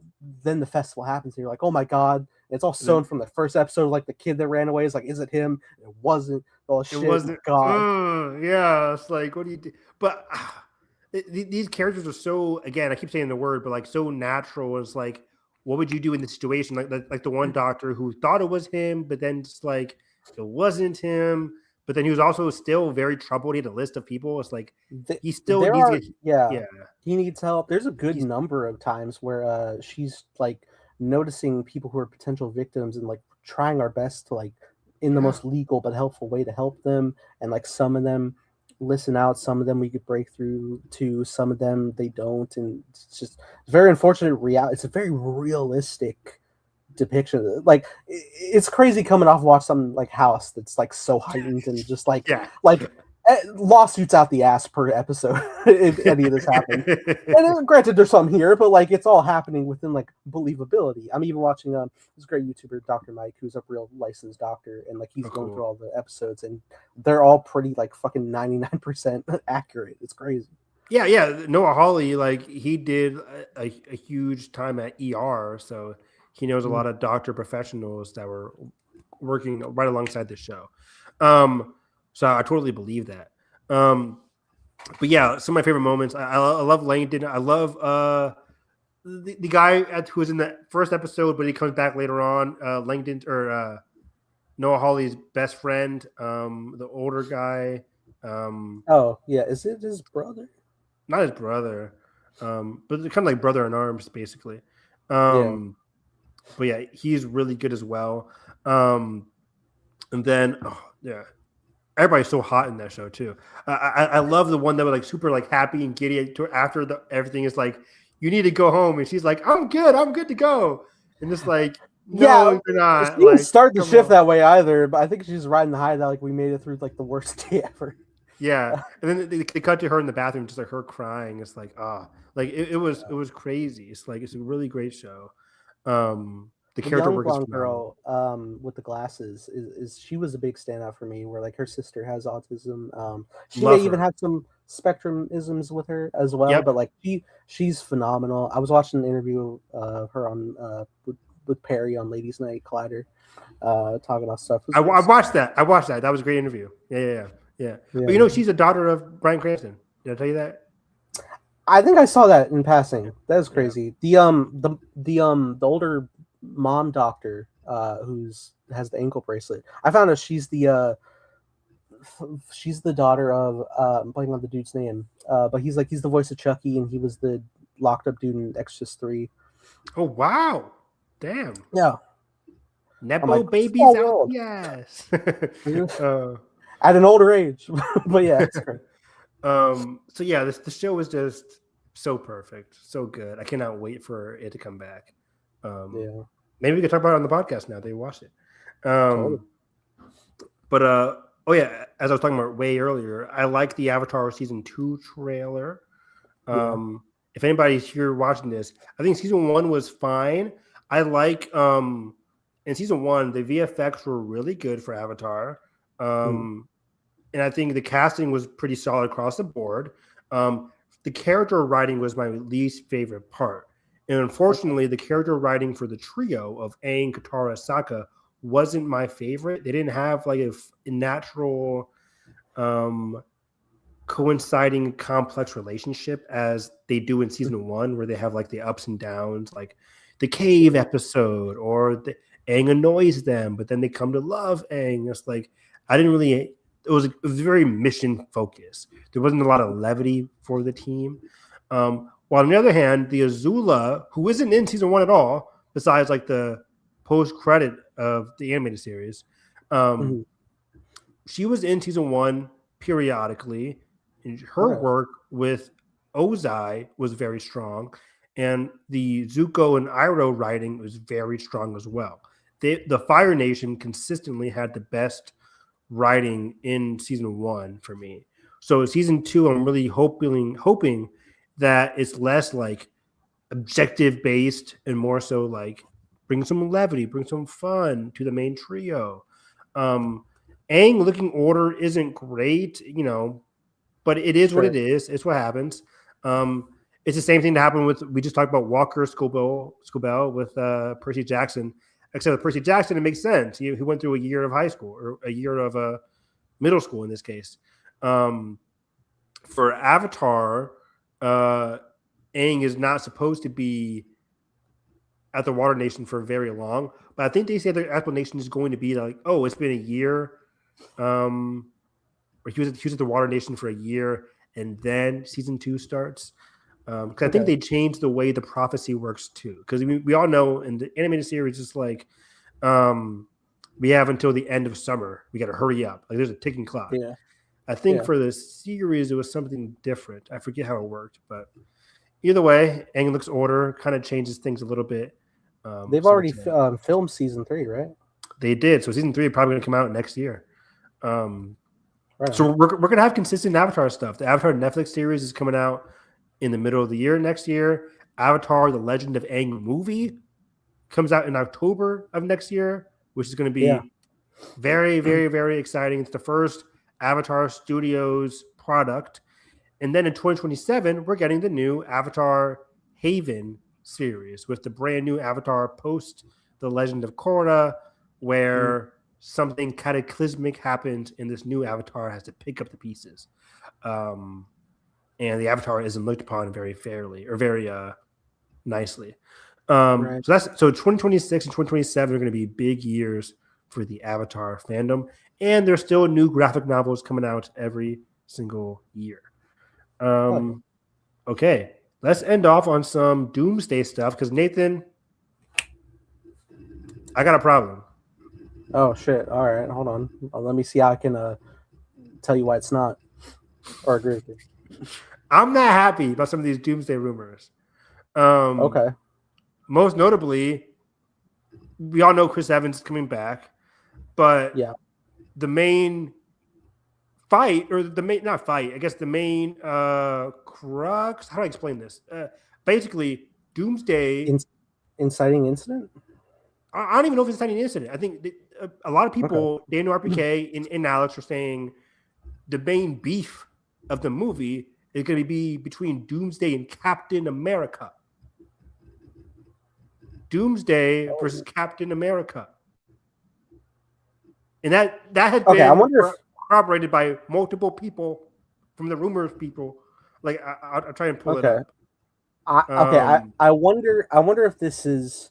the festival happens, and you're like, oh my god. It's all sewn from the first episode. Like the kid that ran away is like, is it him? It wasn't. Oh shit! It wasn't. God. Yeah, it's like, what do you do? But these characters are so. Again, I keep saying the word, but like so natural. It's like, what would you do in the situation? Like the one doctor who thought it was him, but then just like it wasn't him. But then he was also still very troubled. He had a list of people. It's like he still needs he needs help. There's a good number of times where she's like noticing people who are potential victims and like trying our best to like in the most legal but helpful way to help them and like summon them. listen out. Some of them we could break through to, some of them they don't, and it's just very unfortunate. It's a very realistic depiction. Like it's crazy coming off watch something like House that's like so heightened and just Yeah. like lawsuits out the ass per episode if any of this happens. And granted, there's some here, but like it's all happening within like believability. I'm even watching this great YouTuber, Dr. Mike, who's a real licensed doctor, and like he's going through all the episodes, and they're all pretty like fucking 99% accurate. It's crazy. Yeah. Noah Hawley, like he did a huge time at ER, so he knows a lot of doctor professionals that were working right alongside the show. So I totally believe that. But yeah, some of my favorite moments. I love Langdon. I love the guy who was in the first episode, but he comes back later on. Langdon or Noah Hawley's best friend, the older guy. Oh yeah, is it his brother? Not his brother, but they're kind of like brother in arms, basically. Yeah. But yeah, he's really good as well. And then, everybody's so hot in that show too. I love the one that was like super like happy and giddy after everything is like, you need to go home, and she's like, I'm good to go, and just like, no, you're not. She didn't like, start the shift that way either, but I think she's riding the high that like we made it through like the worst day ever. Yeah, and then they cut to her in the bathroom, just like her crying. It's like, it was crazy. It's like it's a really great show. The character young work is blonde girl with the glasses is she was a big standout for me, where like her sister has autism. She may even have some spectrumisms with her as well, but like she's phenomenal. I was watching an interview of her on with Perry on Ladies Night Collider, talking about stuff. I watched that. That was a great interview. Yeah. But you know, she's a daughter of Bryan Cranston. Did I tell you that? I think I saw that in passing. That was crazy. Yeah. The older mom doctor has the ankle bracelet. I found out she's the daughter of I'm blanking on the dude's name. But he's the voice of Chucky, and he was the locked up dude in Exorcist 3. Oh wow. Damn. Yeah. Nepo babies out. Yes. At an older age. But yeah, it's great. So yeah, the show is just so perfect, so good. I cannot wait for it to come back. Maybe we could talk about it on the podcast now that you watched it. Totally. But as I was talking about way earlier, I like the Avatar season 2 trailer. If anybody's here watching this, I think season 1 was fine. I like in season 1 the VFX were really good for Avatar. And I think the casting was pretty solid across the board. The character writing was my least favorite part. And unfortunately, the character writing for the trio of Aang, Katara, Sokka wasn't my favorite. They didn't have like a natural coinciding complex relationship as they do in season 1, where they have like the ups and downs, like the cave episode, or Aang annoys them, but then they come to love Aang. It's like, I didn't really... It was very mission focused. There wasn't a lot of levity for the team. While on the other hand, the Azula, who isn't in season 1 at all, besides like the post credit of the animated series, she was in season 1 periodically, and her work with Ozai was very strong, and the Zuko and Iroh writing was very strong as well. The Fire Nation consistently had the best writing in season 1 for me. So season 2, I'm really hoping that it's less like objective based and more so like bring some levity, bring some fun to the main trio. Aang looking order isn't great, but it is what it is. It's what happens. It's the same thing that happened we just talked about Walker Scobell with Percy Jackson. Except with Percy Jackson, it makes sense. He went through a year of high school, or a year of middle school in this case. For Avatar, Aang is not supposed to be at the Water Nation for very long, but I think they say their explanation is going to be like, oh, it's been a year, or he was at the Water Nation for a year, and then season 2 starts. Because I think they changed the way the prophecy works too. Because we all know in the animated series, it's like we have until the end of summer. We got to hurry up. Like there's a ticking clock. I think for the series it was something different. I forget how it worked, but either way, Aang looks older, kind of changes things a little bit. They've already filmed season 3, right? They did. So season 3 is probably going to come out next year. Right so we're going to have consistent Avatar stuff. The Avatar Netflix series is coming out in the middle of the year next year. Avatar: The Legend of Aang movie comes out in October of next year, which is going to be very, very, very exciting. It's the first Avatar Studios product. And then in 2027, we're getting the new Avatar Haven series with the brand new Avatar post The Legend of Korra, where something cataclysmic happens and this new Avatar has to pick up the pieces. And the Avatar isn't looked upon very fairly or very nicely. So 2026 and 2027 are going to be big years for the Avatar fandom, and there's still new graphic novels coming out every single year. Okay, let's end off on some Doomsday stuff because Nathan, I got a problem. Oh shit! All right, hold on. Let me see how I can tell you why it's not, or agree with you. I'm not happy about some of these Doomsday rumors. Okay. Most notably, we all know Chris Evans is coming back, but the main fight, or the main, not fight, I guess the main crux, how do I explain this? Basically, Doomsday. Inciting incident? I don't even know if it's inciting incident. I think a lot of people, Daniel RPK and Alex, are saying the main beef of the movie is going to be between Doomsday and Captain America. Doomsday versus Captain America. And that has been corroborated by multiple people from the rumors people. Like, I'll try and pull it up. I wonder if this is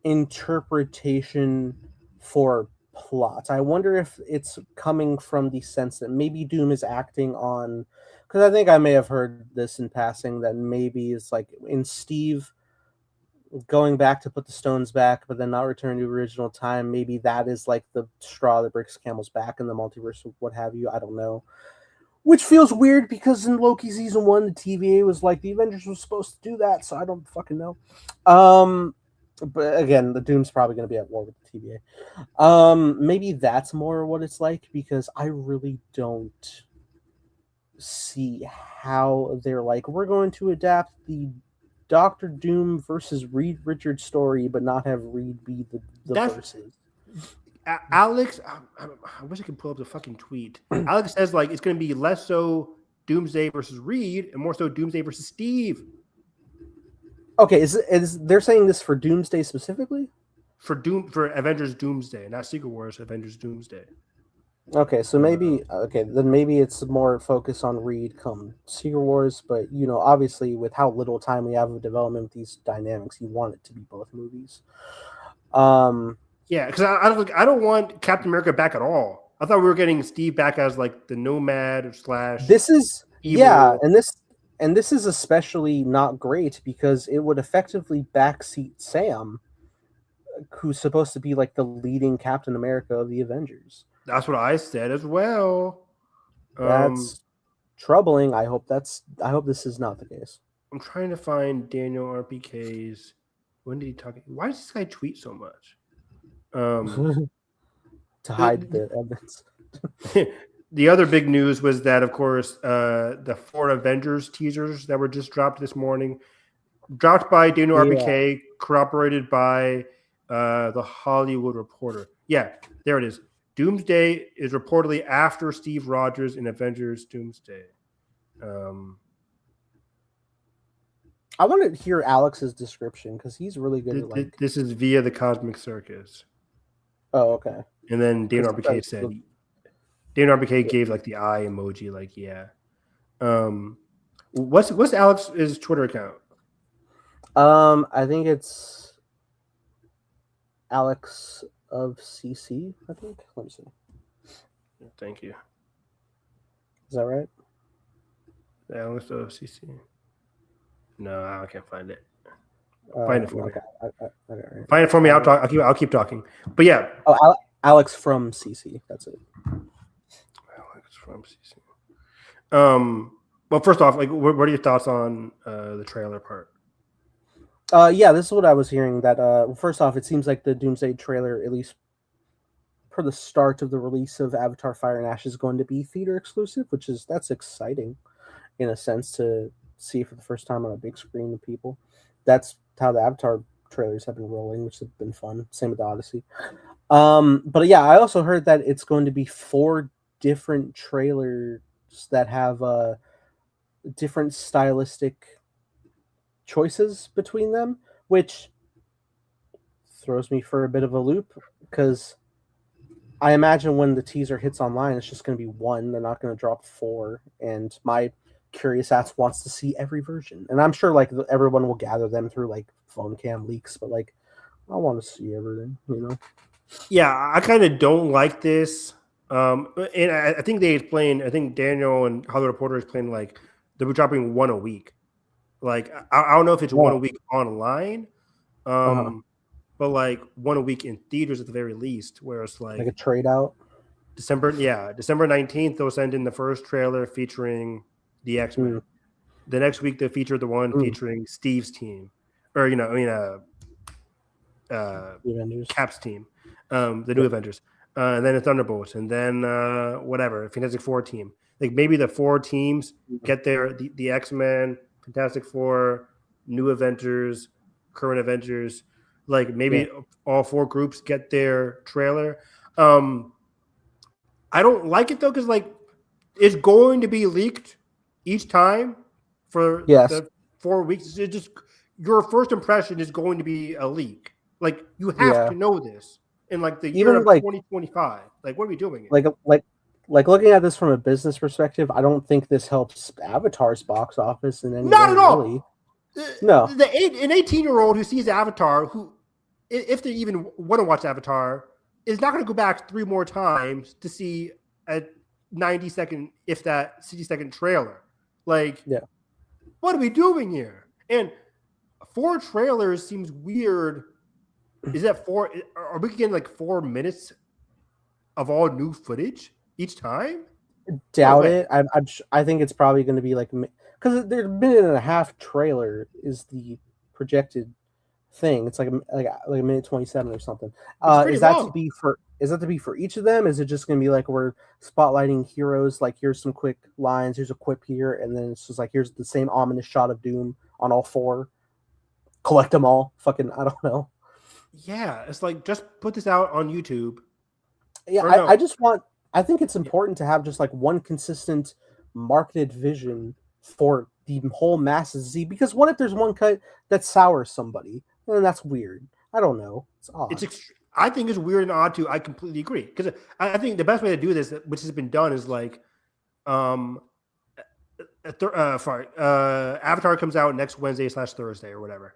interpretation for plot. I wonder if it's coming from the sense that maybe Doom is acting on, because I think I may have heard this in passing, that maybe it's like in Steve going back to put the stones back, but then not return to original time. Maybe that is like the straw that breaks camel's back in the multiverse or what have you. I don't know. Which feels weird because in Loki season 1, the TVA was like the Avengers was supposed to do that, so I don't fucking know. But again, the Doom's probably going to be at war with the TVA. Maybe that's more what it's like, because I really don't see how they're like, we're going to adapt the Doctor Doom versus Reed Richards story, but not have Reed be the versus. Alex, I wish I could pull up the fucking tweet. Alex says like it's going to be less so Doomsday versus Reed and more so Doomsday versus Steve. Okay, is they're saying this for Doomsday specifically? For Avengers Doomsday, not Secret Wars, Avengers Doomsday. Okay, so maybe it's more focus on Reed come Secret Wars, but obviously with how little time we have of development with these dynamics, you want it to be both movies. Yeah, because I don't want Captain America back at all. I thought we were getting Steve back as like the nomad / This is evil. and this is especially not great because it would effectively backseat Sam, who's supposed to be like the leading Captain America of the Avengers. That's what I said as well. That's troubling. I hope this is not the case. I'm trying to find Daniel RPK's. When did he talk? Why does this guy tweet so much? To hide the evidence. The other big news was that, of course, the 4 Avengers teasers that were just dropped this morning, dropped by Daniel RPK, corroborated by the Hollywood Reporter. Yeah, there it is. Doomsday is reportedly after Steve Rogers in Avengers Doomsday. I want to hear Alex's description because he's really good at this is via the Cosmic Circus. Oh, okay. And then Daniel RPK said, Daniel RPK gave like the eye emoji, like, yeah. What's Alex's Twitter account? I think it's Alex of CC, I think. Let me see. Thank you. Is that right? Alex of CC. No, I can't find it. Find it for me. Okay. Find it for me. I'll keep talking. But yeah. Oh, Alex from CC. That's it. Alex from season. Well, first off, like, what are your thoughts on the trailer part? Yeah, this is what I was hearing. That first off, it seems like the Doomsday trailer, at least per the start of the release of Avatar: Fire and Ash, is going to be theater exclusive, that's exciting in a sense to see for the first time on a big screen with people. That's how the Avatar trailers have been rolling, which have been fun. Same with the Odyssey. But yeah, I also heard that it's going to be 4 different trailers that have different stylistic choices between them, which throws me for a bit of a loop because I imagine when the teaser hits online, it's just going to be 1. They're not going to drop 4. And my curious ass wants to see every version, and I'm sure like everyone will gather them through like phone cam leaks, but like I want to see everything, you know. Yeah, I kind of don't like this. And I think they explained. I think Daniel and Hollywood Reporter explained like they were dropping 1 a week. Like I don't know if it's 1 a week online, but like 1 a week in theaters at the very least. Where it's like a trade out. December 19th they'll send in the first trailer featuring the X-Men. The next week they feature the one featuring Steve's team, or Cap's team, the new Avengers, and then the Thunderbolts, and then whatever Fantastic Four team. Like maybe the 4 teams get the X-Men, Fantastic Four, New Avengers, current Avengers. Like maybe all 4 groups get their trailer. I don't like it though because like it's going to be leaked each time for the 4 weeks. It's just your first impression is going to be a leak. Like you have to know this in like the year of 2025. Like what are we doing? Like looking at this from a business perspective, I don't think this helps Avatar's box office in any Not way. At all. Really. No. An 18-year-old who sees Avatar, who if they even want to watch Avatar, is not going to go back 3 more times to see a 90-second, if that 60-second trailer. Like, what are we doing here? And 4 trailers seems weird. Is that 4? Are we getting like 4 minutes of all new footage each time? Doubt it. I think it's probably going to be like because their 1.5-minute trailer is the projected thing. It's like a minute 27 or something. Is that long. To be for each of them? Is it just going to be like we're spotlighting heroes? Like here's some quick lines, here's a quip here, and then it's just like here's the same ominous shot of Doom on all 4. Collect them all. Fucking I don't know. Yeah, it's like just put this out on YouTube. Yeah, I think it's important to have just like one consistent marketed vision for the whole masses to see. Because what if there's one cut that sours somebody? And that's weird. I don't know. It's odd. I think it's weird and odd too. I completely agree. Because I think the best way to do this, which has been done, is like Avatar comes out next Wednesday/Thursday or whatever.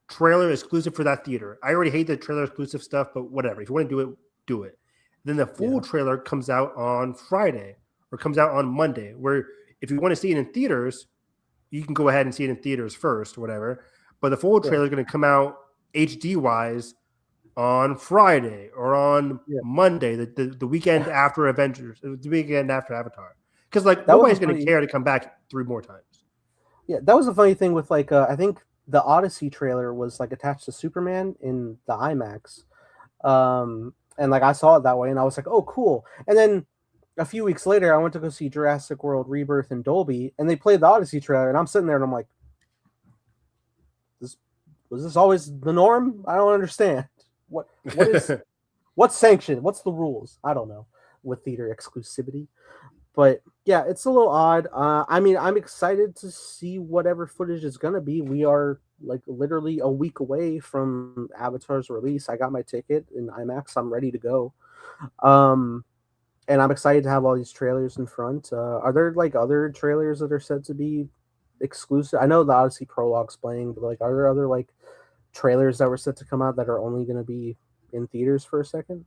Trailer exclusive for that theater. I already hate the trailer exclusive stuff, but whatever. If you want to do it, do it. Then the full trailer comes out on Friday or comes out on Monday, where if you want to see it in theaters, you can go ahead and see it in theaters first, whatever. But the full trailer is going to come out HD-wise on Friday or on Monday, the weekend after Avengers, the weekend after Avatar. Because like nobody's going to care to come back 3 more times. Yeah, that was a funny thing with like I think the Odyssey trailer was like attached to Superman in the IMAX. And like I saw it that way and I was like, oh cool. And then a few weeks later I went to go see Jurassic World Rebirth in Dolby and they played the Odyssey trailer and I'm sitting there and I'm like, was this always the norm? I don't understand. What is what's sanctioned? What's the rules? I don't know with theater exclusivity. But yeah, it's a little odd. I mean, I'm excited to see whatever footage is gonna be. We are like literally a week away from Avatar's release. I got my ticket in IMAX. I'm ready to go. And I'm excited to have all these trailers in front. Are there like other trailers that are said to be exclusive? I know the Odyssey Prologue's playing, but like, are there other like trailers that were set to come out that are only going to be in theaters for a second?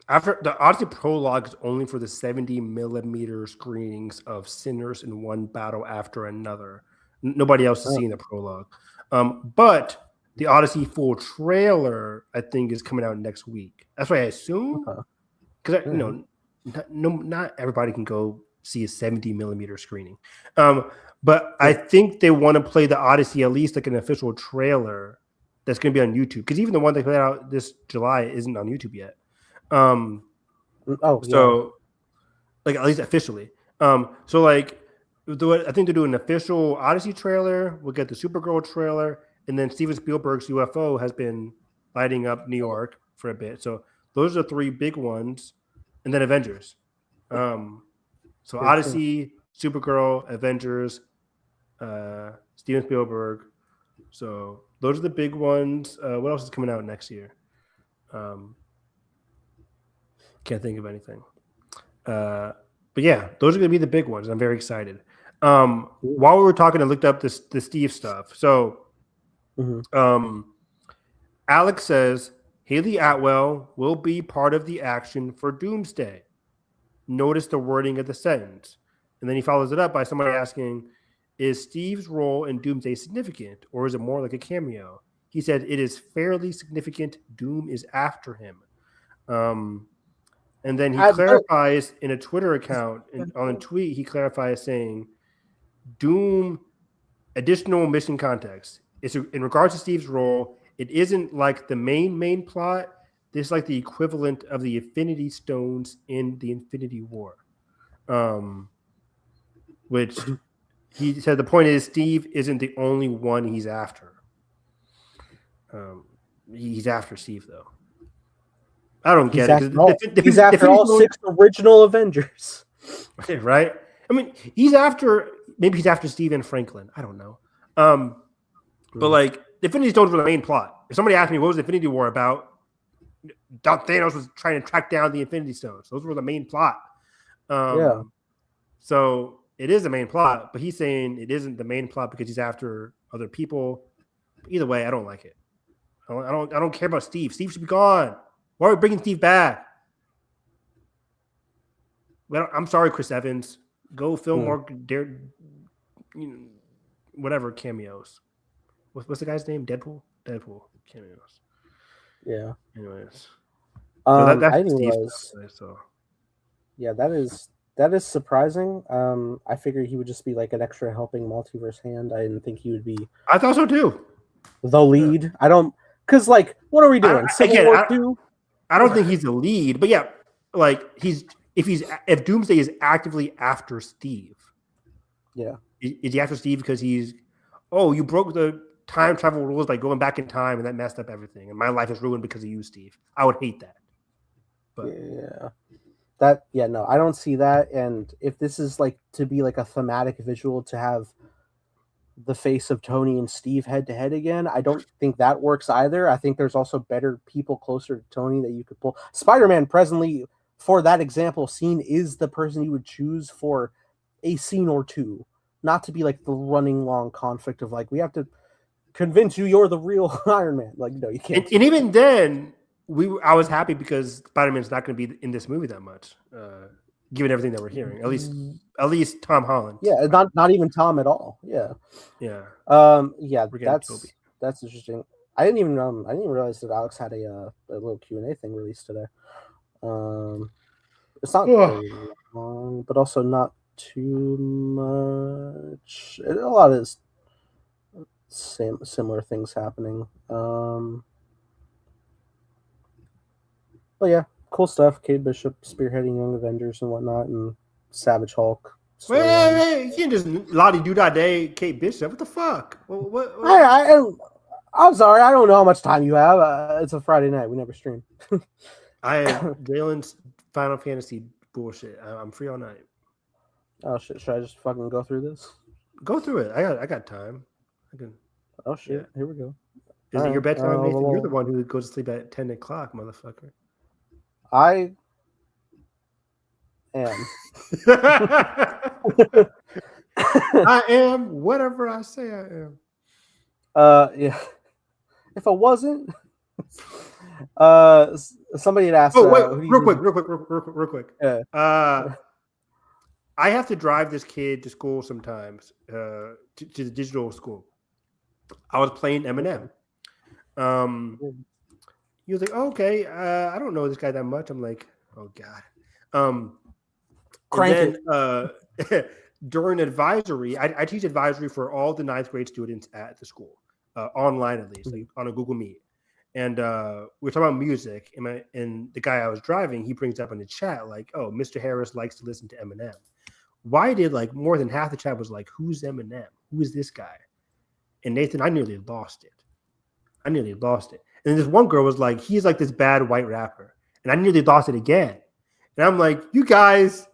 After the Odyssey Prologue is only for the 70mm screenings of Sinners in One Battle After Another. Nobody else is seeing the prologue. But the Odyssey full trailer, I think, is coming out next week. That's what I assume. Because not everybody can go see a 70 millimeter screening. But I think they want to play the Odyssey at least like an official trailer that's going to be on YouTube, because even the one they put out this July isn't on YouTube yet. So like at least officially. So like I think they do an official Odyssey trailer. We'll get the Supergirl trailer, and then Steven Spielberg's UFO has been lighting up New York for a bit. So those are the three big ones, and then Avengers. So Odyssey, Supergirl, Avengers, Steven Spielberg. So those are the big ones. What else is coming out next year? Can't think of anything. But yeah, those are going to be the big ones. I'm very excited. While we were talking, I looked up the Steve stuff. So Alex says Haley Atwell will be part of the action for Doomsday. Notice the wording of the sentence. And then he follows it up by somebody asking, is Steve's role in Doomsday significant, or is it more like a cameo? He said it is fairly significant. Doom is after him. And then he clarifies in a Twitter account, on a tweet, he clarifies saying, Doom, additional mission context. It's in regards to Steve's role, it isn't like the main plot. This is like the equivalent of the Infinity Stones in the Infinity War. Which he said the point is Steve isn't the only one he's after. He's after Steve, though. I don't get it. He's after all 6 original Avengers. Right? I mean, he's after Steve and Franklin. I don't know. But like, the Infinity Stones were the main plot. If somebody asked me what was the Infinity War about, Thanos was trying to track down the Infinity Stones. Those were the main plot. So it is the main plot, but he's saying it isn't the main plot because he's after other people. Either way, I don't like it. I don't care about Steve. Steve should be gone. Why are we bringing Steve back? Well, I'm sorry, Chris Evans. Go film more whatever cameos. What's the guy's name? Deadpool cameos. Yeah. Anyways, I didn't realize. Yeah, that is surprising. I figured he would just be like an extra helping multiverse hand. I didn't think he would be. I thought so too. The lead. I don't, because like, what are we doing? Civil War 2? I don't think he's the lead, but yeah, like if Doomsday is actively after Steve. Yeah. Is he after Steve because you broke the time travel rules by going back in time and that messed up everything and my life is ruined because of you, Steve. I would hate that. But no, I don't see that. And if this is like to be like a thematic visual to have the face of Tony and Steve head to head again, I don't think that works either. I think there's also better people closer to Tony that you could pull. Spider-Man presently, for that example scene, is the person you would choose for a scene or two, not to be like the running long conflict of like, we have to convince you're the real Iron Man. Like, no, you can't. And even then, I was happy because Spider-Man's not going to be in this movie that much, given everything that we're hearing. At least Tom Holland. Yeah, not even Tom at all. Yeah. Yeah. That's interesting. I didn't even realize that Alex had a little Q&A thing released today. It's not very long, but also not too much. A lot of similar things happening. But yeah, cool stuff. Kate Bishop spearheading Young Avengers and whatnot, and Savage Hulk. Wait, you can't just Lottie do that day, Kate Bishop. What the fuck? What? I'm sorry, I don't know how much time you have. It's a Friday night. We never stream. I have Jalen's Final Fantasy bullshit. I'm free all night. Oh shit! Should I just fucking go through this? Go through it. I got time. I can. Oh shit! Yeah. Here we go. Is it your bedtime, Nathan? You're the one who goes to sleep at 10 o'clock, motherfucker. I am. I am whatever I say I am. Yeah. If I wasn't, somebody had asked. Oh wait, real quick. Yeah. I have to drive this kid to school sometimes, to the digital school. I was playing Eminem. He was like, oh, okay, I don't know this guy that much. I'm like, oh God. And Crank then during advisory, I teach advisory for all the ninth grade students at the school, online at least, like on a Google Meet. And we're talking about music, and the guy I was driving, he brings up in the chat like, "Oh, Mr. Harris likes to listen to Eminem." Why did like more than half the chat was like, "Who's Eminem? Who is this guy?" And Nathan, I nearly lost it. And then this one girl was like, "He's like this bad white rapper," and I nearly lost it again. And I'm like, "You guys."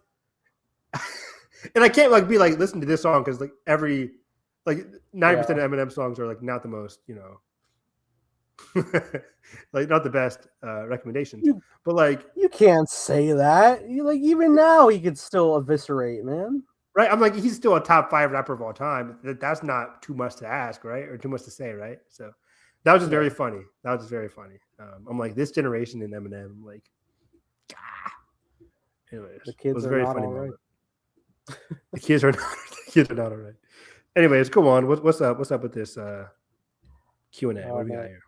And I can't like be like listen to this song because like every like 90% of Eminem songs are like not the most, like not the best recommendations. But like you can't say that. Like even now he could still eviscerate, man. Right? I'm like he's still a top 5 rapper of all time. That's not too much to ask, right? Or too much to say, right? So that was just very funny. I'm like this generation in Eminem, like, anyways, The kids it was a are very not funny all right. moment. The kids are not all right. Anyways, go on. What's up? What's up with this Q&A? What do we got here?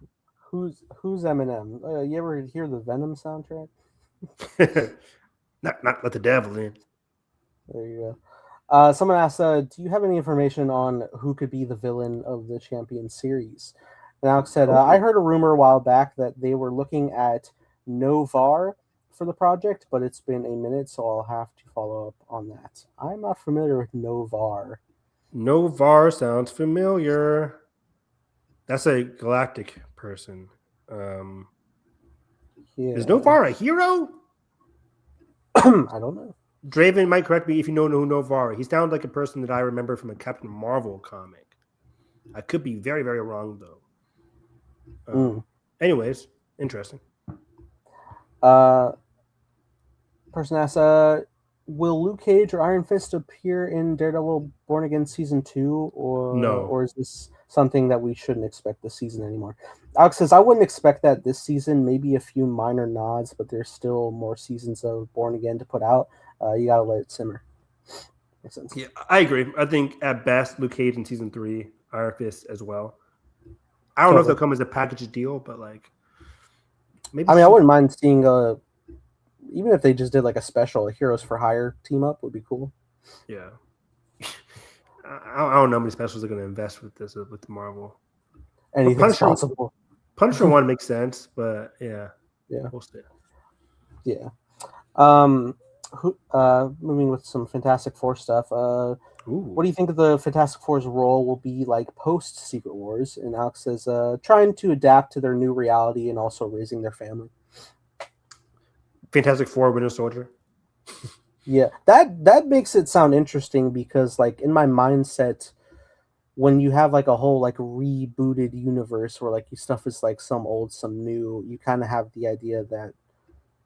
Who's Eminem? You ever hear the Venom soundtrack? not let the devil in. There you go. Someone asked, do you have any information on who could be the villain of the Champion series? And Alex said, I heard a rumor a while back that they were looking at Novar for the project, but it's been a minute, so I'll have to follow up on that. I'm not familiar with Novar. Novar sounds familiar. That's a galactic person. Is Novar a hero? I don't know. Draven might correct me if you know who Novar is. He sounds like a person that I remember from a Captain Marvel comic. I could be very, very wrong, though. Anyways, interesting. Person asks, will Luke Cage or Iron Fist appear in Daredevil Born Again Season 2? Or is this something that we shouldn't expect this season anymore? Alex says, I wouldn't expect that this season. Maybe a few minor nods, but there's still more seasons of Born Again to put out. You gotta let it simmer. Makes sense. Yeah, I agree. I think at best, Luke Cage in Season 3, Iron Fist as well. I don't know if they'll come as a package deal, but like maybe. I mean, I wouldn't mind seeing even if they just did like a special, a Heroes for Hire team up would be cool. Yeah. I don't know how many specials they're going to invest with this with Marvel. Anything's possible. Punisher one makes sense, but yeah, we'll see. Yeah. Moving with some Fantastic Four stuff. What do you think of the Fantastic Four's role will be like post Secret Wars? And Alex says, trying to adapt to their new reality and also raising their family. Fantastic Four, Winter Soldier. Yeah, that makes it sound interesting because, like, in my mindset, when you have like a whole like rebooted universe where like stuff is like some old, some new, you kind of have the idea that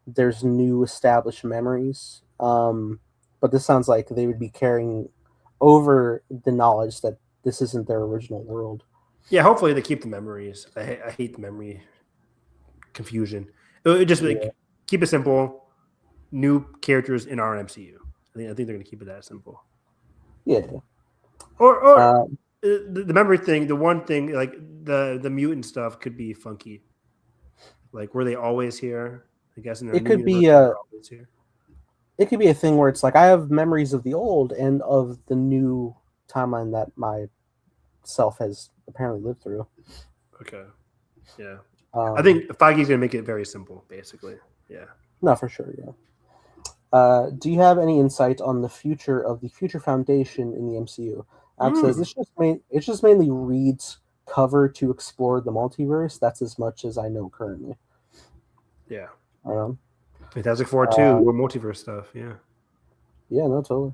there's new established memories. But this sounds like they would be carrying over the knowledge that this isn't their original world. Yeah, hopefully they keep the memories. I hate the memory confusion. It just like keep it simple. New characters in our MCU. I think they're going to keep it that simple. Yeah. Or the memory thing. The one thing like the mutant stuff could be funky. Like were they always here? I guess in it could be always here. It could be a thing where it's like I have memories of the old and of the new timeline that my self has apparently lived through. Okay. Yeah. I think Feige's going to make it very simple, basically. Yeah. No, for sure. Yeah. Do you have any insight on the future of the Future Foundation in the MCU? Alex says it's just mainly Reed's cover to explore the multiverse. That's as much as I know currently. Yeah. Fantastic Four 2, more multiverse stuff. Yeah. Yeah, no, totally.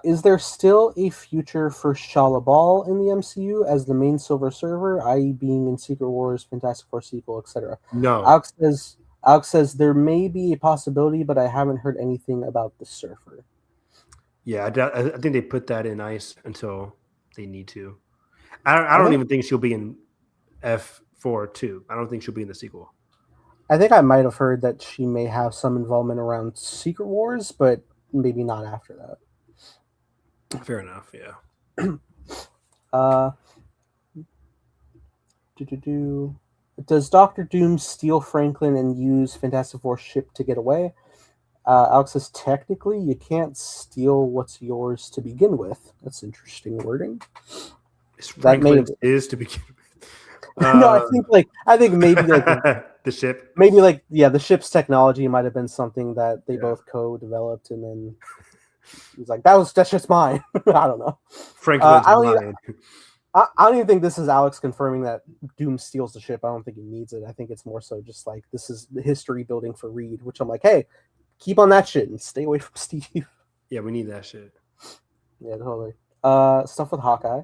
Is there still a future for Shalabal in the MCU as the main Silver Surfer, i.e., being in Secret Wars, Fantastic Four sequel, etc.? No. Alex says there may be a possibility, but I haven't heard anything about the Surfer. Yeah, I think they put that in ice until they need to. I don't even think she'll be in F4 2. I don't think she'll be in the sequel. I think I might have heard that she may have some involvement around Secret Wars, but maybe not after that. Fair enough, yeah. Does Dr. Doom steal Franklin and use Fantastic Four's ship to get away? Alex says, technically, you can't steal what's yours to begin with. That's interesting wording. Franklin's is to begin with. No, I think maybe like the ship. Maybe like the ship's technology might have been something that they both co-developed, and then he's like, that's just mine. I don't know. Franklin's mine. I don't even think this is Alex confirming that Doom steals the ship. I don't think he needs it. I think it's more so just like this is the history building for Reed, which I'm like, hey, keep on that shit and stay away from Steve. Yeah, we need that shit. Yeah, totally. Stuff with Hawkeye.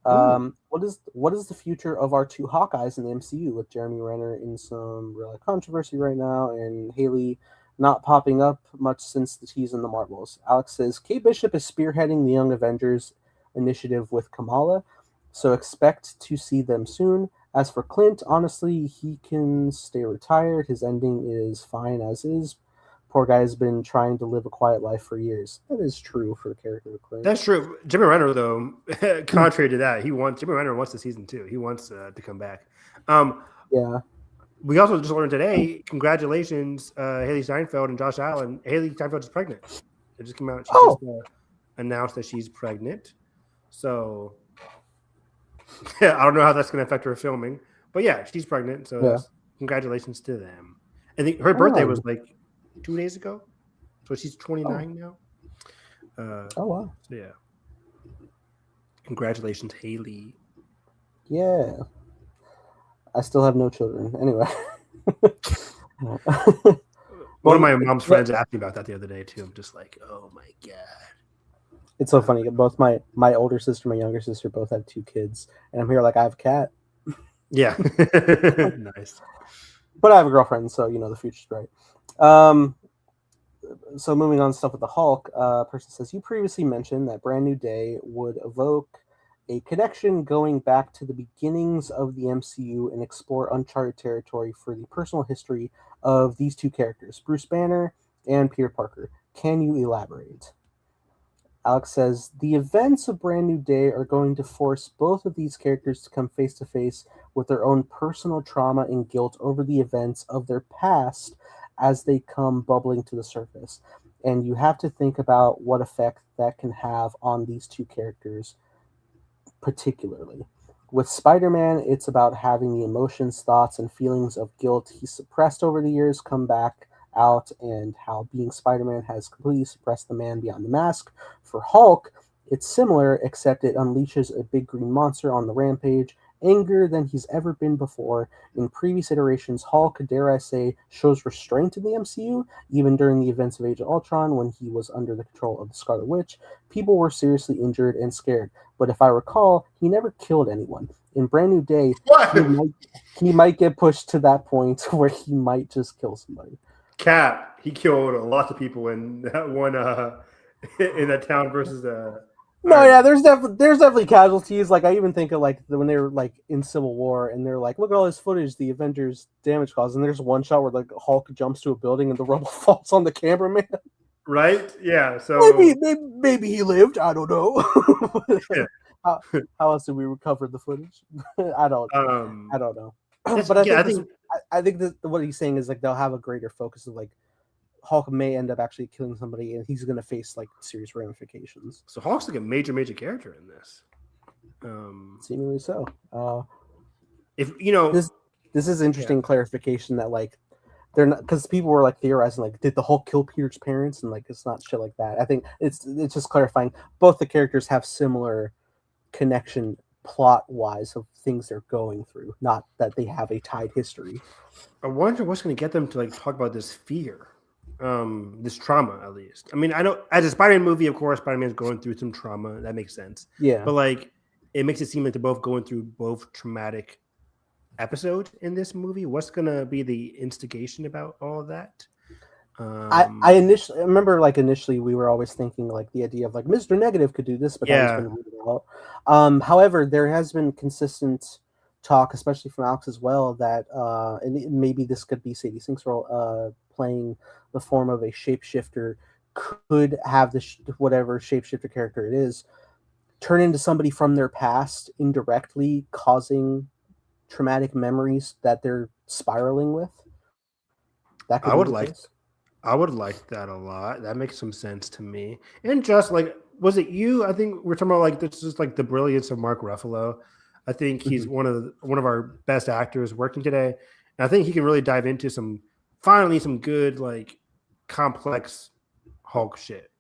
What is the future of our two Hawkeyes in the MCU, with Jeremy Renner in some real controversy right now and Haley not popping up much since the tease in the Marvels? Alex says Kate Bishop is spearheading the Young Avengers initiative with Kamala, so expect to see them soon. As for Clint, honestly, he can stay retired. His ending is fine as is. Poor guy has been trying to live a quiet life for years. That is true for the character of Clint. That's true. Jimmy Renner, though, contrary to that, Jimmy Renner wants the season 2. He wants to come back. Yeah. We also just learned today, congratulations, Haley Steinfeld and Josh Allen. Haley Steinfeld is pregnant. It just came out. She just announced that she's pregnant. So, yeah, I don't know how that's going to affect her filming. But, yeah, she's pregnant. So, congratulations to them. I think her birthday was like 2 days ago. So, she's 29 now. Wow. So, yeah. Congratulations, Haley. Yeah. I still have no children. Anyway. One of my mom's friends asked me about that the other day, too. I'm just like, oh, my God. It's so funny. Both my older sister, my younger sister, both have 2 kids. And I'm here like, I have a cat. Yeah. Nice. But I have a girlfriend, so, the future's bright. So moving on to stuff with the Hulk, person says, you previously mentioned that Brand New Day would evoke a connection going back to the beginnings of the MCU and explore uncharted territory for the personal history of these 2 characters, Bruce Banner and Peter Parker. Can you elaborate? Alex says, the events of Brand New Day are going to force both of these characters to come face to face with their own personal trauma and guilt over the events of their past as they come bubbling to the surface. And you have to think about what effect that can have on these 2 characters particularly. With Spider-Man, it's about having the emotions, thoughts, and feelings of guilt he suppressed over the years come back out, and how being Spider-Man has completely suppressed the man beyond the mask. For Hulk, it's similar, except it unleashes a big green monster on the rampage, angrier than he's ever been before. In previous iterations, Hulk, dare I say, shows restraint in the MCU, even during the events of Age of Ultron when he was under the control of the Scarlet Witch. People were seriously injured and scared, but if I recall, he never killed anyone. In Brand New Day, he might get pushed to that point where he might just kill somebody. Cap, he killed a lot of people in that one in that town versus No, yeah, there's definitely casualties. Like I even think of like when they were like in Civil War and they're like, look at all this footage the Avengers damage caused, and there's one shot where like Hulk jumps to a building and the rubble falls on the cameraman. Right? Yeah. So maybe he lived. I don't know. Yeah. How else did we recover the footage? I don't know. But I think that what he's saying is like they'll have a greater focus of like Hulk may end up actually killing somebody, and he's going to face like serious ramifications. So Hulk's like a major character in this. Seemingly so. If this is interesting clarification that like they're not, because people were like theorizing like did the Hulk kill Peter's parents, and like it's not shit like that. I think it's just clarifying both the characters have similar connection plot-wise of things they're going through, not that they have a tied history. I wonder what's going to get them to like talk about this fear, this trauma at least. I mean, I know as a Spider-Man movie, of course, Spider-Man's going through some trauma. That makes sense. Yeah. But like, it makes it seem like they're both going through both traumatic episodes in this movie. What's going to be the instigation about all of that? I initially we were always thinking like the idea of like Mr. Negative could do this, but that has been ruled out. However, there has been consistent talk, especially from Alex as well, that and maybe this could be Sadie Sink's role, playing the form of a shapeshifter, could have whatever shapeshifter character it is turn into somebody from their past, indirectly causing traumatic memories that they're spiraling with. That could I would like that a lot. That makes some sense to me. And just like, was it you? I think we're talking about like this is like the brilliance of Mark Ruffalo. I think he's Mhm. one of our best actors working today, and I think he can really dive into finally some good like complex Hulk shit.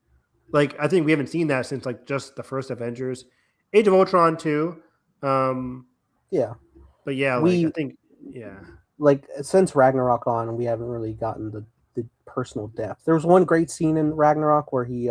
Like I think we haven't seen that since like just the first Avengers, Age of Ultron too. Um, Yeah, but yeah, like I we think yeah, like since Ragnarok on, we haven't really gotten the personal depth. There was one great scene in Ragnarok where he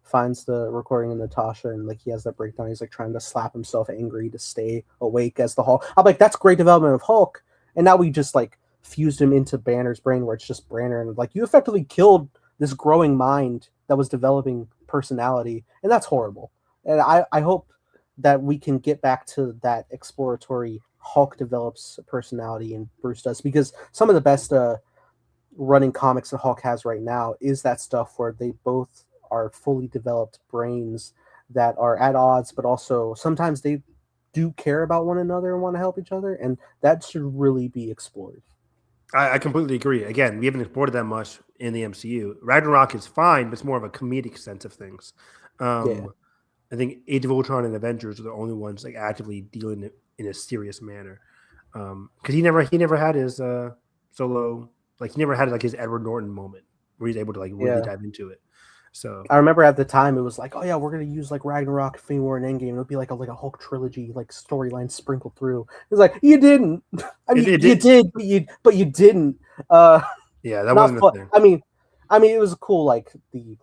finds the recording of Natasha and like he has that breakdown. He's like trying to slap himself angry to stay awake as the Hulk. I'm like, that's great development of Hulk. And now we just like fused him into Banner's brain where it's just Banner and like you effectively killed this growing mind that was developing personality, and that's horrible. And I hope that we can get back to that exploratory Hulk develops a personality and Bruce does, because some of the best running comics that Hulk has right now is that stuff where they both are fully developed brains that are at odds, but also sometimes they do care about one another and want to help each other, and that should really be explored. I completely agree. Again, we haven't explored it that much in the MCU. Ragnarok is fine, but it's more of a comedic sense of things. Yeah, Um, I think Age of Ultron and Avengers are the only ones like actively dealing it in a serious manner. Because he never had his solo, like he never had like his Edward Norton moment where he's able to like really yeah. dive into it. So I remember at the time it was like, oh yeah, we're gonna use like Ragnarok, Infinity War, and Endgame. It'll be like a Hulk trilogy, like storyline sprinkled through. It's like you didn't. I it, mean, it you did, did, but you didn't. Uh, yeah, that not wasn't a fun. thing. I mean, it was cool. Like the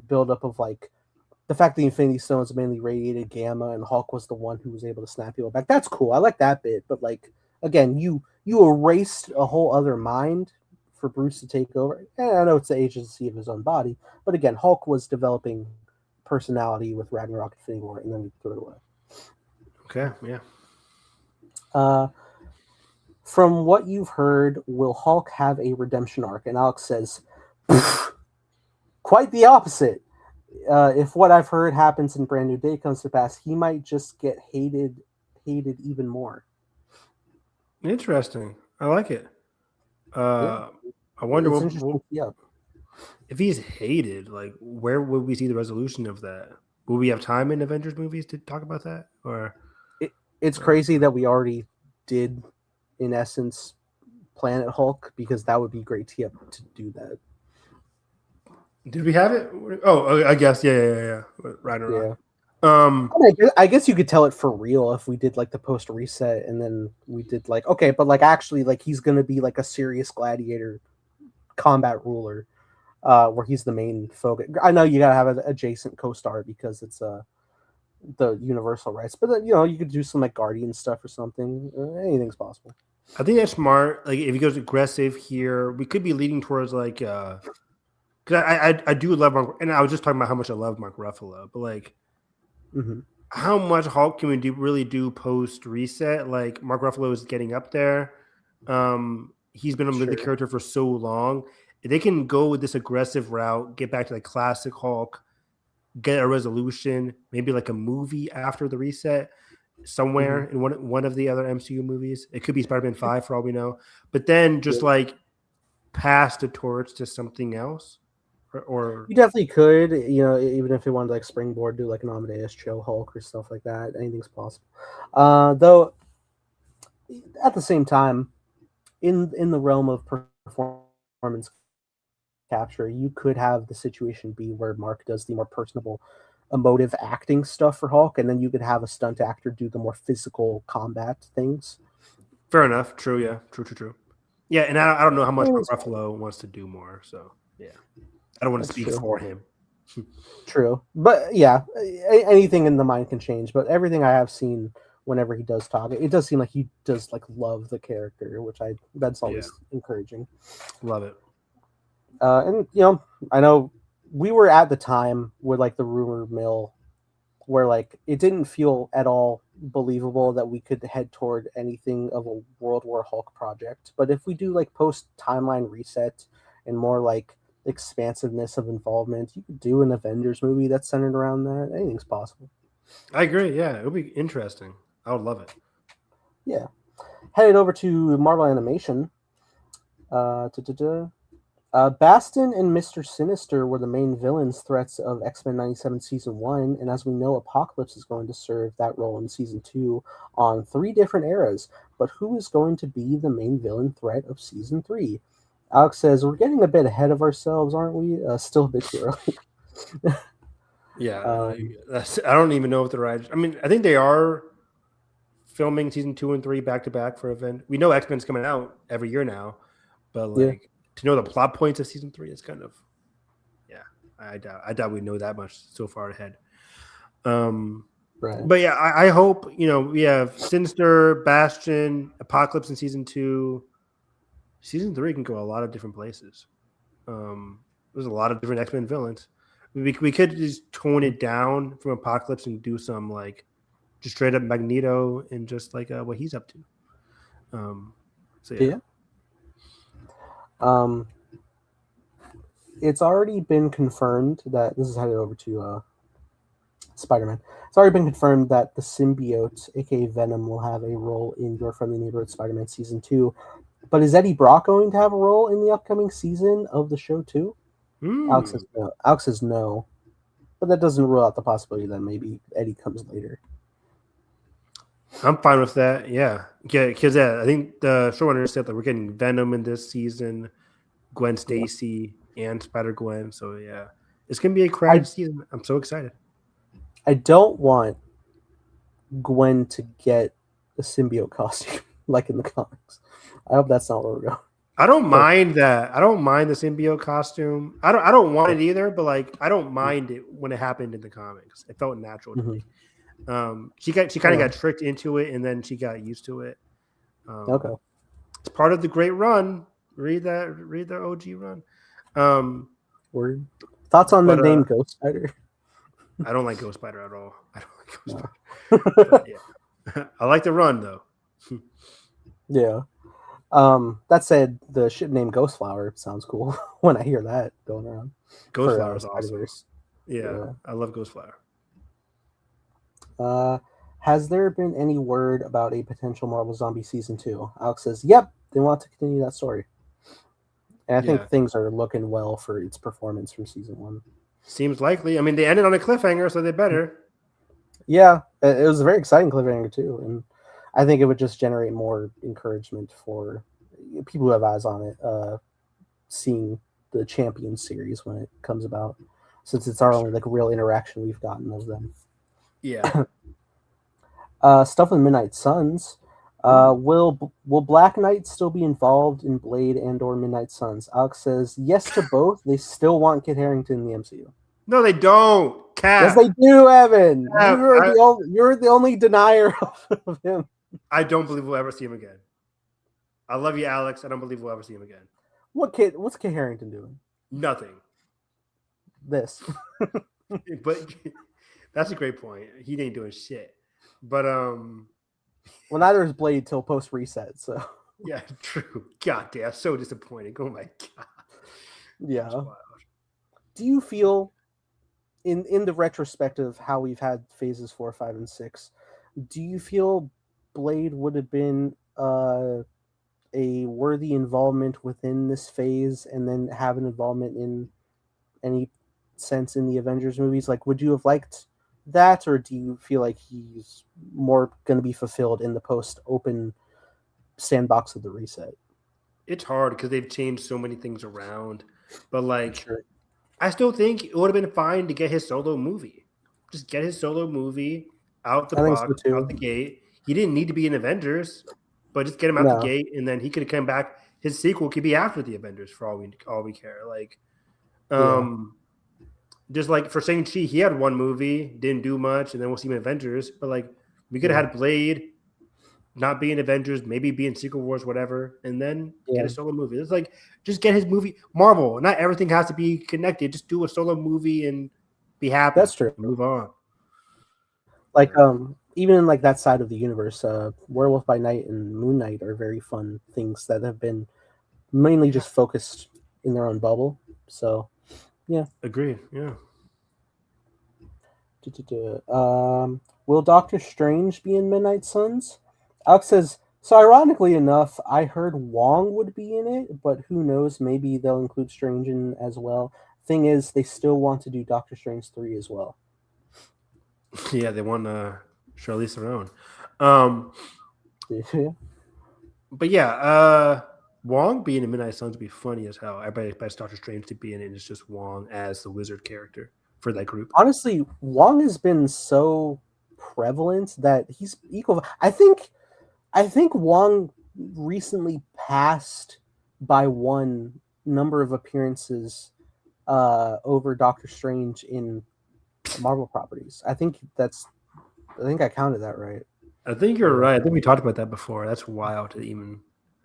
buildup of like the fact the Infinity Stones mainly radiated gamma, and Hulk was the one who was able to snap people back. That's cool. I like that bit. But like again, you erased a whole other mind for Bruce to take over. And I know it's the agency of his own body, but again, Hulk was developing personality with Ragnarok Infinity War, and then we threw it away. Okay, yeah. Uh, from what you've heard, will Hulk have a redemption arc? And Alex says, quite the opposite. If what I've heard happens and Brand New Day comes to pass, he might just get hated even more. Interesting. I like it. Yeah, Uh, I wonder it's interesting. Yeah, if he's hated. Like, where would we see the resolution of that? Will we have time in Avengers movies to talk about that, or? it's crazy that we already did, in essence, Planet Hulk, because that would be great to do that. Did we have it? Oh, I guess. Yeah. Ragnarok. Yeah. Um, I guess you could tell it for real if we did like the post reset and then we did like okay, but like actually like he's gonna be like a serious gladiator combat ruler, where he's the main focus. I know you gotta have an adjacent co-star because it's the universal rights, but you know you could do some like Guardian stuff or something. Anything's possible. I think that's smart. Like, if he goes aggressive here, we could be leading towards like, because I do love Mark, and I was just talking about how much I love Mark Ruffalo, but like, Hmm. how much Hulk can we really do post reset? Like, Mark Ruffalo is getting up there. He's been with the Sure. character for so long. If they can go with this aggressive route, get back to the classic Hulk, get a resolution, maybe like a movie after the reset Hmm. somewhere in one of the other MCU movies. It could be Spider-Man 5 for all we know. But then just Yeah. like pass the torch to something else or You definitely could, you know, even if you wanted to like springboard, do like an Amadeus Cho Hulk or stuff like that. Anything's possible. Though at the same time, in the realm of performance capture, you could have the situation be where Mark does the more personable, emotive acting stuff for Hulk, and then you could have a stunt actor do the more physical combat things. fair enough. True, yeah. True. Yeah, and I don't know how much Anything's Ruffalo wants to do more. So yeah. I don't want to That's speak true. for him. True, but yeah, anything in the mind can change. But everything I have seen, whenever he does talk, it does seem like he does like love the character, which I that's Yeah. always encouraging. Love it. And you know, I know we were at the time with like the rumor mill where like it didn't feel at all believable that we could head toward anything of a World War Hulk project. But if we do like post timeline reset and more like expansiveness of involvement, you could do an Avengers movie that's centered around that. Anything's possible. I agree. Yeah, it would be interesting. I would love it. Yeah. Headed over to Marvel Animation. Da-da-da. Bastion and Mr. Sinister were the main villains threats of X-Men 97 Season 1, and as we know, Apocalypse is going to serve that role in Season 2 on 3 different eras. But who is going to be the main villain threat of Season 3? Alex says, we're getting a bit ahead of ourselves, aren't we? Still a bit too early. Yeah, I don't even know if they're right. I mean, I think they are filming Season 2 and 3 back-to-back for event. We know X-Men's coming out every year now, but like to know the plot points of Season 3 is kind of, I doubt we know that much so far ahead. Right. But yeah, I hope, we have Sinister, Bastion, Apocalypse in Season 2. Season 3 can go a lot of different places. There's a lot of different X-Men villains. We could just tone it down from Apocalypse and do some like just straight up Magneto and just like what he's up to. So yeah. It's already been confirmed that this is headed over to Spider-Man. It's already been confirmed that the symbiote, aka Venom, will have a role in Your Friendly Neighborhood Spider-Man Season 2. But is Eddie Brock going to have a role in the upcoming season of the show too? Alex says no. But that doesn't rule out the possibility that maybe Eddie comes later. I'm fine with that. Yeah. Because I think the showrunner said that we're getting Venom in this season, Gwen Stacy, and Spider-Gwen. So yeah, it's gonna be a crowded season. I'm so excited. I don't want Gwen to get a symbiote costume like in the comics. I hope that's not where we're going. I don't mind that. I don't mind the symbiote costume. I don't want it either, but like I don't mind it when it happened in the comics. It felt natural to me. She kind of got tricked into it, and then she got used to it. Okay, it's part of the great run. Read the OG run. Word. Thoughts on the name Ghost Spider? I don't like Ghost Spider at all. I don't like Ghost Spider. Yeah. I like the run though. Yeah. That said, the ship named Ghost Flower sounds cool when I hear that going around. Ghost Flower is awesome. Yeah, I love Ghost Flower. Has there been any word about a potential Marvel Zombie Season 2? Alex says, yep, they want to continue that story. And I think things are looking well for its performance from Season 1. Seems likely. I mean, they ended on a cliffhanger, so they better. Yeah, it was a very exciting cliffhanger, too. And I think it would just generate more encouragement for people who have eyes on it, seeing the Champions series when it comes about, since it's our only like real interaction we've gotten of them. Yeah. Stuff with Midnight Suns. Will Black Knight still be involved in Blade and/or Midnight Suns? Alex says yes to both. They still want Kit Harington in the MCU. No, they don't. Cap. Yes, they do, Evan. Cap, you're the only denier of him. I don't believe we'll ever see him again. I love you, Alex. I don't believe we'll ever see him again. What's Kit Harington doing? Nothing. This. But that's a great point. He ain't doing shit. But well, neither is Blade till post reset. So yeah, true. God damn, so disappointing. Oh my god. Yeah. Do you feel, in the retrospective of how we've had phases 4, 5, and 6, do you feel Blade would have been a worthy involvement within this phase, and then have an involvement in any sense in the Avengers movies? Like, would you have liked that, or do you feel like he's more going to be fulfilled in the post-open sandbox of the reset? It's hard because they've changed so many things around, but like, I still think it would have been fine to get his solo movie. Just get his solo movie out the box, out the gate. He didn't need to be in Avengers, but just get him out the gate, and then he could have come back. His sequel could be after the Avengers, for all we care. Like, just like for Shang-Chi, he had one movie, didn't do much, and then we'll see him in Avengers. But like, we could have had Blade not be in Avengers, maybe be in Secret Wars, whatever, and then get a solo movie. It's like, just get his movie. Marvel, not everything has to be connected. Just do a solo movie and be happy. That's true. Move on. Like, even in like that side of the universe, Werewolf by Night and Moon Knight are very fun things that have been mainly just focused in their own bubble. So, yeah. Agreed. Yeah. Will Doctor Strange be in Midnight Suns? Alex says So ironically enough, I heard Wong would be in it, but who knows? Maybe they'll include Strange in as well. Thing is, they still want to do Doctor Strange 3 as well. Yeah, they want Charlize Theron. Um, Yeah. but yeah, Wong being in Midnight Suns would be funny as hell. Everybody expects Doctor Strange to be in it, and it's just Wong as the wizard character for that group. Honestly, Wong has been so prevalent that he's equal. I think Wong recently passed by one number of appearances over Doctor Strange in Marvel properties. I think I counted that right. I think you're right. I think we talked about that before. That's wild to even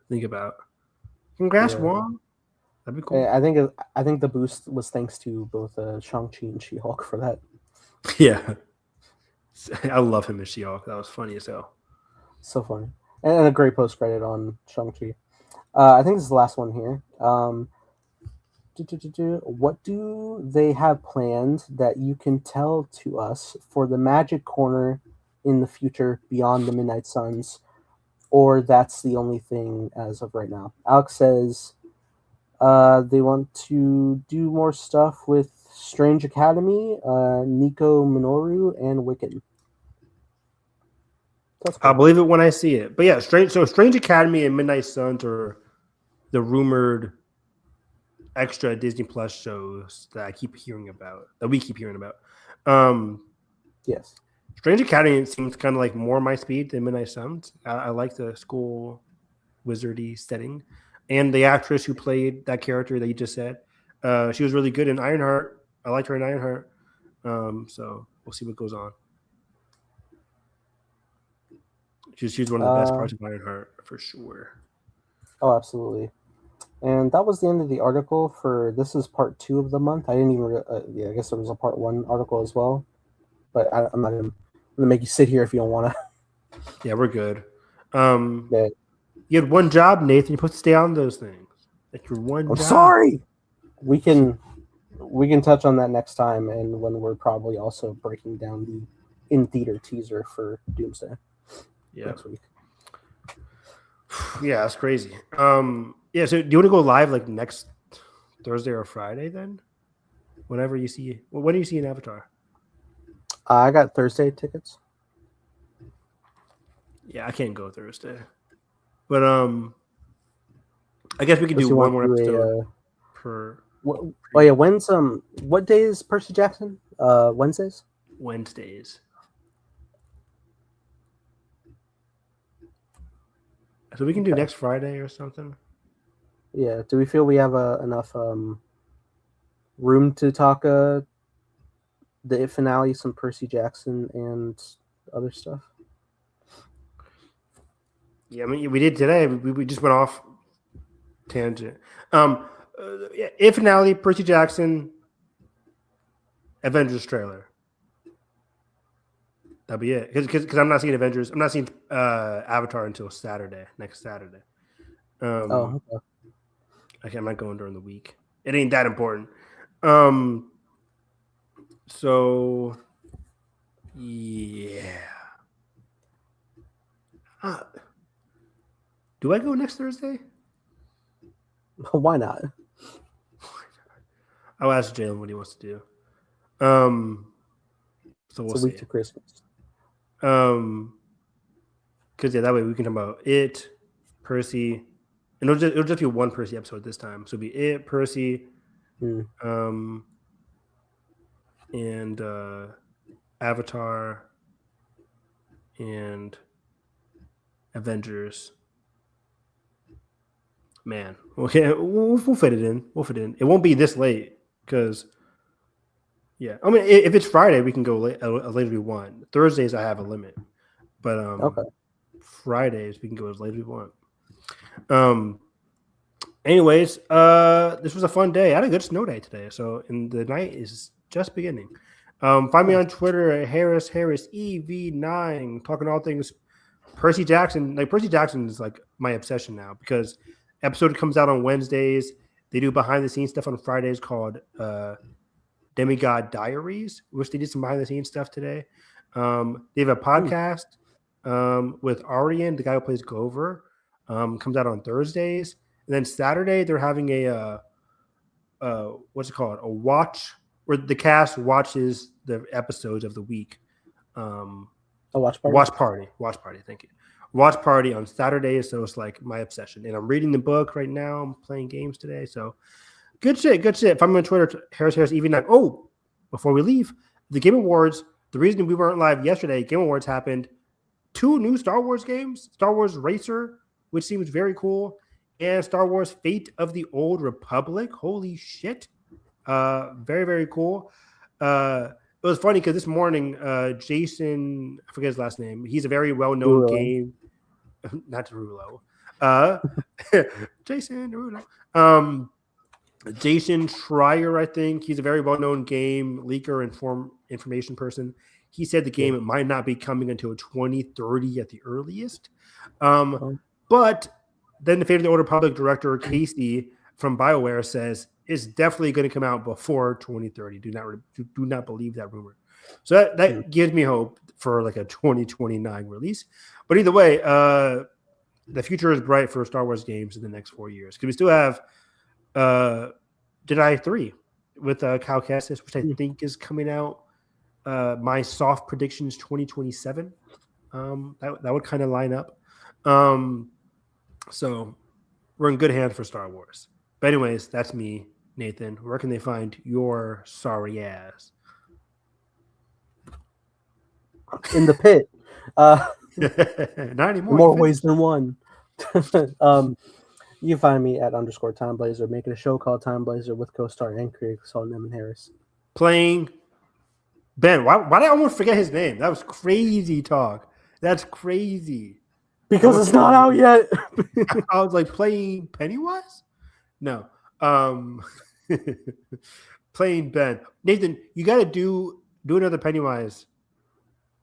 think about. Congrats, Yeah. Wong. That'd be cool. I think the boost was thanks to both Shang-Chi and She-Hulk for that. Yeah. I love him as She-Hulk. That was funny as hell. So funny. And a great post-credit on Shang-Chi. I think this is the last one here. What do they have planned that you can tell to us for the Magic Corner in the future beyond the Midnight Suns? Or that's the only thing as of right now? Alex says they want to do more stuff with Strange Academy, Nico Minoru, and Wiccan. Cool. I'll believe it when I see it. But yeah, Strange Academy and Midnight Suns are the rumored extra Disney Plus shows that I keep hearing about, that we keep hearing about. Yes. Strange Academy seems kind of like more my speed than Midnight Suns. I like the school wizardy setting. And the actress who played that character that you just said, she was really good in Ironheart. I liked her in Ironheart. So we'll see what goes on. She's one of the best parts of Ironheart for sure. Oh, absolutely. And that was the end of the article for this is part 2 of the month. I didn't even, I guess there was a part 1 article as well. But I'm not going to make you sit here if you don't want to. Yeah, we're good. Yeah. You had one job, Nathan. You're supposed to stay on those things. That's your one job. Sorry. We can touch on that next time, and when we're probably also breaking down the in-theater teaser for Doomsday. Yeah. Next week. Yeah, that's crazy. Yeah, so do you want to go live like next Thursday or Friday then? Whenever you see, when do you see an Avatar? I got Thursday tickets. Yeah, I can't go Thursday, but I guess we can do one more episode per. Oh yeah, when's what day is Percy Jackson? Wednesdays. Wednesdays. So we can do next Friday or something. Yeah. Do we feel we have enough room to talk the finale, some Percy Jackson, and other stuff? Yeah, I mean, we did today. We just went off tangent. If finale, Percy Jackson, Avengers trailer. That'll be it. Because I'm not seeing Avengers. I'm not seeing Avatar until next Saturday. Okay. Okay, I'm not going during the week. It ain't that important. So, yeah. Do I go next Thursday? Why not? I'll ask Jalen what he wants to do. So we'll it's a week to Christmas. Because that way we can talk about it, Percy, and it'll just be one Percy episode this time. So it'll be it, Percy, and Avatar, and Avengers. Man, okay, we'll fit it in. It won't be this late because, yeah. I mean, if it's Friday, we can go later we want. Thursdays, I have a limit, but okay. Fridays we can go as late as we want. Anyways, this was a fun day. I had a good snow day today, and the night is just beginning. Find me on Twitter at Harris EV9, talking all things Percy Jackson. Like Percy Jackson is like my obsession now because episode comes out on Wednesdays. They do behind the scenes stuff on Fridays called Demigod Diaries, which they did some behind the scenes stuff today. They have a podcast with Arian, the guy who plays Grover. Comes out on Thursdays, and then Saturday they're having a what's it called? A watch where the cast watches the episodes of the week. A watch party. Watch party. Thank you. Watch party on Saturdays, so it's like my obsession. And I'm reading the book right now. I'm playing games today, so good shit. Good shit. If I'm on Twitter, Harris EV9. Oh, before we leave, the Game Awards. The reason we weren't live yesterday, Game Awards happened. 2 new Star Wars games: Star Wars Racer, which seems very cool, and Star Wars Fate of the Old Republic. Holy shit. Very, very cool. It was funny because this morning, Jason, I forget his last name. He's a very well-known game. Not Derulo. Jason Derulo. Jason Schreier, I think. He's a very well-known game leaker and information person. He said the game might not be coming until 2030 at the earliest. But then the Fate of the Old Republic director, Casey from BioWare, says it's definitely going to come out before 2030. Do not believe that rumor. So that gives me hope for like a 2029 release. But either way, the future is bright for Star Wars games in the next 4 years. Because we still have Jedi 3 with Cal Kestis, which I think is coming out. My soft prediction is 2027. That would kind of line up. So we're in good hands for Star Wars. But anyways, that's me, Nathan. Where can they find your sorry ass? In the pit. Not anymore. More ways than one. You can find me at _TimeBlazer, making a show called Time Blazer with co-star and creator Solomon Harris. Playing Ben. Why did I almost forget his name? That was crazy talk. That's crazy. Because it's not out yet. I was like, playing Pennywise? No. Playing Ben. Nathan, you got to do another Pennywise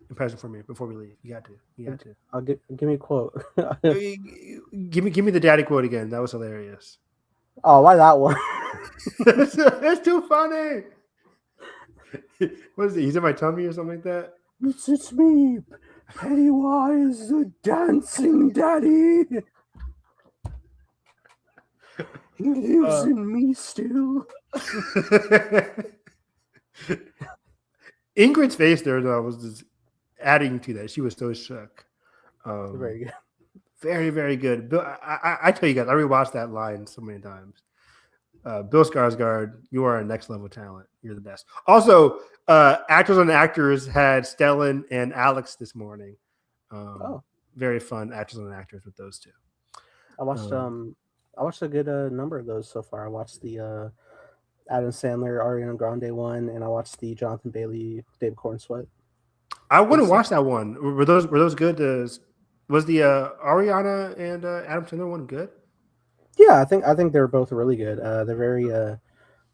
impression for me before we leave. You got to. I'll give me a quote. give me the daddy quote again. That was hilarious. Oh, why that one? That's too funny. What is it? He's in my tummy or something like that? It's me, Pennywise, the dancing daddy. He lives in me still. Ingrid's face there, though, was just adding to that. She was so shook. Very good. Very, very good. Bill, I tell you guys, I rewatched that line so many times. Bill Skarsgård, you are a next level talent. You're the best. Also, Actors on Actors had Stellan and Alex this morning. Very fun Actors on Actors with those two. I watched a good number of those so far. I watched the Adam Sandler, Ariana Grande one, and I watched the Jonathan Bailey, David Cornsweet. I wouldn't watch that one. Were those good? Was the Ariana and Adam Sandler one good? Yeah, I think they're both really good. They're very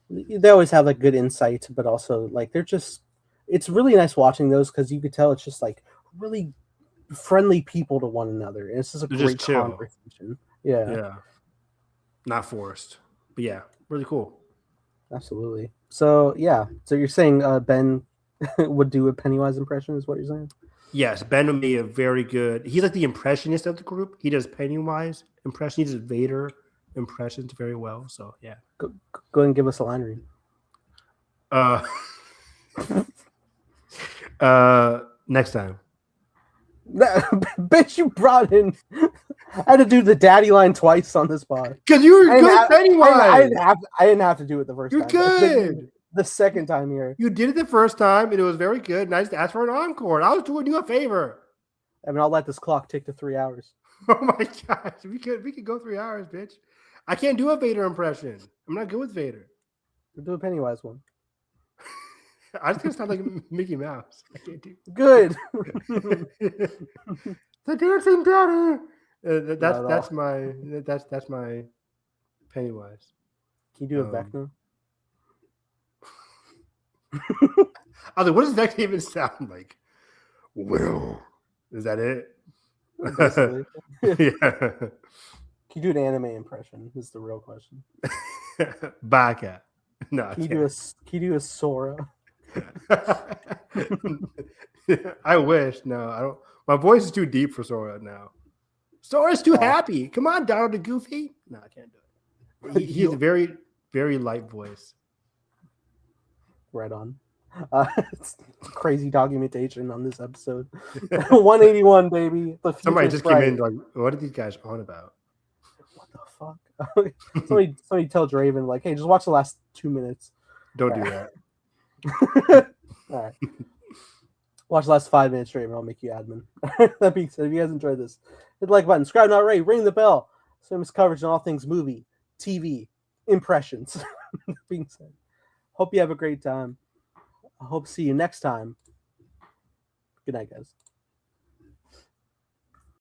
they always have like good insight, but also like it's really nice watching those because you could tell it's just like really friendly people to one another. And it's just a great conversation. Yeah. Not forced. But yeah, really cool. Absolutely. So yeah. So you're saying Ben would do a Pennywise impression is what you're saying? Yes, Ben would be a very good. He's like the impressionist of the group. He does Pennywise impression. He does Vader impressions very well. So yeah. Go ahead and give us a line read. Next time. Bitch, you brought in. I had to do the daddy line twice on this pod. Because you were good Pennywise. I didn't have to do it the first time. You're good. The second time here. You did it the first time, and it was very good. Nice to ask for an encore. I was doing you a favor. I mean, I'll let this clock tick to 3 hours. Oh my gosh. We could go 3 hours, bitch. I can't do a Vader impression. I'm not good with Vader. We'll do a Pennywise one. I just gonna sound like Mickey Mouse. I can't do good. The dancing daddy. That's my Pennywise. Can you do a Vecna? I was like, what does Vecna even sound like? Well, is that it? Yeah. Can you do an anime impression? Is the real question. Baka. No. Can you do a Sora? I wish. No, I don't. My voice is too deep for Sora now. Sora's too happy. Come on, Donald the Goofy. No, I can't do it. He has a very, very light voice. Right on. It's crazy documentation on this episode. 181, baby. Somebody just came in like, what are these guys on about? What the fuck? somebody tell Draven, like, hey, just watch the last 2 minutes. Don't do that. All right. Watch the last 5 minutes, Draven. I'll make you admin. That being said, if you guys enjoyed this, hit the like button, subscribe not already, ring the bell. Famous coverage on all things movie, TV, impressions. That being said, hope you have a great time. I hope to see you next time. Good night, guys.